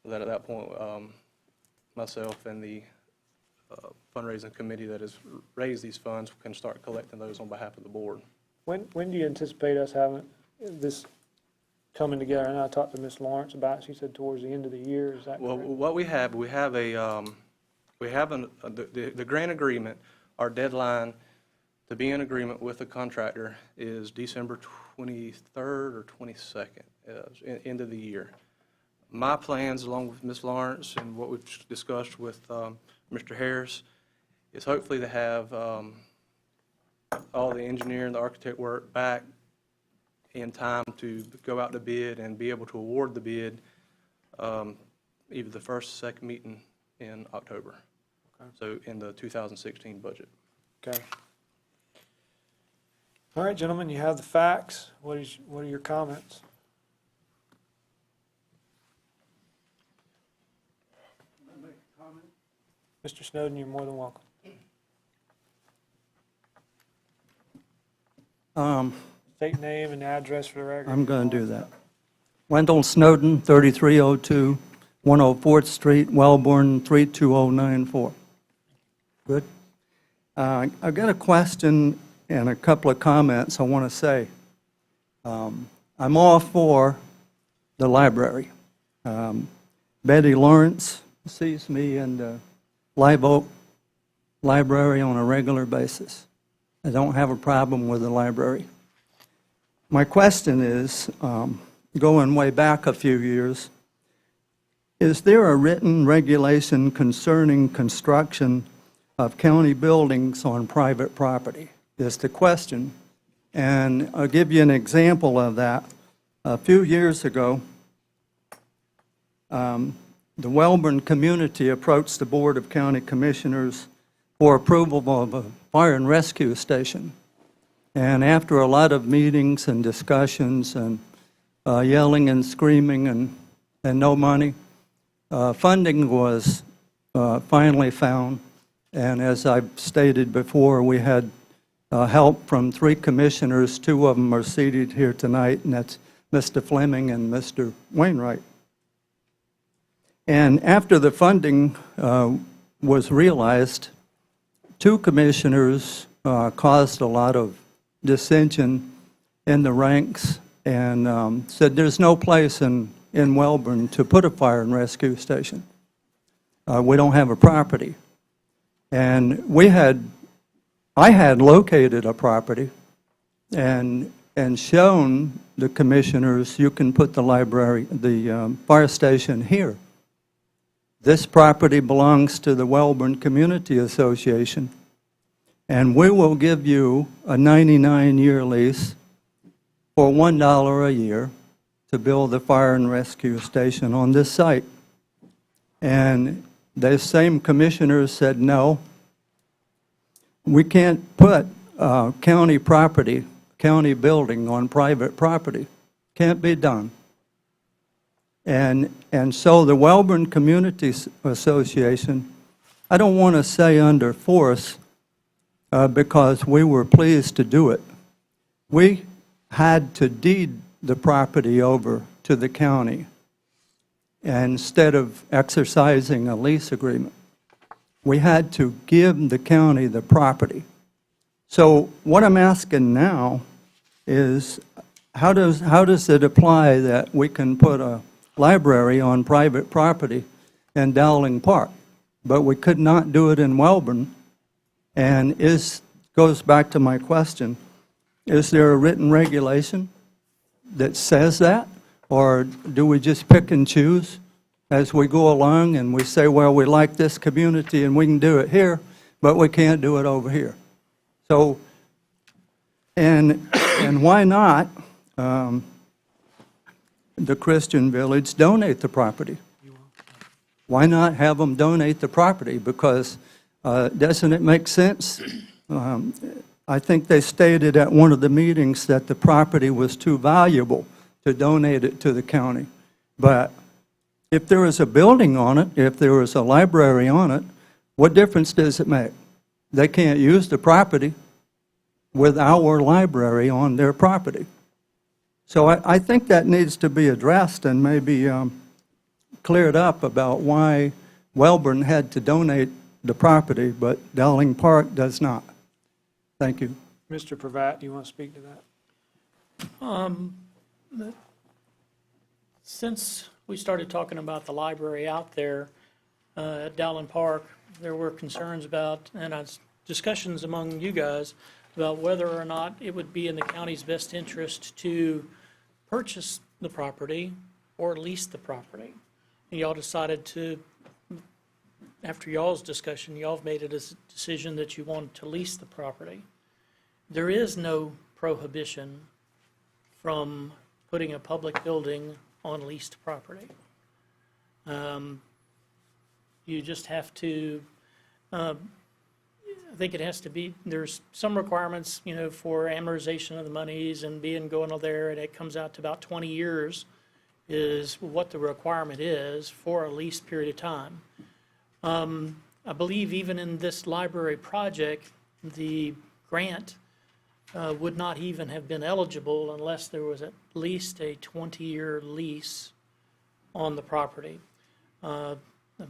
that at that point, myself and the fundraising committee that has raised these funds can start collecting those on behalf of the board. When do you anticipate us having this coming together? And I talked to Ms. Lawrence about it. She said towards the end of the year. Is that Well, correct? what we have the grant agreement, our deadline to be in agreement with the contractor is December 23rd or 22nd, end of the year. My plans, along with Ms. Lawrence and what we've discussed with Mr. Harris, is hopefully to have all the engineering, the architect work back in time to go out to bid and be able to award the bid either the first or second meeting in October. Okay. So in the 2016 budget. Okay. All right, gentlemen, you have the facts. What are your comments? Mr. Snowden, you're more than welcome. State name and address for the record. I'm going to do that. Wendell Snowden, 3302 104th Street, Wellborn, 32094. Good. I've got a question and a couple of comments I want to say. I'm all for the library. Betty Lawrence sees me in the Live Oak Library on a regular basis. I don't have a problem with the library. My question is, going way back a few years, is there a written regulation concerning construction of county buildings on private property? Is the question. And I'll give you an example of that. A few years ago, the Wellborn community approached the Board of County Commissioners for approval of a fire and rescue station. And after a lot of meetings and discussions and yelling and screaming and no money, funding was finally found. And as I've stated before, we had help from 3 commissioners. 2 of them are seated here tonight, and that's Mr. Fleming and Mr. Wainwright. And after the funding was realized, 2 commissioners caused a lot of dissension in the ranks and said there's no place in Wellborn to put a fire and rescue station. We don't have a property. And I had located a property and shown the commissioners you can put the fire station here. This property belongs to the Wellborn Community Association, and we will give you a 99-year lease for $1 a year to build the fire and rescue station on this site. And the same commissioners said, no, we can't put county property, county building on private property. Can't be done. And so the Wellborn Community Association, I don't want to say under force, because we were pleased to do it. We had to deed the property over to the county instead of exercising a lease agreement. We had to give the county the property. So what I'm asking now is, how does it apply that we can put a library on private property in Dowling Park, but we could not do it in Wellborn? And goes back to my question, is there a written regulation that says that? Or do we just pick and choose as we go along and we say, well, we like this community and we can do it here, but we can't do it over here? So, and why not the Christian Village donate the property? Why not have them donate the property? Because doesn't it make sense? I think they stated at one of the meetings that the property was too valuable to donate it to the county. But if there was a building on it, if there was a library on it, what difference does it make? They can't use the property with our library on their property. So I think that needs to be addressed and maybe cleared up about why Wellborn had to donate the property, but Dowling Park does not. Thank you. Mr. Pravat, do you want to speak to that? Since we started talking about the library out there at Dowling Park, there were concerns about, and discussions among you guys about whether or not it would be in the county's best interest to purchase the property or lease the property. And y'all decided to, after y'all's discussion, y'all have made a decision that you wanted to lease the property. There is no prohibition from putting a public building on leased property. You just have to I think it has to be, there's some requirements, you know, for amortization of the monies and going on there, and it comes out to about 20 years is what the requirement is for a lease period of time. I believe even in this library project, the grant would not even have been eligible unless there was at least a 20-year lease on the property. I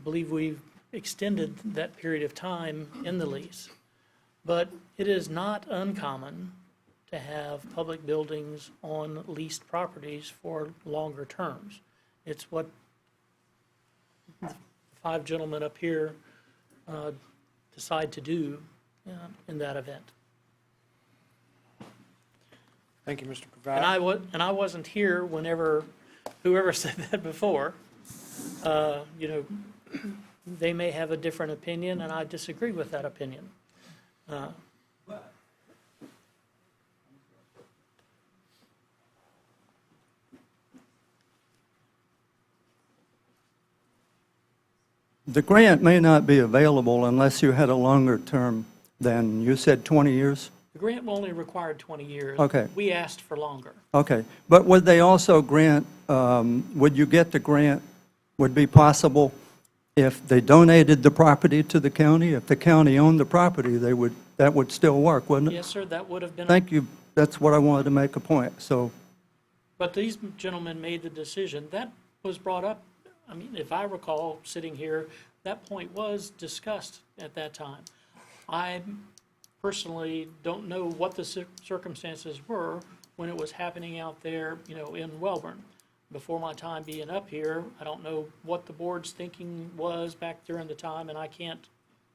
believe we've extended that period of time in the lease. But it is not uncommon to have public buildings on leased properties for longer terms. It's what the 5 gentlemen up here decide to do in that event. Thank you, Mr. And Provide. I wasn't here whenever, whoever said that before. You know, they may have a different opinion, and I disagree with that opinion. The grant may not be available unless you had a longer term than, you said 20 years? The grant only required 20 years. Okay. We asked for longer. Okay, but would they also grant, would you get the grant, would be possible if they donated the property to the county? If the county owned the property, that would still work, wouldn't it? Yes, sir, that would have been. Thank you, that's what I wanted to make a point, so, But these gentlemen made the decision. That was brought up, I mean, if I recall sitting here, that point was discussed at that time. I personally don't know what the circumstances were when it was happening out there, you know, in Welborn. Before my time being up here, I don't know what the board's thinking was back during the time, and I can't,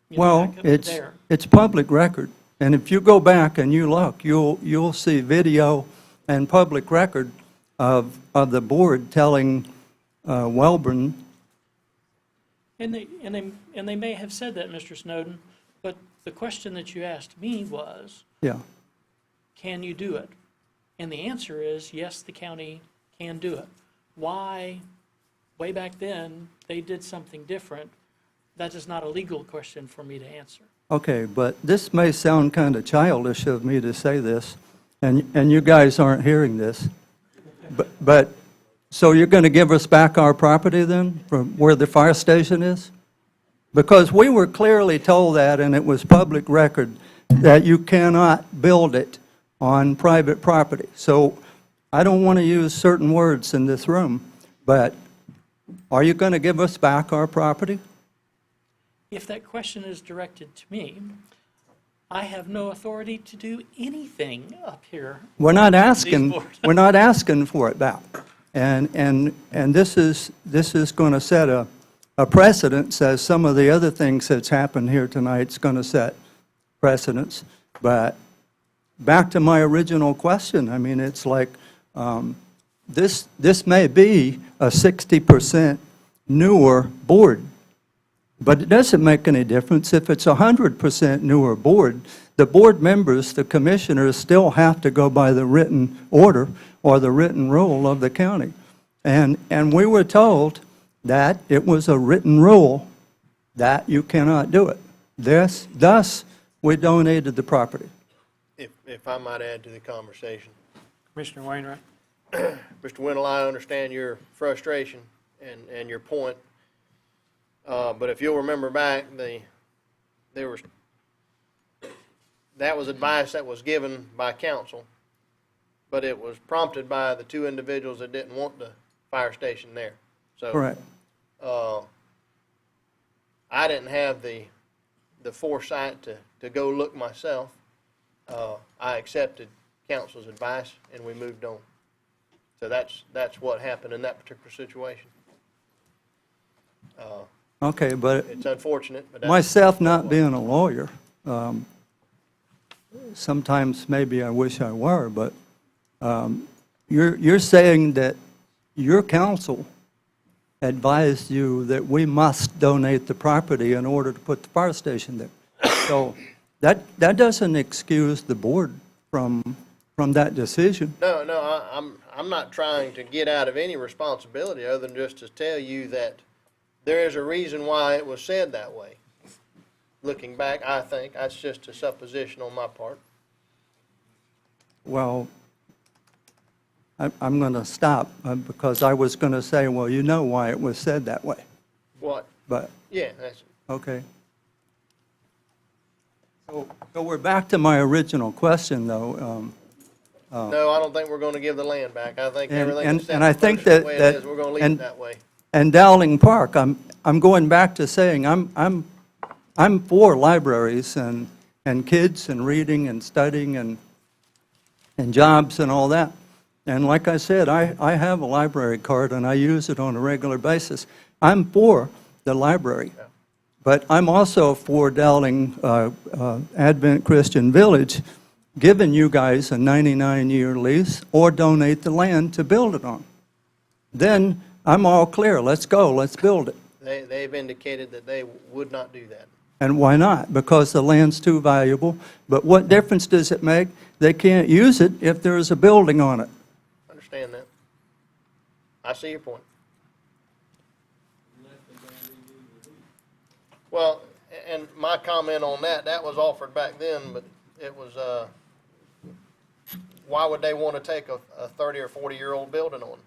you know, well, I couldn't there. it's public record. And if you go back and you look, you'll see video and public record of the board telling Welborn. And they may have said that, Mr. Snowden, but the question that you asked me was, Yeah, can you do it? And the answer is, yes, the county can do it. Why, way back then, they did something different, that is not a legal question for me to answer. okay, but this may sound kind of childish of me to say this, and you guys aren't hearing this, but so you're going to give us back our property then, from where the fire station is? Because we were clearly told that, and it was public record, that you cannot build it on private property. So I don't want to use certain words in this room, but are you going to give us back our property? If that question is directed to me, I have no authority to do anything up here. We're not These asking, boards. we're not asking for it back. And this is going to set a precedent, as some of the other things that's happened here tonight is going to set precedents. But back to my original question, I mean, it's like, this may be a 60% newer board, but it doesn't make any difference. If it's a 100% newer board, the board members, the commissioners, still have to go by the written order or the written rule of the county. And we were told that it was a written rule that you cannot do it. Thus, we donated the property. If I might add to the conversation. Commissioner Wainwright. Mr. Wendell, I understand your frustration and your point. But if you'll remember back, that was advice that was given by council, but it was prompted by the 2 individuals that didn't want the fire station there. So, Correct. I didn't have the foresight to go look myself. I accepted council's advice and we moved on. So that's what happened in that particular situation. Okay, but It's unfortunate, but that's myself not being a lawyer, sometimes maybe I wish I were, but you're saying that your council advised you that we must donate the property in order to put the fire station there. So that doesn't excuse the board from that decision. No, I'm not trying to get out of any responsibility other than just to tell you that there is a reason why it was said that way. looking back, I think. That's just a supposition on my part. Well, I'm going to stop because I was going to say, well, you know why it was said that way. What? But, Yeah, that's, okay. So we're back to my original question, though. no, I don't think we're gonna give the land back. I think And- everything and- is set and I in think motion the that- way it that- is. We're gonna leave and- it that way. And Dowling Park, I'm going back to saying I'm for libraries and kids and reading and studying and jobs and all that. And like I said, I have a library card and I use it on a regular basis. I'm for the library. But I'm also for Dowling Advent Christian Village, giving you guys a 99-year lease or donate the land to build it on. Then I'm all clear. Let's go. Let's build it. They've indicated that they would not do that. And why not? Because the land's too valuable. But what difference does it make? They can't use it if there is a building on it. Understand that. I see your point. Well, and my comment on that, that was offered back then, but it was, why would they want to take a 30 or 40-year-old building on?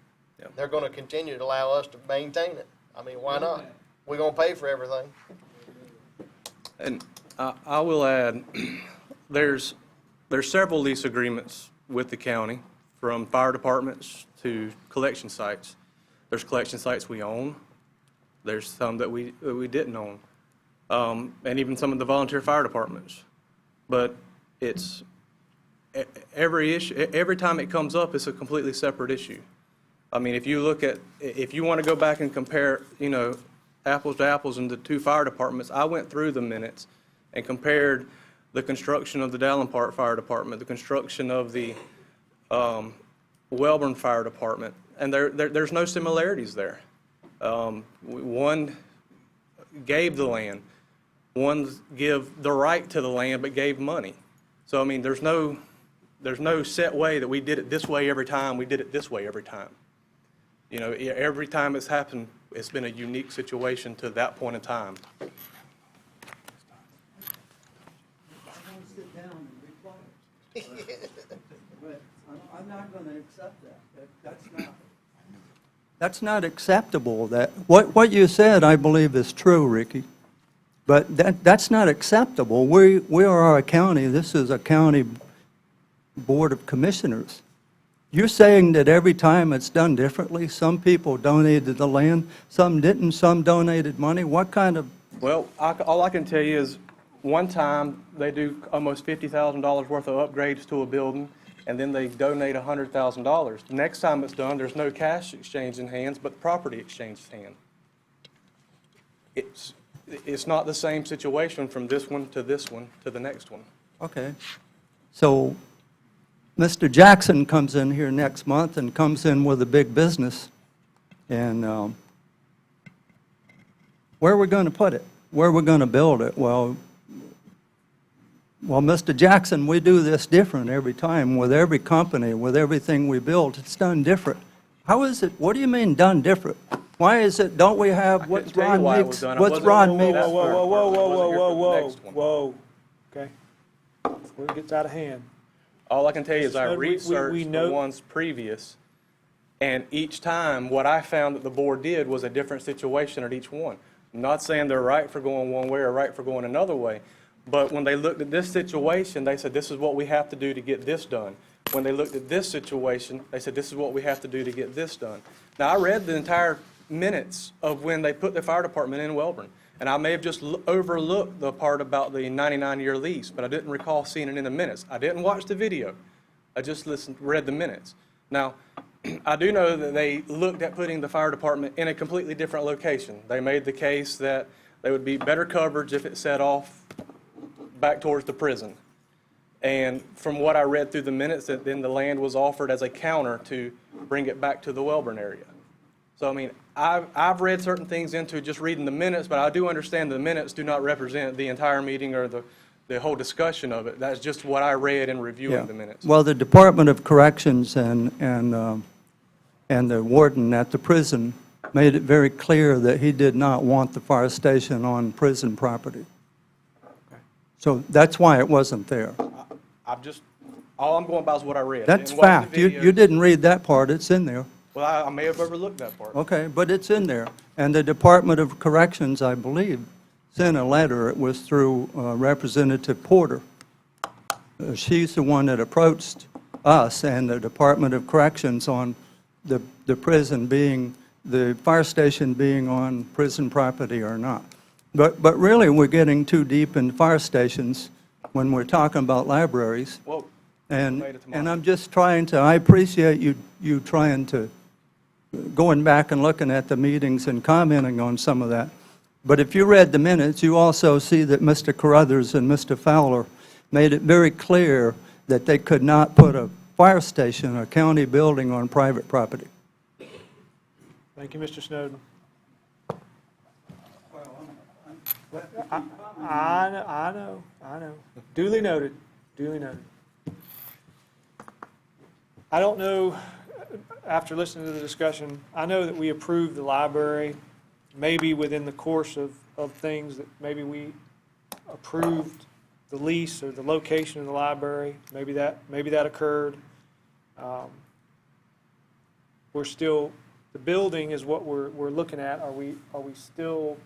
They're going to continue to allow us to maintain it. I mean, why not? We're going to pay for everything. And I will add, there's several lease agreements with the county, from fire departments to collection sites. There's collection sites we own. There's some that we didn't own, and even some of the volunteer fire departments. But it's every issue. Every time it comes up, it's a completely separate issue. I mean, if you want to go back and compare, apples to apples in the two fire departments, I went through the minutes and compared the construction of the Dallin Park Fire Department, the construction of the Welborn Fire Department, and there's no similarities there. One gave the land, one give the right to the land but gave money. So, I mean, there's no set way that we did it this way every time, we did it this way every time. Every time it's happened, it's been a unique situation to that point in time. I want to sit down and be quiet. But I'm not going to accept that. That's not acceptable. What you said, I believe, is true, Ricky. But that's not acceptable. We are a county. This is a county board of commissioners. You're saying that every time it's done differently? Some people donated the land, some didn't, some donated money. What kind of... Well, all I can tell you is one time they do almost $50,000 worth of upgrades to a building, and then they donate $100,000. The next time it's done, there's no cash exchange in hands, but property exchange in hand. It's not the same situation from this one to the next one. Okay. So Mr. Jackson comes in here next month and comes in with a big business. And where are we going to put it? Where are we going to build it? Well, Mr. Jackson, we do this different every time with every company, with everything we build. It's done different. How is it? What do you mean done different? Why is it, don't we have what's tell you Ron why it was makes? done. I What's wasn't- Ron makes? Whoa. Okay. Before it gets out of hand. All I can tell you is I Mr. Hood, we researched know- the ones previous, and each time, what I found that the board did was a different situation at each one. I'm not saying they're right for going one way or right for going another way, but when they looked at this situation, they said, this is what we have to do to get this done. When they looked at this situation, they said, this is what we have to do to get this done. Now, I read the entire minutes of when they put the fire department in Welborn, and I may have just overlooked the part about the 99-year lease, but I didn't recall seeing it in the minutes. I didn't watch the video. I just read the minutes. Now, I do know that they looked at putting the fire department in a completely different location. They made the case that there would be better coverage if it set off back towards the prison. And from what I read through the minutes, that then the land was offered as a counter to bring it back to the Welborn area. So, I mean, I've read certain things into just reading the minutes, but I do understand the minutes do not represent the entire meeting or the whole discussion of it. That's just what I read in reviewing the minutes. Well, the Department of Corrections and the warden at the prison made it very clear that he did not want the fire station on prison property. So that's why it wasn't there. I've just, all I'm going by is what I read. That's And watched the fact. You video. didn't read that part, it's in there. Well, I may have overlooked that part. Okay, but it's in there. And the Department of Corrections, I believe, sent a letter. It was through Representative Porter. She's the one that approached us and the Department of Corrections on the prison being, the fire station being on prison property or not. But really, we're getting too deep in fire stations when we're talking about libraries. Well, And, made it to and my- I'm just trying to, I appreciate you trying to, going back and looking at the meetings and commenting on some of that. But if you read the minutes, you also see that Mr. Carruthers and Mr. Fowler made it very clear that they could not put a fire station, a county building on private property. Thank you, Mr. Snowden. I know. Duly noted, duly noted. I don't know, after listening to the discussion, I know that we approved the library, maybe within the course of things that maybe we approved the lease or the location of the library, maybe that occurred. We're still, the building is what we're looking at. Are we still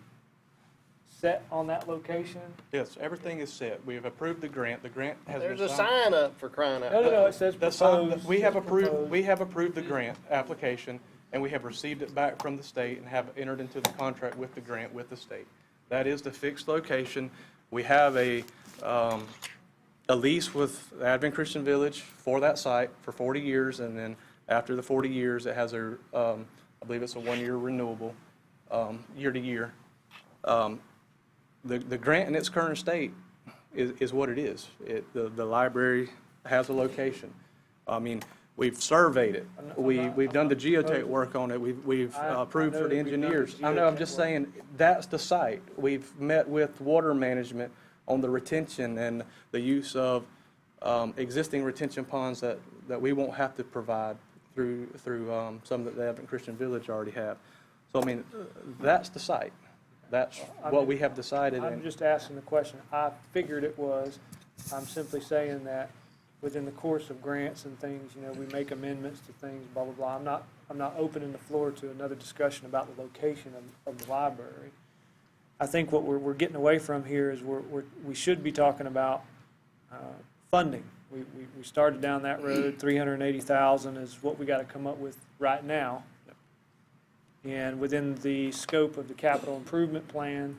set on that location? Yes, everything is set. We have approved the grant. The grant has been There's a signed. sign up for crying out. No, it says The sign- proposed. We have It's approved, proposed. we have approved the grant application, and we have received it back from the state and have entered into the contract with the grant with the state. That is the fixed location. We have a lease with Advent Christian Village for that site for 40 years, and then after the 40 years, it has I believe it's a one-year renewable, year to year. The grant in its current state is what it is. The library has a location. I mean, we've surveyed it. We've done the geotech work on it. We've approved I know for the that we've done the engineers. I know, I'm just geotech work. saying, that's the site. We've met with water management on the retention and the use of existing retention ponds that we won't have to provide through some that the Advent Christian Village already have. So, I mean, that's the site. That's what we have decided. I'm just asking the question. I figured it was. I'm simply saying that within the course of grants and things, we make amendments to things, blah, blah, blah. I'm not opening the floor to another discussion about the location of the library. I think what we're getting away from here is we should be talking about funding. We started down that road. 380,000 is what we got to come up with right now. And within the scope of the capital improvement plan,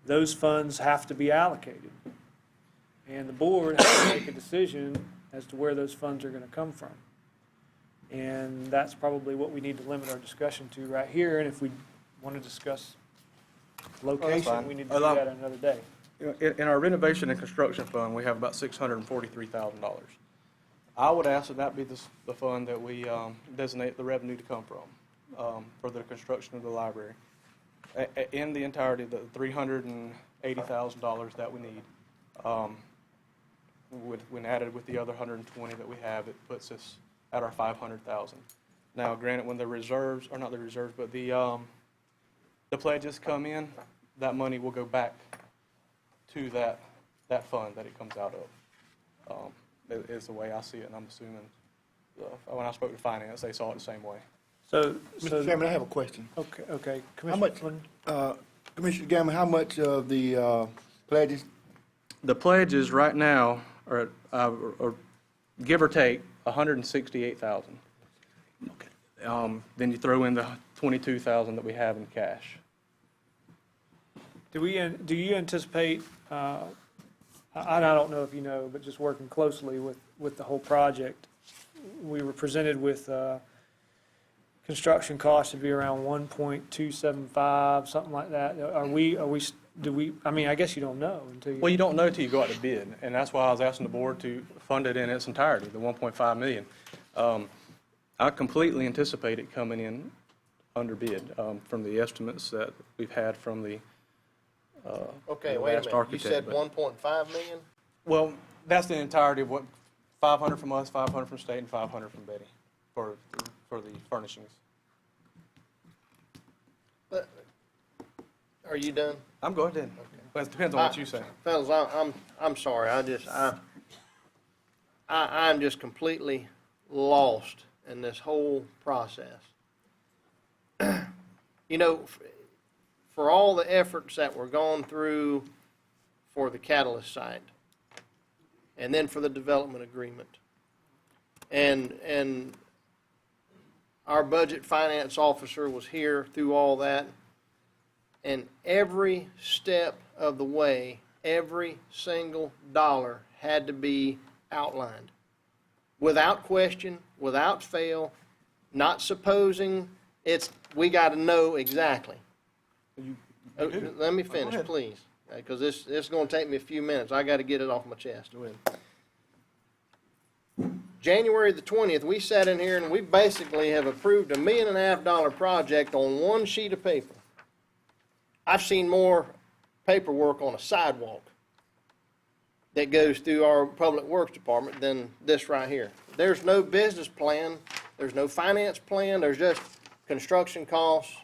those funds have to be allocated. And the board has to make a decision as to where those funds are going to come from. And that's probably what we need to limit our discussion to right here. And if we want to discuss location, fine. we need to do that another day. In our renovation and construction fund, we have about $643,000. I would ask that be the fund that we designate the revenue to come from for the construction of the library. In the entirety, the $380,000 that we need, when added with the other 120 that we have, it puts us at our 500,000. Now, granted, when the reserves, or not the reserves, but the pledges come in, that money will go back to that fund that it comes out of. Is the way I see it, and I'm assuming, when I spoke to finance, they saw it the same way. So, Mr. Chairman, I have a question. Okay. How much, Commissioner Gamble, how much of the pledges? The pledges right now are give or take, 168,000. Then you throw in the 22,000 that we have in cash. do you anticipate, I don't know if you know, but just working closely with the whole project, we were presented with construction costs to be around 1.275, something like that. I mean, I guess you don't know until you. Well, you don't know till you go out to bid, and that's why I was asking the board to fund it in its entirety, the 1.5 million. I completely anticipate it coming in under bid from the estimates that we've had from the Okay, the wait a last minute. You architect, said but- 1.5 million? Well, that's the entirety of what, 500 from us, 500 from state, and 500 from Betty for the furnishings. But Are you done? I'm going then. But it depends on what you say. Fellas, I'm sorry, I'm just completely lost in this whole process. You know, for all the efforts that were gone through for the catalyst site, and then for the development agreement, and our budget finance officer was here through all that, and every step of the way, every single dollar had to be outlined. Without question, without fail, not supposing, we got to know exactly. Let me finish, please, because this is going to take me a few minutes. I got to get it off my chest. Go ahead. January the 20th, we sat in here and we basically have approved $1.5 million project on one sheet of paper. I've seen more paperwork on a sidewalk that goes through our Public Works Department than this right here. There's no business plan, there's no finance plan, there's just construction costs,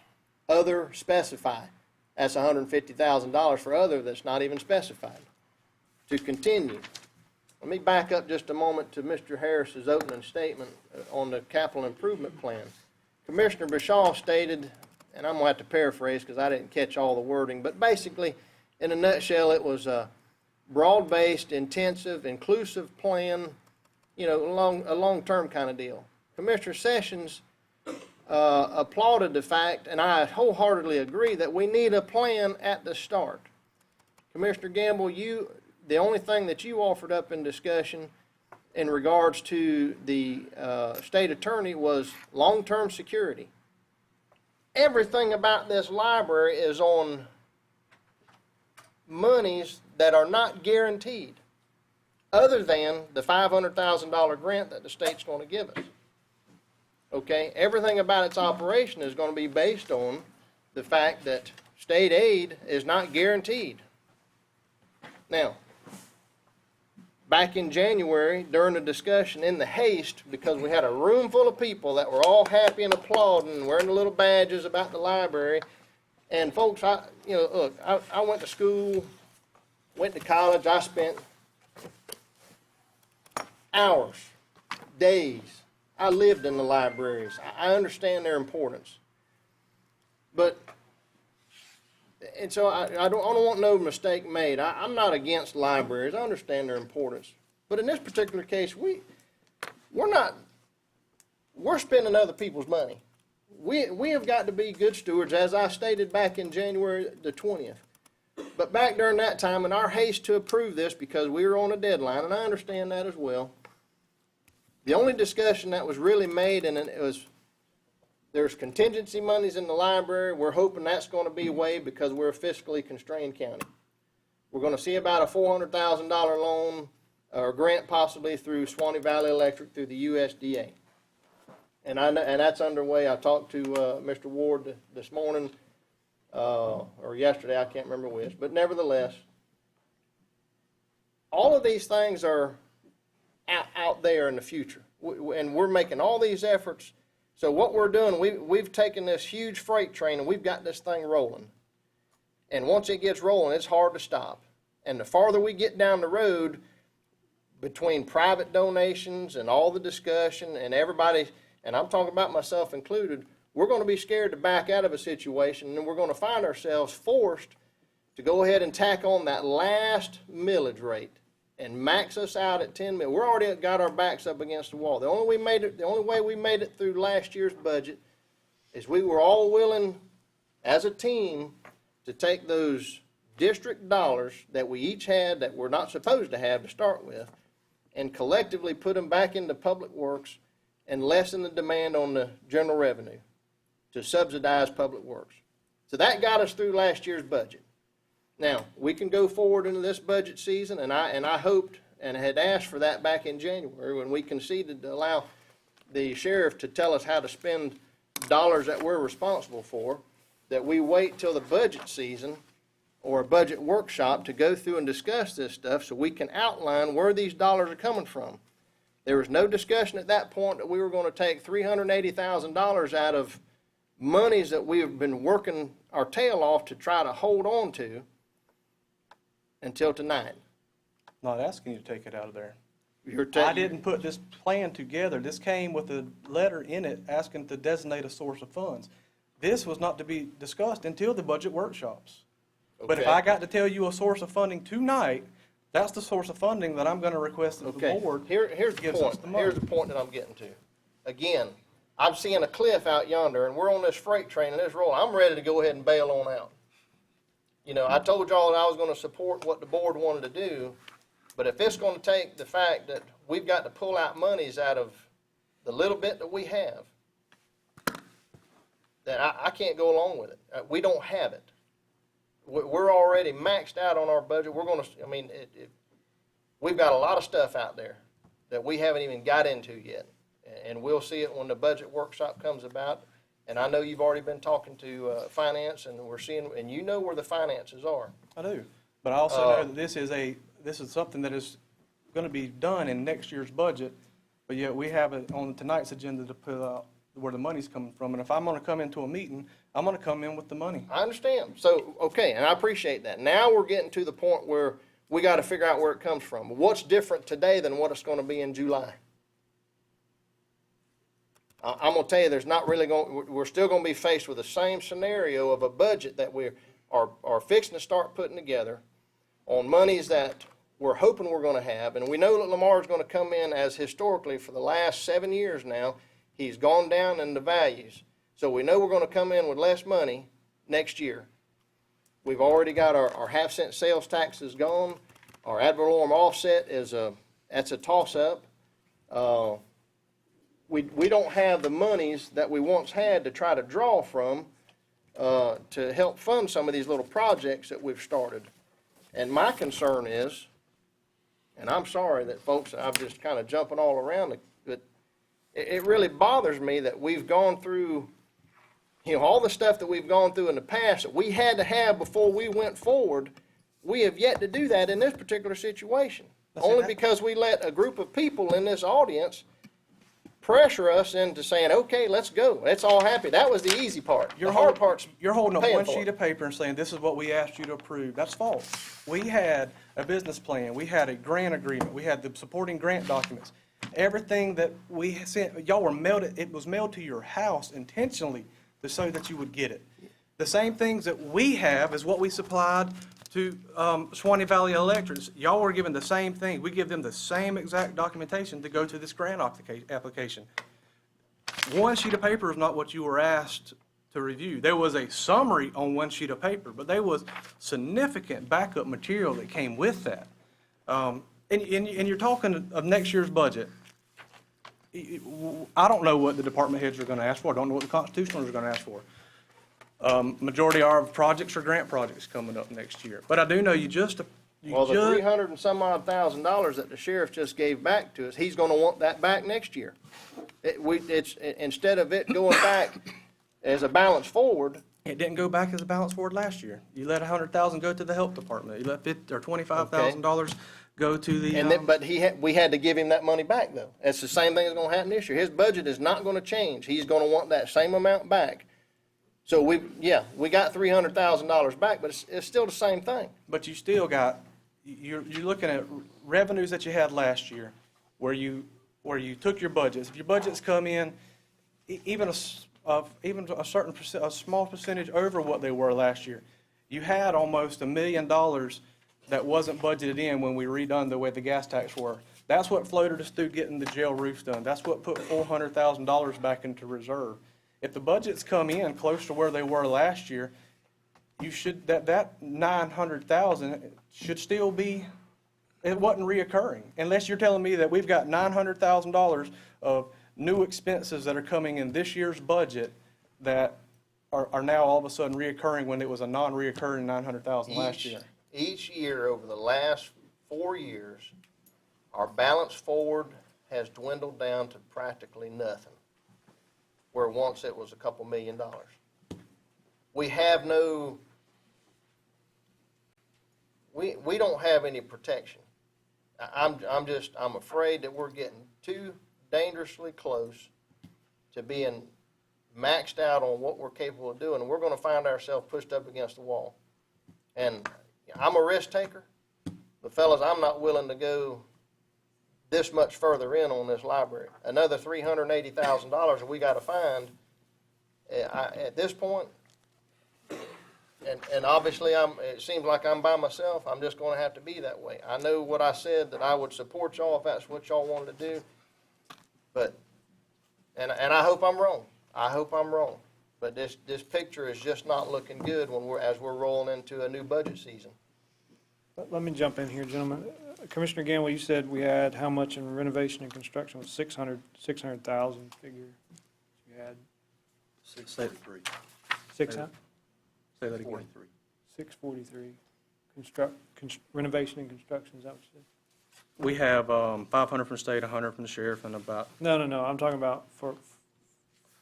other specified. That's $150,000 for other that's not even specified. To continue, let me back up just a moment to Mr. Harris's opening statement on the capital improvement plan. Commissioner Bashaw stated, and I'm going to have to paraphrase because I didn't catch all the wording, but basically, in a nutshell, it was a broad-based, intensive, inclusive plan, you know, a long-term kind of deal. Commissioner Sessions applauded the fact, and I wholeheartedly agree, that we need a plan at the start. Commissioner Gamble, the only thing that you offered up in discussion in regards to the state attorney was long-term security. Everything about this library is on monies that are not guaranteed, other than the $500,000 grant that the state's going to give us. Okay, everything about its operation is going to be based on the fact that state aid is not guaranteed. Now, back in January, during the discussion, in the haste, because we had a room full of people that were all happy and applauding and wearing the little badges about the library, and folks, I went to school, went to college, I spent hours, days. I lived in the libraries. I understand their importance. And so I don't want no mistake made. I'm not against libraries. I understand their importance. But in this particular case, we're spending other people's money. We have got to be good stewards, as I stated back in January the 20th. But back during that time, in our haste to approve this, because we were on a deadline, and I understand that as well, the only discussion that was really made, and it was, there's contingency monies in the library. We're hoping that's going to be waived because we're a fiscally constrained county. We're going to see about a $400,000 loan or grant possibly through Suwannee Valley Electric through the USDA. And that's underway. I talked to Mr. Ward this morning or yesterday, I can't remember which. But nevertheless, all of these things are out there in the future. And we're making all these efforts. So what we're doing, we've taken this huge freight train and we've got this thing rolling. And once it gets rolling, it's hard to stop. And the farther we get down the road, between private donations and all the discussion and everybody, and I'm talking about myself included, we're going to be scared to back out of a situation, and we're going to find ourselves forced to go ahead and tack on that last millage rate and max us out at 10 mil. We're already got our backs up against the wall. The only way we made it through last year's budget is we were all willing, as a team, to take those district dollars that we each had that we're not supposed to have to start with, and collectively put them back into public works and lessen the demand on the general revenue to subsidize public works. So that got us through last year's budget. Now, we can go forward into this budget season, and I hoped and had asked for that back in January when we conceded to allow the sheriff to tell us how to spend dollars that we're responsible for, that we wait till the budget season or a budget workshop to go through and discuss this stuff so we can outline where these dollars are coming from. There was no discussion at that point that we were going to take $380,000 out of monies that we've been working our tail off to try to hold on to until tonight. Not asking you to take it out of there. You're I didn't put this plan together. This came with a letter in it asking to designate a source of funds. This was not to be discussed until the budget workshops. But if Okay. I got to tell you a source of funding tonight, that's the source of funding that I'm going to request that the Okay, board here's the gives us point. the money. Here's the point that I'm getting to. Again, I'm seeing a cliff out yonder, and we're on this freight train and this roll. I'm ready to go ahead and bail on out. You know, I told y'all that I was gonna support what the board wanted to do, but if it's gonna take the fact that we've got to pull out monies out of the little bit that we have, then I can't go along with it. We don't have it. We're already maxed out on our budget. We're gonna, I mean, we've got a lot of stuff out there that we haven't even got into yet. And we'll see it when the budget workshop comes about. And I know you've already been talking to finance, and we're seeing, and you know where the finances are. I do. But I also know that this is something that is going to be done in next year's budget, but yet we have it on tonight's agenda to put out where the money's coming from. And if I'm going to come into a meeting, I'm going to come in with the money. I understand. So, okay, and I appreciate that. Now we're getting to the point where we got to figure out where it comes from. What's different today than what it's going to be in July? I'm going to tell you, there's not really we're still going to be faced with the same scenario of a budget that we are fixing to start putting together on monies that we're hoping we're going to have. And we know that Lamar's going to come in, as historically for the last 7 years now, he's gone down in the values. So we know we're going to come in with less money next year. We've already got our half-cent sales taxes gone. Our ad valorem offset that's a toss-up. We don't have the monies that we once had to try to draw from to help fund some of these little projects that we've started. And my concern is, and I'm sorry that folks, I'm just kind of jumping all around it, but it really bothers me that we've gone through, all the stuff that we've gone through in the past that we had to have before we went forward. We have yet to do that in this particular situation. Only because we let a group of people in this audience pressure us into saying, okay, let's go. Let's all happy. That was the easy part. The hard part's You're holding up paying one for sheet it. of paper and saying, this is what we asked you to approve. That's false. We had a business plan. We had a grant agreement. We had the supporting grant documents. Everything that we sent, y'all were mailed, it was mailed to your house intentionally so that you would get it. The same things that we have is what we supplied to Suwannee Valley Electrics. Y'all were given the same thing. We give them the same exact documentation to go to this grant application. One sheet of paper is not what you were asked to review. There was a summary on one sheet of paper, but there was significant backup material that came with that. And you're talking of next year's budget. I don't know what the department heads are going to ask for. I don't know what the constitutionals are going to ask for. Majority of our projects are grant projects coming up next year. But I do know Well, the $300 and some odd thousand that the sheriff just gave back to us, he's gonna want that back next year. Instead of it going back as a balance forward. It didn't go back as a balance forward last year. You let $100,000 go to the health department. You let $25,000 go to the. But we had to give him that money back though. That's the same thing that's gonna happen this year. His budget is not gonna change. He's gonna want that same amount back. So we got $300,000 back, but it's still the same thing. But you still got, you're looking at revenues that you had last year, where you took your budgets. If your budgets come in, even a small percentage over what they were last year, you had almost $1 million that wasn't budgeted in when we redone the way the gas tax were. That's what floated us through getting the jail roofs done. That's what put $400,000 back into reserve. If the budgets come in close to where they were last year, you should, that 900,000 should still be, it wasn't reoccurring. Unless you're telling me that we've got $900,000 of new expenses that are coming in this year's budget that are now all of a sudden reoccurring when it was a non-reoccurring 900,000 last year. Each year over the last 4 years, our balance forward has dwindled down to practically nothing, where once it was a couple $1 million. We have no, we don't have any protection. I'm afraid that we're getting too dangerously close to being maxed out on what we're capable of doing, and we're gonna find ourselves pushed up against the wall. And I'm a risk taker, but fellas, I'm not willing to go this much further in on this library. Another $380,000 that we gotta find, at this point, and obviously it seems like I'm by myself, I'm just gonna have to be that way. I know what I said, that I would support y'all if that's what y'all wanted to do, but, and I hope I'm wrong. I hope I'm wrong. But this picture is just not looking good as we're rolling into a new budget season. Let me jump in here, gentlemen. Commissioner Gamble, you said we had how much in renovation and construction was 600,000 figure? You had 643. 600? Say that again. 43. 643. Renovation and construction, is that what you said? We have 500 from the state, 100 from the sheriff, and about, No, I'm talking about for,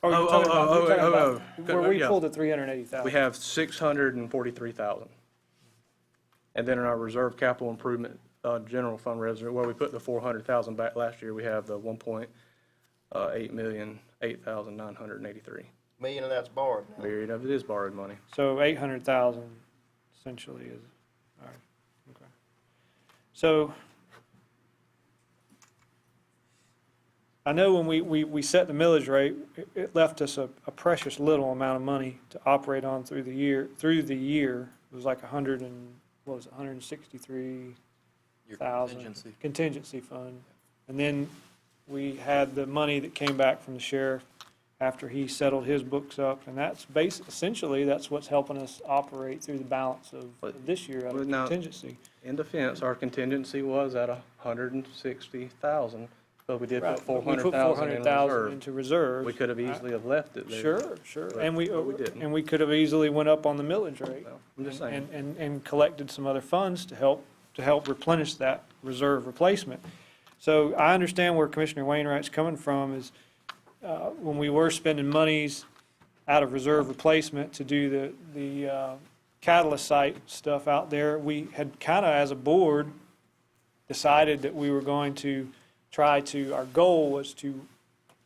Oh, you're talking about oh, where we yeah. pulled the 380,000. we have 643,000. And then in our reserve capital improvement, general fund reserve, where we put the 400,000 back last year, we have the 1.8 million, 8,983. Million of that's borrowed now. Myriad of it is borrowed money. So 800,000 essentially is, all right, okay. So I know when we set the millage rate, it left us a precious little amount of money to operate on through the year. It was like 163,000. Your contingency. Contingency fund. And then we had the money that came back from the sheriff after he settled his books up, and that's essentially, that's what's helping us operate through the balance of this year out of Now, contingency. In defense, our contingency was at 160,000, so we did Right, put but we put 400,000 in 400,000 reserve. into reserves. We could have easily have left it there. Sure, but- and but we didn't. and we could have easily went up on the millage rate. Well, I'm just saying. And collected some other funds to help replenish that reserve replacement. So I understand where Commissioner Wainwright's coming from is, when we were spending monies out of reserve replacement to do the catalyst site stuff out there, we had kind of, as a board, decided that we were going to our goal was to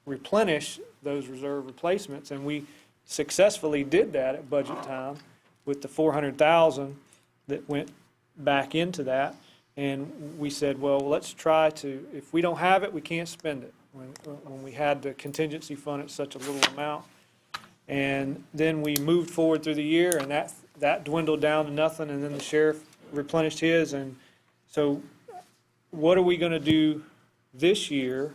replenish those reserve replacements, and we successfully did that at budget time with the 400,000 that went back into that. And we said, well, let's try to, if we don't have it, we can't spend it. When we had the contingency fund at such a little amount. And then we moved forward through the year, and that dwindled down to nothing, and then the sheriff replenished his. And so what are we going to do this year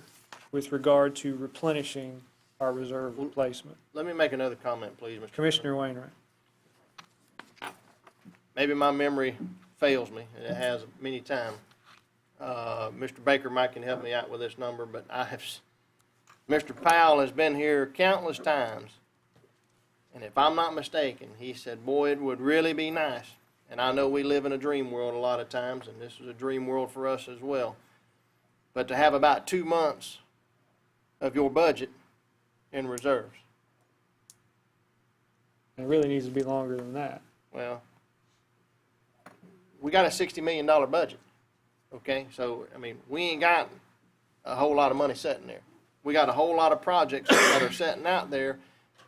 with regard to replenishing our reserve replacement? Let me make another comment, please, Mr. Commissioner Wainwright. Maybe my memory fails me, and it has many times. Mr. Baker might can help me out with this number, but Mr. Powell has been here countless times, and if I'm not mistaken, he said, boy, it would really be nice. And I know we live in a dream world a lot of times, and this is a dream world for us as well. But to have about 2 months of your budget in reserves. It really needs to be longer than that. Well, we got a $60 million budget, okay? So, I mean, we ain't got a whole lot of money sitting there. We got a whole lot of projects that are sitting out there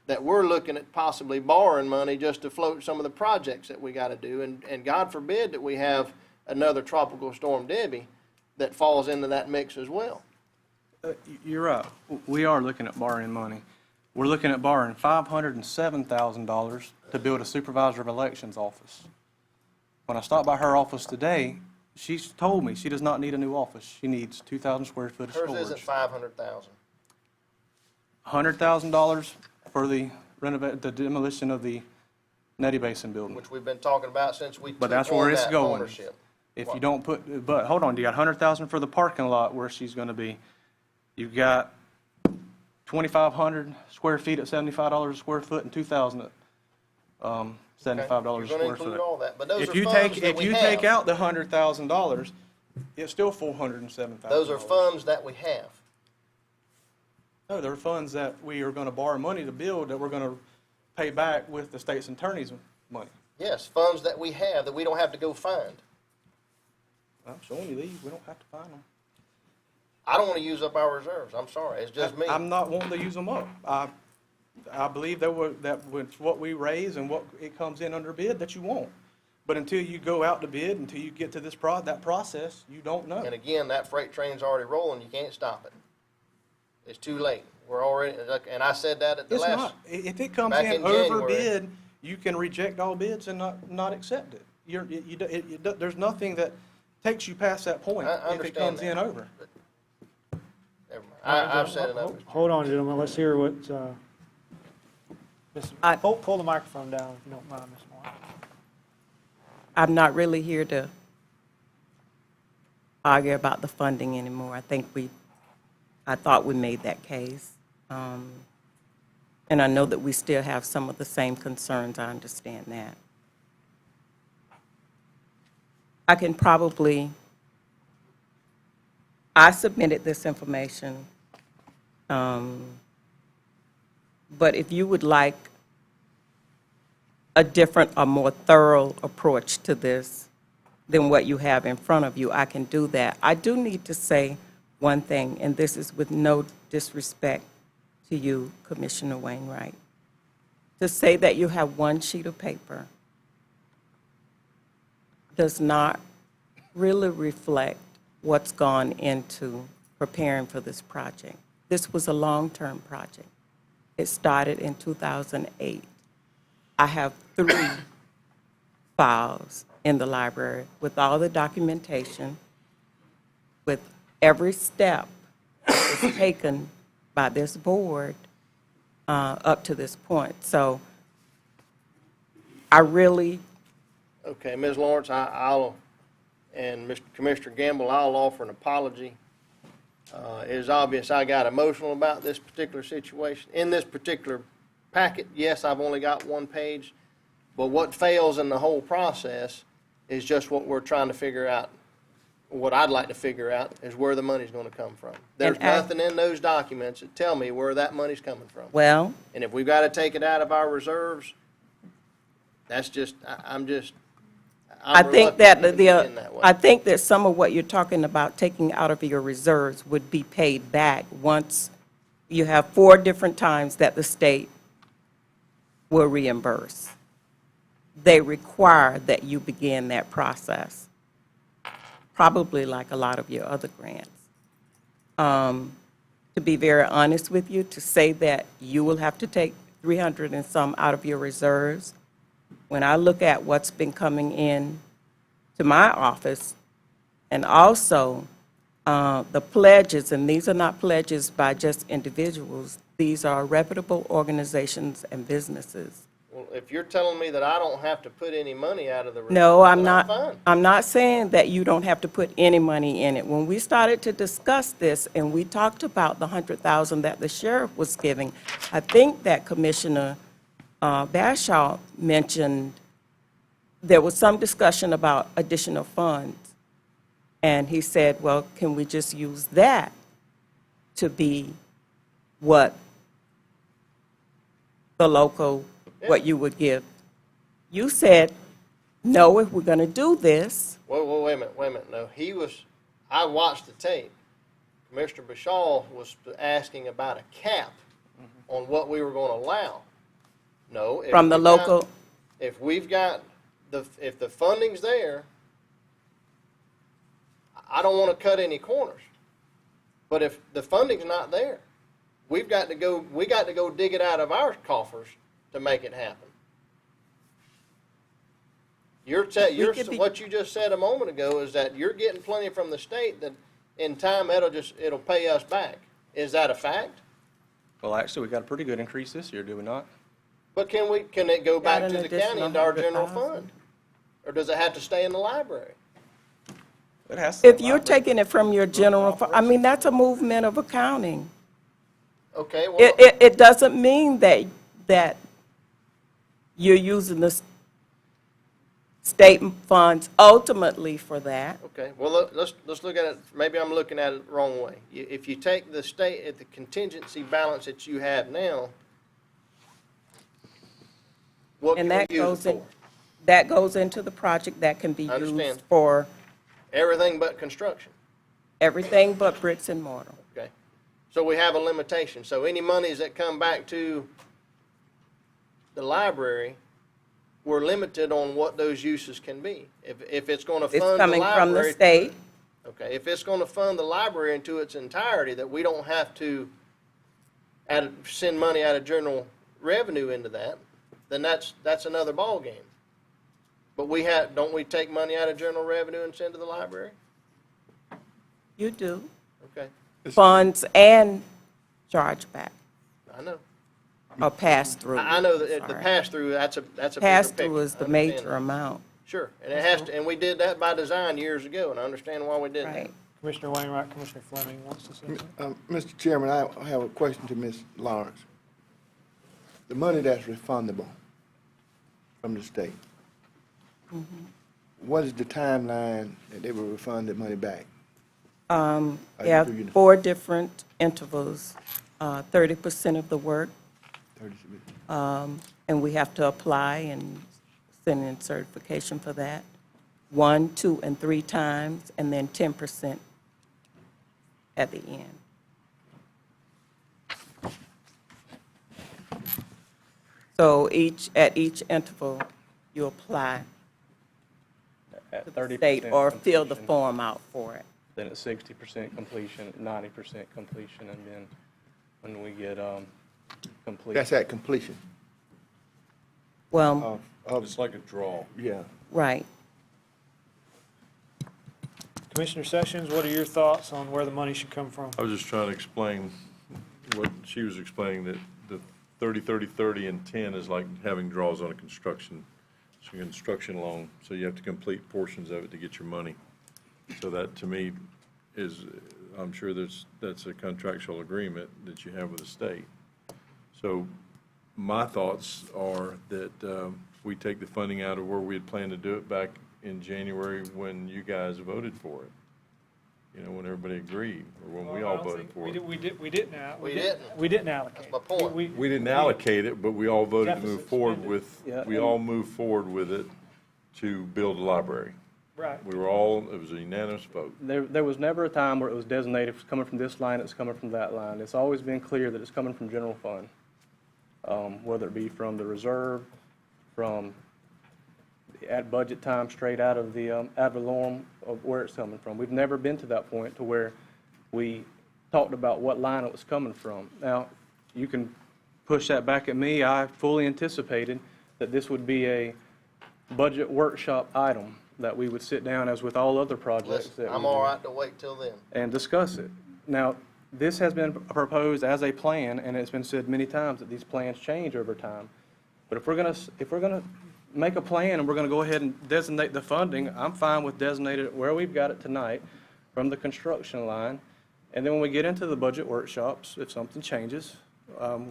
that we're looking at possibly borrowing money just to float some of the projects that we got to do. And God forbid that we have another tropical storm Debbie that falls into that mix as well. You're right. We are looking at borrowing money. We're looking at borrowing $507,000 to build a supervisor of elections office. When I stopped by her office today, she's told me she does not need a new office. She needs 2,000 square foot of Hers storage. isn't 500,000. $100,000 for the demolition of the Netty Basin building. Which we've been talking about since we But took that's where on it's that going. ownership. If you don't put, but hold on, you got 100,000 for the parking lot where she's gonna be. You've got 2,500 square feet at $75 a square foot and 2,000 at $75 You're a gonna square include foot. all that, but those If are you funds take, that if we you have. take out the $100,000, it's still $407,000. Those are funds that we have. No, they're funds that we are gonna borrow money to build that we're gonna pay back with the state's attorney's money. Yes, funds that we have that we don't have to go find. I'm showing you these, we don't have to find them. I don't want to use up our reserves. I'm sorry. It's just me. I'm not wanting to use them up. I believe that with what we raise and what it comes in under bid, that you won't. But until you go out to bid, until you get to that process, you don't know. And again, that freight train's already rolling, you can't stop it. It's too late. We're already, and I said that at the It's last. not. If it comes back in in over January. bid, you can reject all bids and not accept it. There's nothing that takes you past that point I if it understand comes that. in over. Never mind. I've said enough. Hold on, gentlemen, let's hear what, pull the microphone down if you don't mind, Ms. Moore. I'm not really here to argue about the funding anymore. I thought we made that case. And I know that we still have some of the same concerns, I understand that. I submitted this information, but if you would like a different or more thorough approach to this than what you have in front of you, I can do that. I do need to say one thing, and this is with no disrespect to you, Commissioner Wainwright. To say that you have one sheet of paper does not really reflect what's gone into preparing for this project. This was a long-term project. It started in 2008. I have 3 files in the library with all the documentation, with every step that was taken by this board up to this point. So I really... Okay, Ms. Lawrence, and Mr. Commissioner Gamble, I'll offer an apology. It is obvious I got emotional about this particular situation. In this particular packet, yes, I've only got 1 page, but what fails in the whole process is just what we're trying to figure out. What I'd like to figure out is where the money's going to come from. There's nothing in those documents that tell me where that money's coming from. Well... And if we've got to take it out of our reserves, that's just, I think that I think that some of what you're talking about taking out of your reserves would be paid back once you have 4 different times that the state will reimburse. They require that you begin that process, probably like a lot of your other grants. To be very honest with you, to say that you will have to take 300 and some out of your reserves, when I look at what's been coming in to my office, and also the pledges, and these are not pledges by just individuals, these are reputable organizations and businesses. Well, if you're telling me that I don't have to put any money out of the reserve, No, I'm then not. fine. I'm not saying that you don't have to put any money in it. When we started to discuss this and we talked about the $100,000 that the sheriff was giving, I think that Commissioner Bashaw mentioned there was some discussion about additional funds. And he said, well, can we just use that to be what the local, what you would give? You said, no, if we're going to do this. Wait a minute. No, I watched the tape. Commissioner Bashaw was asking about a cap on what we were going to allow. No. From the local. If we've got, if the funding's there, I don't want to cut any corners. But if the funding's not there, we got to go dig it out of our coffers to make it happen. What you just said a moment ago is that you're getting plenty from the state that in time it'll pay us back. Is that a fact? Well, actually, we got a pretty good increase this year, do we not? But can it go back Got to an the county additional into our general $100,000. fund? Or does it have to stay in the library? It has to. If you're taking it from your general, I mean, that's a movement of accounting. Okay, well. It doesn't mean that you're using the state funds ultimately for that. Okay, well, let's look at it, maybe I'm looking at it the wrong way. If you take the state at the contingency balance that you have now, what And can that we use goes it in, for? that goes into the project that can be I understand. used for Everything but construction. everything but bricks and mortar. Okay, so we have a limitation. So any monies that come back to the library, we're limited on what those uses can be. If it's gonna It's fund the coming from the library. state. Okay, if it's gonna fund the library into its entirety, that we don't have to send money out of general revenue into that, then that's another ballgame. But don't we take money out of general revenue and send to the library? You do. Okay, Funds and chargeback, I know. or pass-through. I know that the Sorry. pass-through, that's a bigger Pass-through picture. is I the understand major that. amount. Sure, and it has to, and we did that by design years ago, and I understand why we did that. Right. Commissioner Wainwright, Commissioner Fleming wants to say something. Mr. Chairman, I have a question to Ms. Lawrence. The money that's refundable from the state, what is the timeline that they will refund the money back? Yeah, 4 different intervals, 30% of the work, 30 and we have to apply and send in certification for that. 1, 2, and 3 times, and then 10% at the end. So at each interval, you apply At to the 30% state or fill the completion, form out for it. then it's 60% completion, 90% completion, and then when we get complete. That's at completion. Well, It's like a draw. Yeah. right. Commissioner Sessions, what are your thoughts on where the money should come from? I was just trying to explain what she was explaining, that the 30, 30, 30, and 10 is like having draws on a construction loan. So you have to complete portions of it to get your money. So that, to me, is, I'm sure that's a contractual agreement that you have with the state. So my thoughts are that we take the funding out of where we had planned to do it back in January when you guys voted for it. You know, when everybody agreed, or when we all voted for it. We didn't. We didn't. We didn't allocate. That's my point. We didn't allocate it, but we all voted to move Deficit forward spending. with, Yeah. we all moved forward with it to build a library. Right. We were all, it was a unanimous vote. There was never a time where it was designated, it's coming from this line, it's coming from that line. It's always been clear that it's coming from general fund, whether it be from the reserve, from at budget time, straight out of the ad valorem of where it's coming from. We've never been to that point to where we talked about what line it was coming from. Now, you can push that back at me. I fully anticipated that this would be a budget workshop item, that we would sit down, as with all other projects. Listen, that I'm we do, all right to wait till then. and discuss it. Now, this has been proposed as a plan, and it's been said many times that these plans change over time. But if we're gonna make a plan and we're gonna go ahead and designate the funding, I'm fine with designating it where we've got it tonight from the construction line. And then when we get into the budget workshops, if something changes,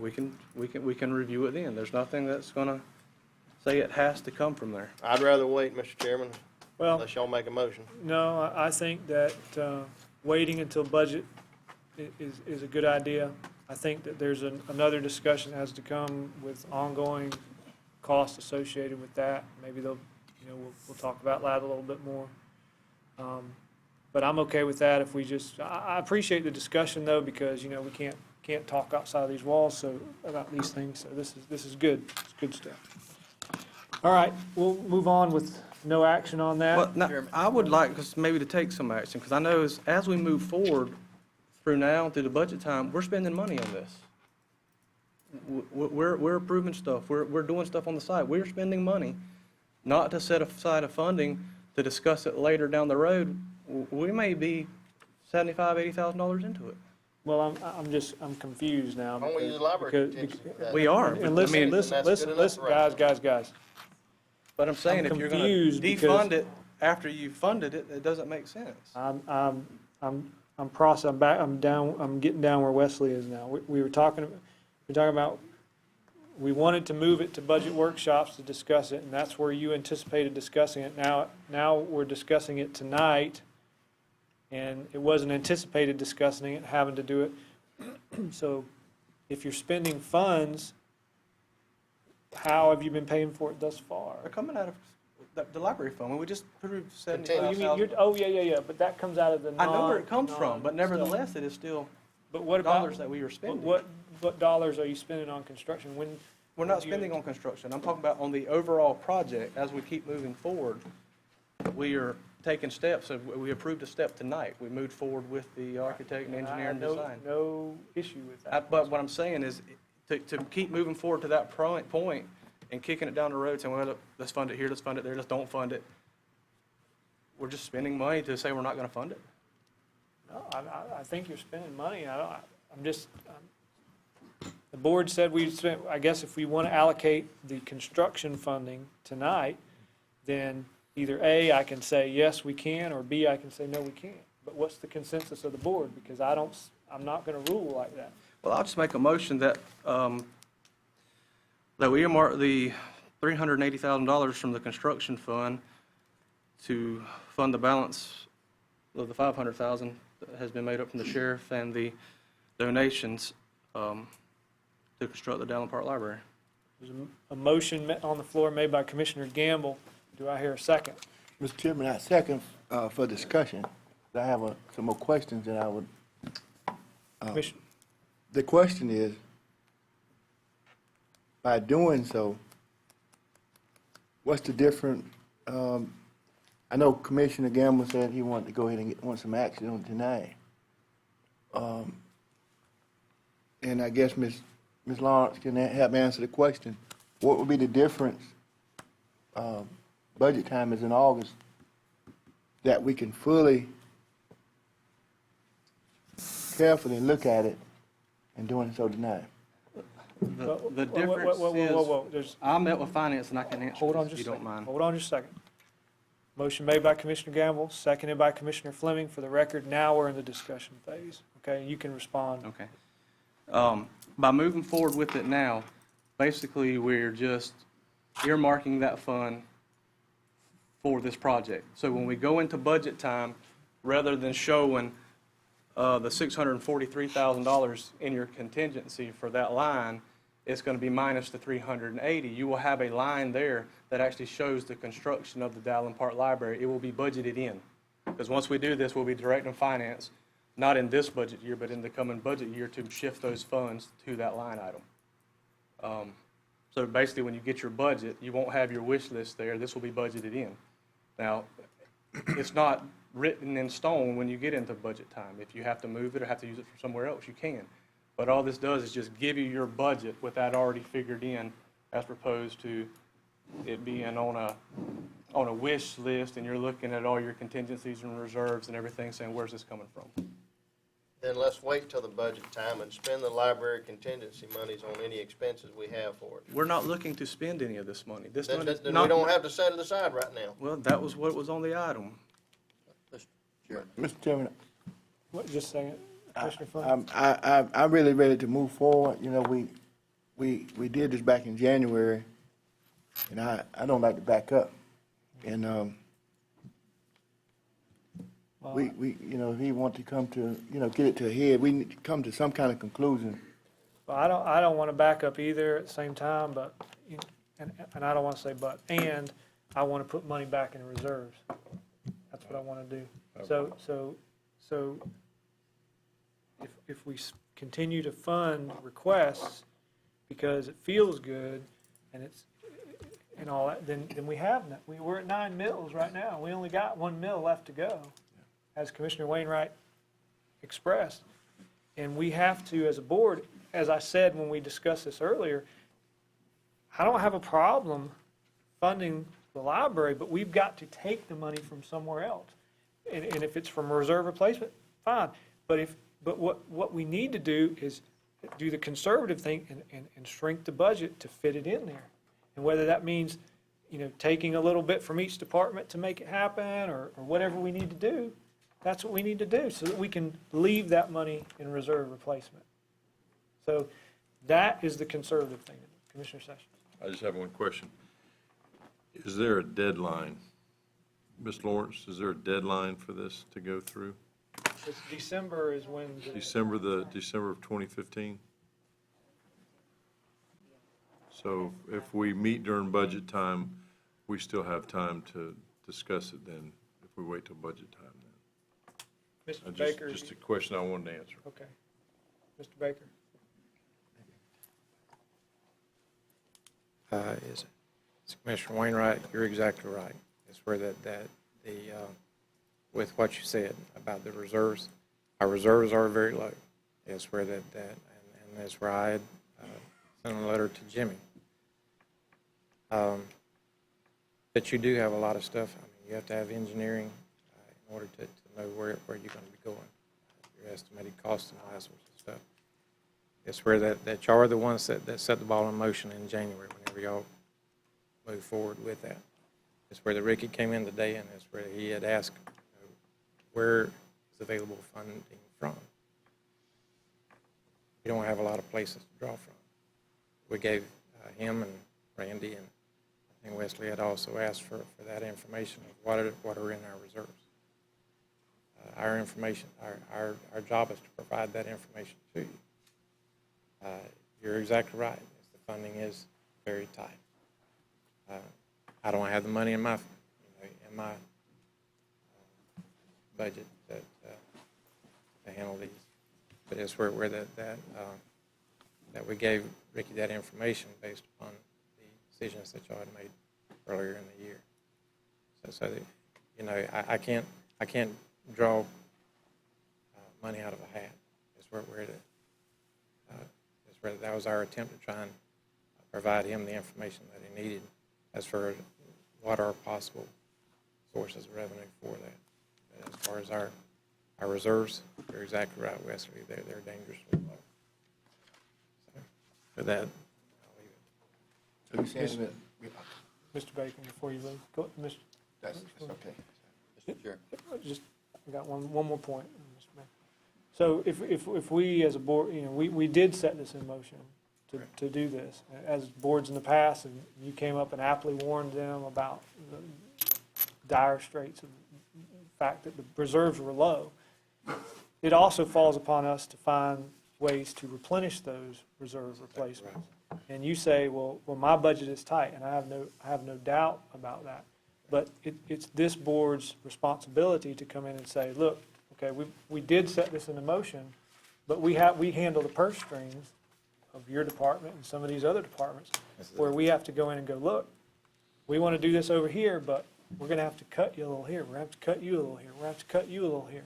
we can review it then. There's nothing that's gonna say it has to come from there. I'd rather wait, Mr. Chairman, Well, unless y'all make a motion. no, I think that waiting until budget is a good idea. I think that there's another discussion that has to come with ongoing costs associated with that. Maybe we'll talk about that a little bit more. But I'm okay with that if we just, I appreciate the discussion though, because, we can't talk outside of these walls about these things. So this is good. It's good stuff. All right, we'll move on with no action on that. Well, now, I would like us maybe to take some action, because I know as we move forward through now, through the budget time, we're spending money on this. We're approving stuff, we're doing stuff on the side, we're spending money, not to set aside a funding to discuss it later down the road. We may be $75,000, $80,000 into it. Well, I'm confused now. Why don't we use the library because- contingency for that? We are, And but I listen, mean, listen, that's good listen, enough for us. guys. but I'm saying I'm if you're gonna confused because- defund it after you funded it, it doesn't make sense. I'm getting down where Wesley is now. We were talking about, we wanted to move it to budget workshops to discuss it, and that's where you anticipated discussing it. Now we're discussing it tonight, and it wasn't anticipated discussing it, having to do it. So if you're spending funds, how have you been paying for it thus far? They're coming out of the library fund, we just approved Oh, you $75,000. mean, but that comes out of the I know where it comes from, but nevertheless, stuff. it is still But what about dollars that we are spending. What dollars are you spending on construction? we're not spending on construction. I'm talking about on the overall project, as we keep moving forward, we are taking steps. So we approved a step tonight. We moved forward with the architect and engineer and design. No issue with that. But what I'm saying is, to keep moving forward to that point and kicking it down the road, saying, well, look, let's fund it here, let's fund it there, let's don't fund it, we're just spending money to say we're not going to fund it. No, I think you're spending money. The board said we spent, I guess if we want to allocate the construction funding tonight, then either A, I can say, yes, we can, or B, I can say, no, we can't. But what's the consensus of the board? Because I'm not going to rule like that. Well, I'll just make a motion that, that we earmark the $380,000 from the construction fund to fund the balance of the $500,000 that has been made up from the sheriff and the donations to construct the Dallin Park Library. There's a motion on the floor made by Commissioner Gamble. Do I hear a second? Mr. Chairman, I second for discussion. I have some more questions that I would. Commissioner. The question is, by doing so, what's the difference? I know Commissioner Gamble said he wanted to go ahead and want some action on tonight. And I guess Ms. Lawrence can help me answer the question. What would be the difference? Budget time is in August, that we can fully, carefully look at it and doing so tonight. The difference is, I met with finance and I can answer Hold on this if just you a don't second. mind. Hold on just a second. Motion made by Commissioner Gamble, seconded by Commissioner Fleming. For the record, now we're in the discussion phase. Okay, you can respond. Okay. By moving forward with it now, basically, we're just earmarking that fund for this project. So when we go into budget time, rather than showing the $643,000 in your contingency for that line, it's going to be minus the 380. You will have a line there that actually shows the construction of the Dallin Park Library. It will be budgeted in. Because once we do this, we'll be directing finance, not in this budget year, but in the coming budget year, to shift those funds to that line item. So basically, when you get your budget, you won't have your wish list there. This will be budgeted in. Now, it's not written in stone when you get into budget time. If you have to move it or have to use it for somewhere else, you can. But all this does is just give you your budget with that already figured in, as opposed to it being on a wish list and you're looking at all your contingencies and reserves and everything, saying, where's this coming from? Then let's wait till the budget time and spend the library contingency monies on any expenses we have for it. We're not looking to spend any of this money. This Then money, we don't have to set it aside right now. well, that was what was on the item. Mr. Chairman, What, just a second. Commissioner Fleming. I'm really ready to move forward. You know, we did this back in January, and I don't like to back up. And we you know, if he want to come to, you know, get it to a head, we need to come to some kind of conclusion. Well, I don't want to back up either at the same time, but, and I don't want to say but, and I want to put money back in reserves. That's what I want to do. So if we continue to fund requests because it feels good and it's, and all that, then we have, we're at 9 mills right now. We only got 1 mill left to go, as Commissioner Wainwright expressed. And we have to, as a board, as I said when we discussed this earlier, I don't have a problem funding the library, but we've got to take the money from somewhere else. And if it's from reserve replacement, fine. But what we need to do is do the conservative thing and shrink the budget to fit it in there. And whether that means, you know, taking a little bit from each department to make it happen or whatever we need to do, that's what we need to do so that we can leave that money in reserve replacement. So that is the conservative thing, Commissioner Sessions. I just have one question. Is there a deadline? Ms. Lawrence, is there a deadline for this to go through? It's December is when. December of 2015? So if we meet during budget time, we still have time to discuss it then, if we wait till budget time then. Mr. Baker. Just a question I wanted to answer. Okay. Mr. Baker. is Commissioner Wainwright, you're exactly right. It's where with what you said about the reserves, our reserves are very low. It's where and that's where I had sent a letter to Jimmy. But you do have a lot of stuff. I mean, you have to have engineering in order to know where you're going to be going, your estimated costs and all that sort of stuff. It's where that y'all are the ones that set the ball in motion in January whenever y'all move forward with that. It's where the Ricky came in today, and it's where he had asked, where is available funding from? We don't have a lot of places to draw from. We gave him and Randy, and I think Wesley had also asked for that information of what are in our reserves. Our information, our job is to provide that information to you. You're exactly right. The funding is very tight. I don't have the money in my budget that to handle these, but it's where that we gave Ricky that information based upon the decisions that y'all had made earlier in the year. So that, I can't draw money out of a hat. It's where that was our attempt to try and provide him the information that he needed as far what are possible sources of revenue for that. But as far as our reserves, you're exactly right, Wesley. They're dangerously low. So for that, I'll leave it. So you're saying that, Mr. Bacon, before you leave, go, Mr. that's okay. Mr. Chair. I got one more point, Mr. Mayor. So if we as a board, we did set this in motion to do this, as boards in the past, and you came up and aptly warned them about the dire straits of the fact that the reserves were low. It also falls upon us to find ways to replenish those reserve replacements. And you say, well, my budget is tight, and I have no doubt about that. But it's this board's responsibility to come in and say, look, okay, we did set this into motion, but we handle the purse strings of your department and some of these other departments, where we have to go in and go, look, we want to do this over here, but we're going to have to cut you a little here. We're going to have to cut you a little here. We're going to have to cut you a little here.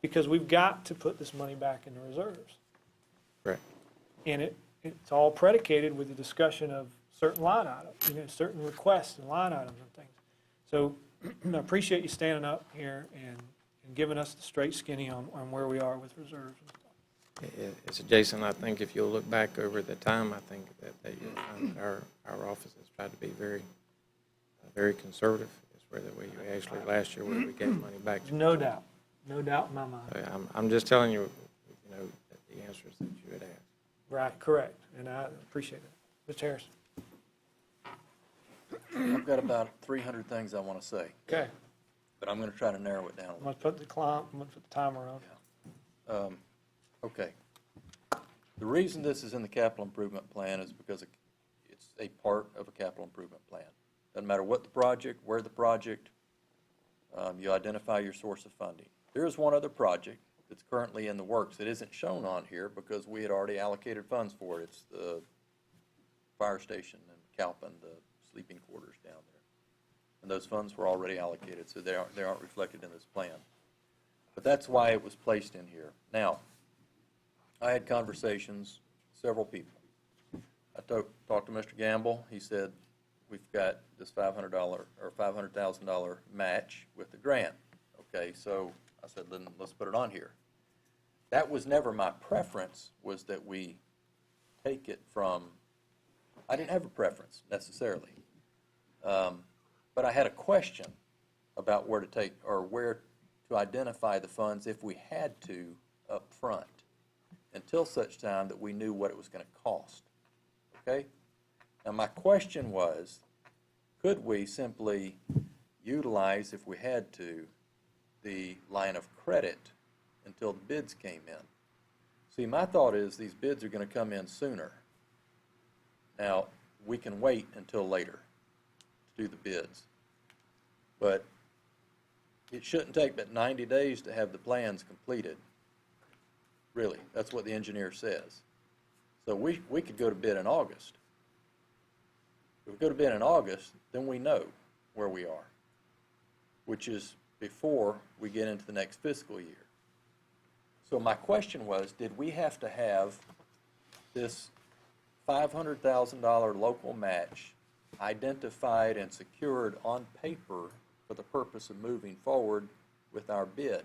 Because we've got to put this money back in the reserves. Correct. And it's all predicated with the discussion of certain line items, certain requests and line items and things. So I appreciate you standing up here and giving us the straight skinny on where we are with reserves and stuff. It's Jason, I think if you'll look back over the time, I think that you'll find that our office has tried to be very, very conservative. It's where we actually, last year, we gave money back. No doubt in my mind. I'm just telling you, the answers that you had asked. Right, correct, and I appreciate it. Mr. Harris. I've got about 300 things I want to say, Okay, but I'm going to try to narrow it down a I'm little. going to put the timer on. Okay. The reason this is in the capital improvement plan is because it's a part of a capital improvement plan. Doesn't matter what the project, where the project, you identify your source of funding. There is one other project that's currently in the works that isn't shown on here because we had already allocated funds for it. It's the fire station in Calpin, the sleeping quarters down there. And those funds were already allocated, so they aren't reflected in this plan. But that's why it was placed in here. Now, I had conversations, several people. I talked to Mr. Gamble. He said, we've got this $500 or $500,000 match with the grant. Okay, so I said, then let's put it on here. That was never my preference, was that we take it from, I didn't have a preference necessarily. But I had a question about where to take, or where to identify the funds if we had to up front, until such time that we knew what it was going to cost. Okay? Now my question was, could we simply utilize, if we had to, the line of credit until the bids came in? See, my thought is these bids are going to come in sooner. Now, we can wait until later to do the bids. But it shouldn't take but 90 days to have the plans completed. Really, that's what the engineer says. So we could go to bid in August. If we go to bid in August, then we know where we are, which is before we get into the next fiscal year. So my question was, did we have to have this $500,000 local match identified and secured on paper for the purpose of moving forward with our bid?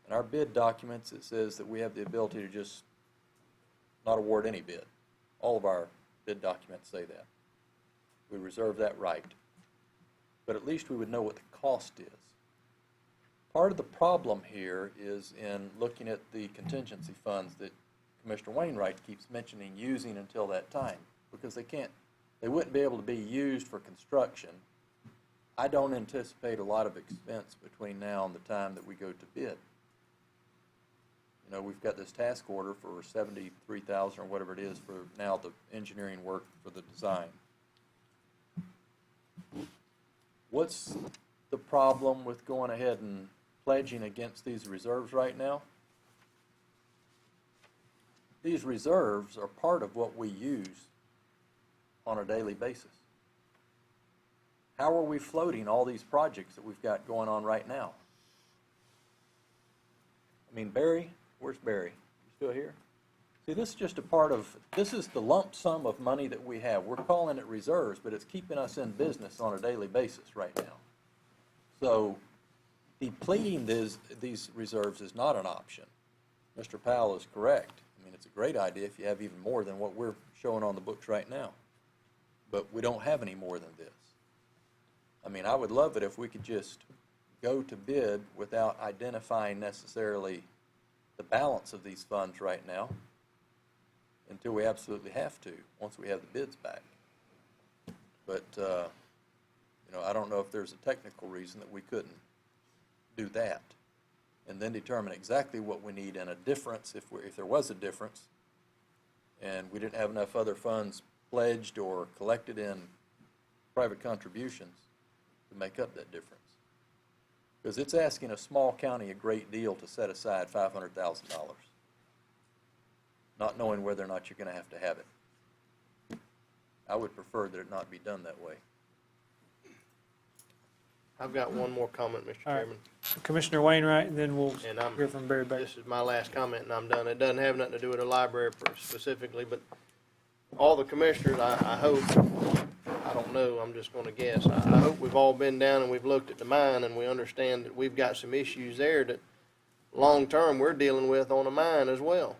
In our bid documents, it says that we have the ability to just not award any bid. All of our bid documents say that. We reserve that right. But at least we would know what the cost is. Part of the problem here is in looking at the contingency funds that Commissioner Wainwright keeps mentioning using until that time, because they wouldn't be able to be used for construction. I don't anticipate a lot of expense between now and the time that we go to bid. You know, we've got this task order for $73,000 or whatever it is for now the engineering work for the design. What's the problem with going ahead and pledging against these reserves right now? These reserves are part of what we use on a daily basis. How are we floating all these projects that we've got going on right now? I mean, Barry, where's Barry? You still here? See, this is just a part of, this is the lump sum of money that we have. We're calling it reserves, but it's keeping us in business on a daily basis right now. So depleting these reserves is not an option. Mr. Powell is correct. I mean, it's a great idea if you have even more than what we're showing on the books right now. But we don't have any more than this. I mean, I would love it if we could just go to bid without identifying necessarily the balance of these funds right now until we absolutely have to, once we have the bids back. But, you know, I don't know if there's a technical reason that we couldn't do that and then determine exactly what we need and a difference, if there was a difference and we didn't have enough other funds pledged or collected in private contributions to make up that difference. Because it's asking a small county a great deal to set aside $500,000, not knowing whether or not you're going to have it. I would prefer that it not be done that way. I've got one more comment, Mr. All right. Chairman. Commissioner Wainwright, and then we'll And I'm- hear from Barry Baker. This is my last comment, and I'm done. It doesn't have nothing to do with the library specifically, but all the commissioners, I hope, I don't know, I'm just gonna guess. I hope we've all been down and we've looked at the mine, and we understand that we've got some issues there that long-term we're dealing with on the mine as well.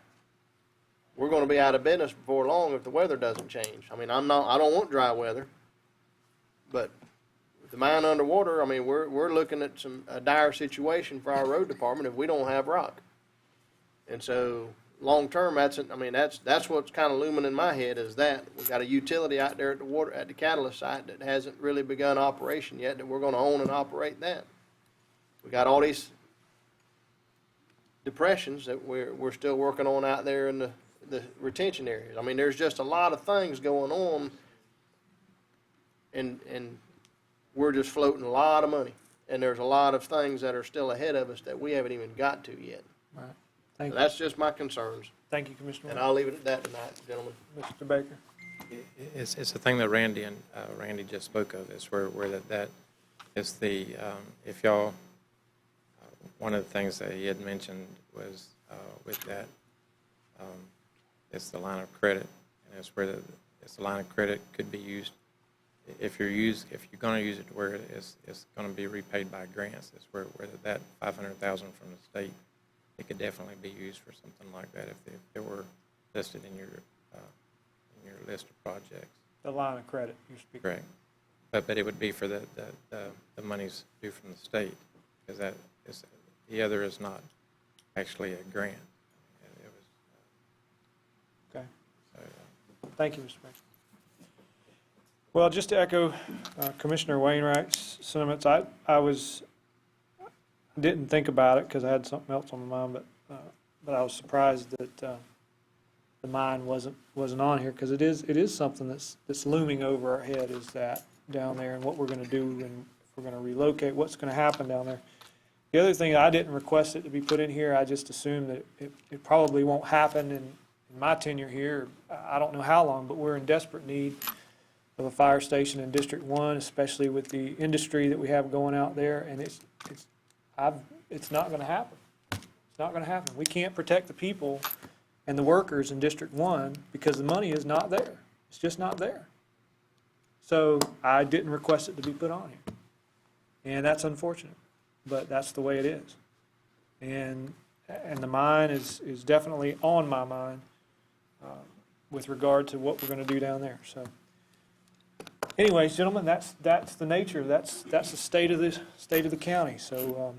We're gonna be out of business before long if the weather doesn't change. I mean, I don't want dry weather, but with the mine underwater, I mean, we're looking at a dire situation for our road department if we don't have rock. And so, long-term, that's what's kind of looming in my head is that. We've got a utility out there at the catalyst site that hasn't really begun operation yet, that we're gonna own and operate that. We got all these depressions that we're still working on out there in the retention areas. I mean, there's just a lot of things going on, and we're just floating a lot of money. And there's a lot of things that are still ahead of us that we haven't even got to yet. All right. Thank So you. that's just my concerns, Thank you, Commissioner. and I'll leave it at that tonight, gentlemen. Mr. Baker. It's the thing that Randy just spoke of, is where that is the, if y'all, one of the things that he had mentioned was with that, it's the line of credit, and it's where it's the line of credit could be used. If you're going to use it to where it's going to be repaid by grants, it's where that $500,000 from the state, it could definitely be used for something like that if they were listed in your list of projects. The line of credit you're speaking. Correct. But it would be for the monies due from the state, because that is, the other is not actually a grant. It was, Okay. Thank you, Mr. Baker. Well, just to echo Commissioner Wainwright's sentiments, I didn't think about it because I had something else on my mind, but I was surprised that the mine wasn't on here, because it is something that's looming over our head, is that down there and what we're going to do, and if we're going to relocate, what's going to happen down there. The other thing, I didn't request it to be put in here. I just assumed that it probably won't happen in my tenure here. I don't know how long, but we're in desperate need of a fire station in District 1, especially with the industry that we have going out there, and it's not going to happen. It's not going to happen. We can't protect the people and the workers in District 1 because the money is not there. It's just not there. So I didn't request it to be put on here. And that's unfortunate, but that's the way it is. And the mind is definitely on my mind with regard to what we're going to do down there. So anyways, gentlemen, that's the nature, that's the state of the county. So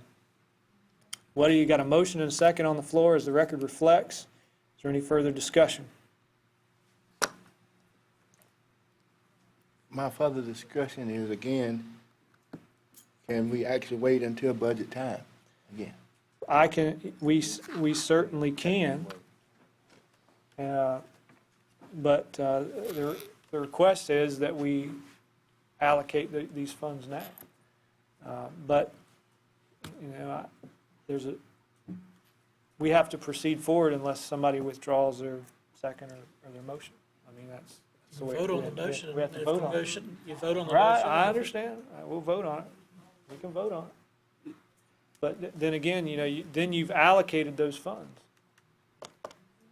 what do you got, a motion and a second on the floor as the record reflects? Is there any further discussion? My further discussion is, again, can we actually wait until budget time again? We certainly can. But the request is that we allocate these funds now. But, you know, we have to proceed forward unless somebody withdraws their second or their motion. I mean, that's the way. Vote on the motion. We have to If vote the on it. motion- You vote on the Right, motion. I understand. We'll vote on it. We can vote on it. But then again, you know, then you've allocated those funds.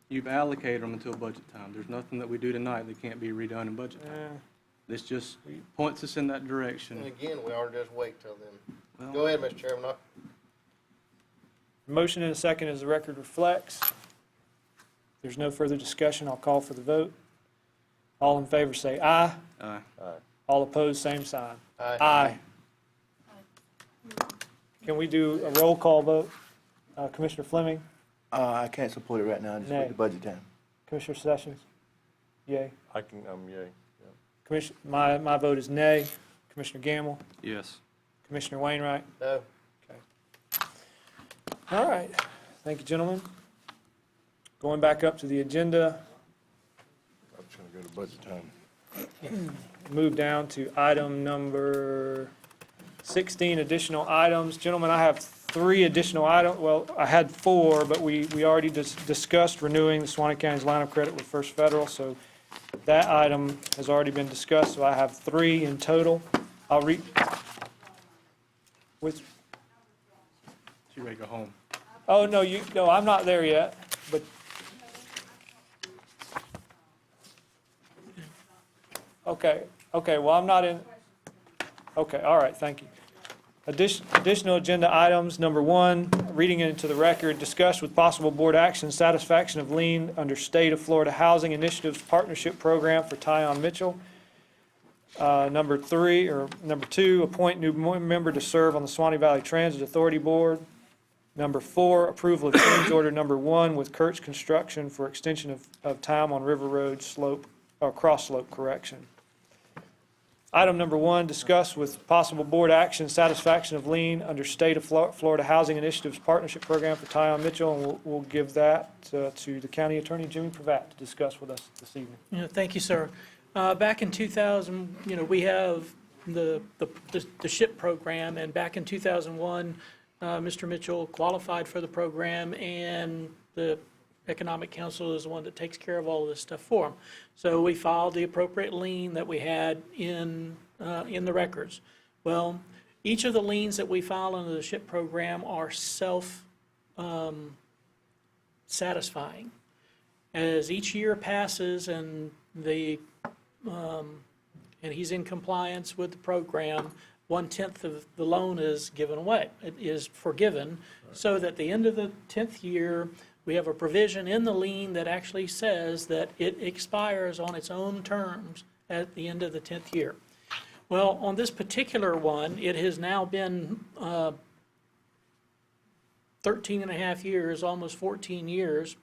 You've allocated them until budget time. There's nothing that we do tonight that can't be redone in budget time. This just points us in that And direction. again, we ought to just wait till then. Well- Go ahead, Mr. Chairman. Motion and a second as the record reflects. If there's no further discussion, I'll call for the vote. All in favor say aye. Aye. All opposed, same sign. Aye. Can we do a roll call vote? Commissioner Fleming, I can't support it right now, just Nay. wait the budget time. Commissioner Sessions? Yay. I'm yay. Commissioner, my vote is nay. Commissioner Gamble? Yes. Commissioner Wainwright? No. All right. Thank you, gentlemen. Going back up to the agenda, I'm just going to go to budget time. move down to item number 16, additional items. Gentlemen, I have 3 additional items. Well, I had 4, but we already discussed renewing the Suwannee County's line of credit with First Federal, so that item has already been discussed, so I have 3 in total. I'll read. Which? You ready to go home? Oh, no, I'm not there yet, but. Okay, well, I'm not in, okay, all right, thank you. Additional agenda items, number 1, reading it into the record, discussed with possible board action, satisfaction of lien under State of Florida Housing Initiatives Partnership Program for Tyon Mitchell. Number 2, appoint new member to serve on the Suwannee Valley Transit Authority Board. Number 4, approval of change order number 1 with Kurtz Construction for extension of time on River Road cross slope correction. Item number 1, discuss with possible board action satisfaction of lien under State of Florida Housing Initiatives Partnership Program for Tyon Mitchell, and we'll give that to the County Attorney, Jimmy Pravat, to discuss with us this evening. Thank you, sir. Back in 2000, we have the SHIP program, and back in 2001, Mr. Mitchell qualified for the program, and the Economic Council is the one that takes care of all of this stuff for him. So we filed the appropriate lien that we had in the records. Well, each of the liens that we file under the SHIP program are self-satisfying. As each year passes and he's in compliance with the program, 1/10 of the loan is given away. It is forgiven, so that at the end of the 10th year, we have a provision in the lien that actually says that it expires on its own terms at the end of the 10th year. Well, on this particular one, it has now been 13 and a half years, almost 14 years,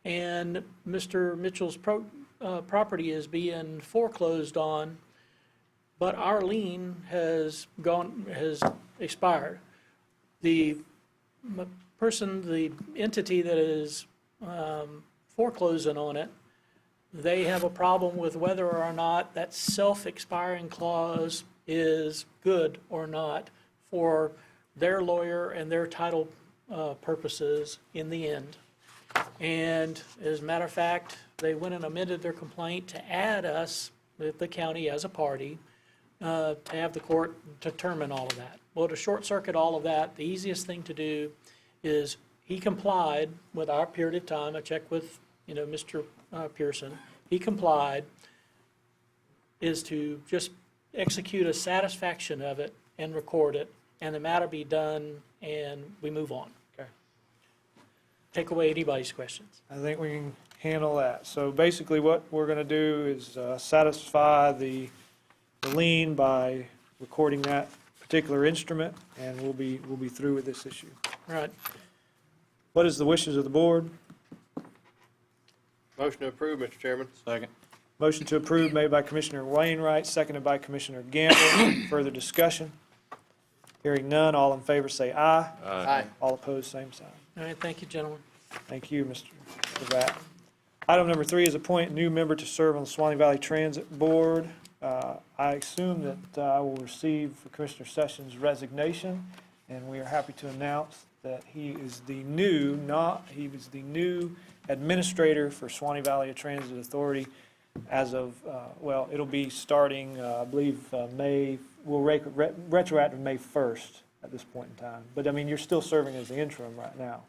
and Mr. Mitchell's property is being foreclosed on, but our lien has expired. The entity that is foreclosing on it, they have a problem with whether or not that self-expiring clause is good or not for their lawyer and their title purposes in the end. And as a matter of fact, they went and amended their complaint to add us with the county as a party, to have the court determine all of that. Well, to short circuit all of that, the easiest thing to do is he complied with our period of time. I checked with, Mr. Pearson. He complied, is to just execute a satisfaction of it and record it, and the matter be done, and we move on. Okay. Take away anybody's questions. I think we can handle that. So basically what we're going to do is satisfy the lien by recording that particular instrument, and we'll be through with this issue. All right. What is the wishes of the board? Motion to approve, Mr. Chairman. Second. Motion to approve made by Commissioner Wainwright, seconded by Commissioner Gamble. Further discussion? Hearing none, all in favor say aye. Aye. All opposed, same sign. All right, thank you, gentlemen. Thank you, Mr. Pravat. Item number 3 is appoint new member to serve on the Suwannee Valley Transit Board. I assume that I will receive Commissioner Sessions' resignation, and we are happy to announce that he was the new administrator for Suwannee Valley Transit Authority as of, it'll be starting, I believe, retroactive May 1st at this point in time. But, I mean, you're still serving as the interim right now,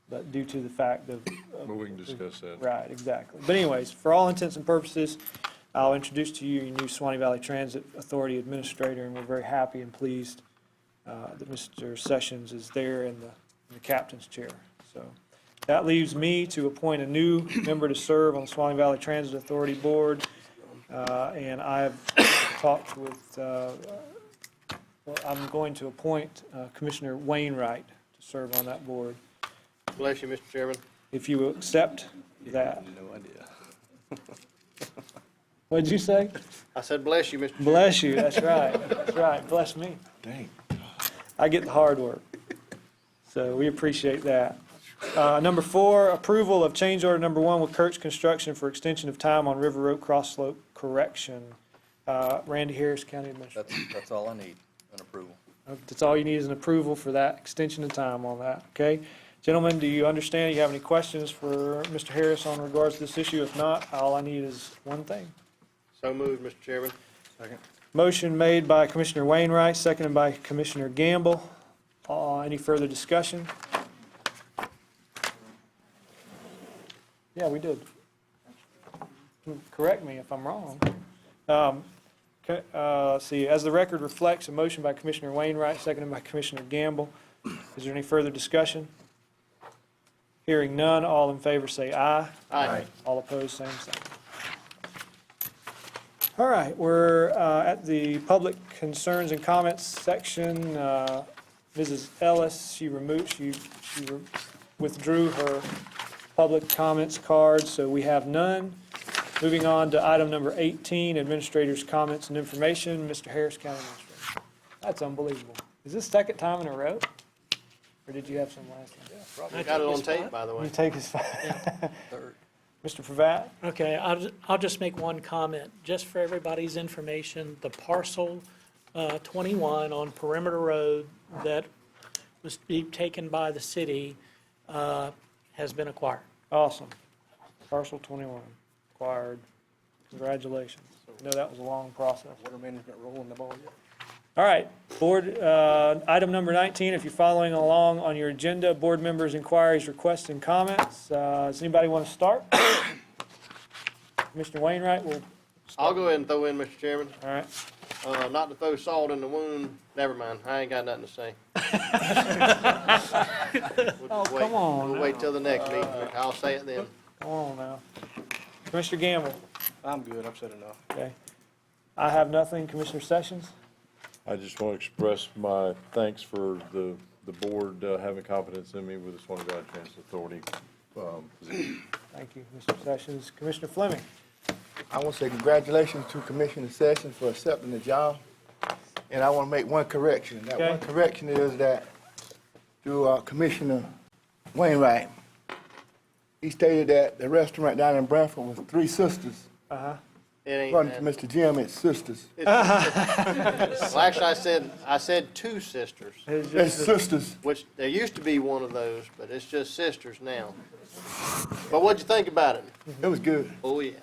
but due to the fact of. Well, we can discuss that. Right, exactly. But anyways, for all intents and purposes, I'll introduce to you your new Suwannee Valley Transit Authority Administrator, and we're very happy and pleased that Mr. Sessions is there in the captain's chair. So that leaves me to appoint a new member to serve on the Suwannee Valley Transit Authority Board, and I've talked with, I'm going to appoint Commissioner Wainwright to serve on that board. Bless you, Mr. Chairman. If you will accept that. No idea. What did you say? I said, bless you, Mr. Chairman. Bless you, that's right, that's right, bless me. Dang. I get the hard work, so we appreciate that. Number 4, approval of change order number 1 with Kurtz Construction for extension of time on River Road cross slope correction. Randy Harris, County Administrator. That's all I need, an approval. That's all you need is an approval for that extension of time on that, okay? Gentlemen, do you understand? Do you have any questions for Mr. Harris on regards to this issue? If not, all I need is one thing. So moved, Mr. Chairman. Second. Motion made by Commissioner Wainwright, seconded by Commissioner Gamble. Any further discussion? Yeah, we did. Correct me if I'm wrong. Let's see, as the record reflects, a motion by Commissioner Wainwright, seconded by Commissioner Gamble. Is there any further discussion? Hearing none, all in favor say aye. Aye. All opposed, same sign. All right, we're at the public concerns and comments section. Mrs. Ellis, she withdrew her public comments card, so we have none. Moving on to item number 18, administrators' comments and information. Mr. Harris, County Administrator. That's unbelievable. Is this second time in a row? Or did you have some last time? Probably got it on tape, by the way. You take his Third. Mr. Pravat? Okay, I'll just make one comment, just for everybody's information. The parcel 21 on Perimeter Road that was to be taken by the city has been acquired. Awesome. Parcel 21, acquired. Congratulations. I know that was a long process. Water management rolling the ball yet? All right, board, item number 19, if you're following along on your agenda, board members' inquiries, requests, and comments. Does anybody want to start? Commissioner Wainwright will. I'll go ahead and throw in, Mr. Chairman. All right. Not to throw salt in the wound, never mind, I ain't got nothing to say. Oh, come on We'll now. wait till the next meeting, I'll say it then. Come on now. Commissioner Gamble, I'm good, I've said enough. okay. I have nothing. Commissioner Sessions? I just want to express my thanks for the board having confidence in me with the Suwannee Valley Transit Authority position. Thank you, Mr. Sessions. Commissioner Fleming? I want to say congratulations to Commissioner Sessions for accepting the job. And I want to make one correction. That Okay. one correction is that to Commissioner Wainwright, he stated that the restaurant down in Branford was 3 sisters. Uh-huh. It ain't According that. to Mr. Jim, it's sisters. Well, actually, I said 2 sisters, It's sisters. which there used to be one of those, but it's just sisters now. But what'd you think about it? It was good. Oh, yeah.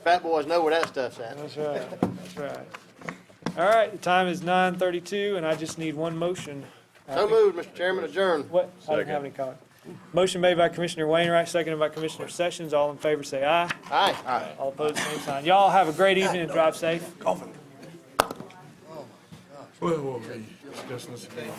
Fat boys know where that stuff's at. That's right, that's right. All right, the time is 9:32, and I just need one motion. So moved, Mr. Chairman, adjourn. What? I didn't have any comment. Motion made by Commissioner Wainwright, seconded by Commissioner Sessions. All in favor, say aye. Aye. All opposed, same sign. Y'all have a great evening and drive safe. Well, we'll be discussing this again.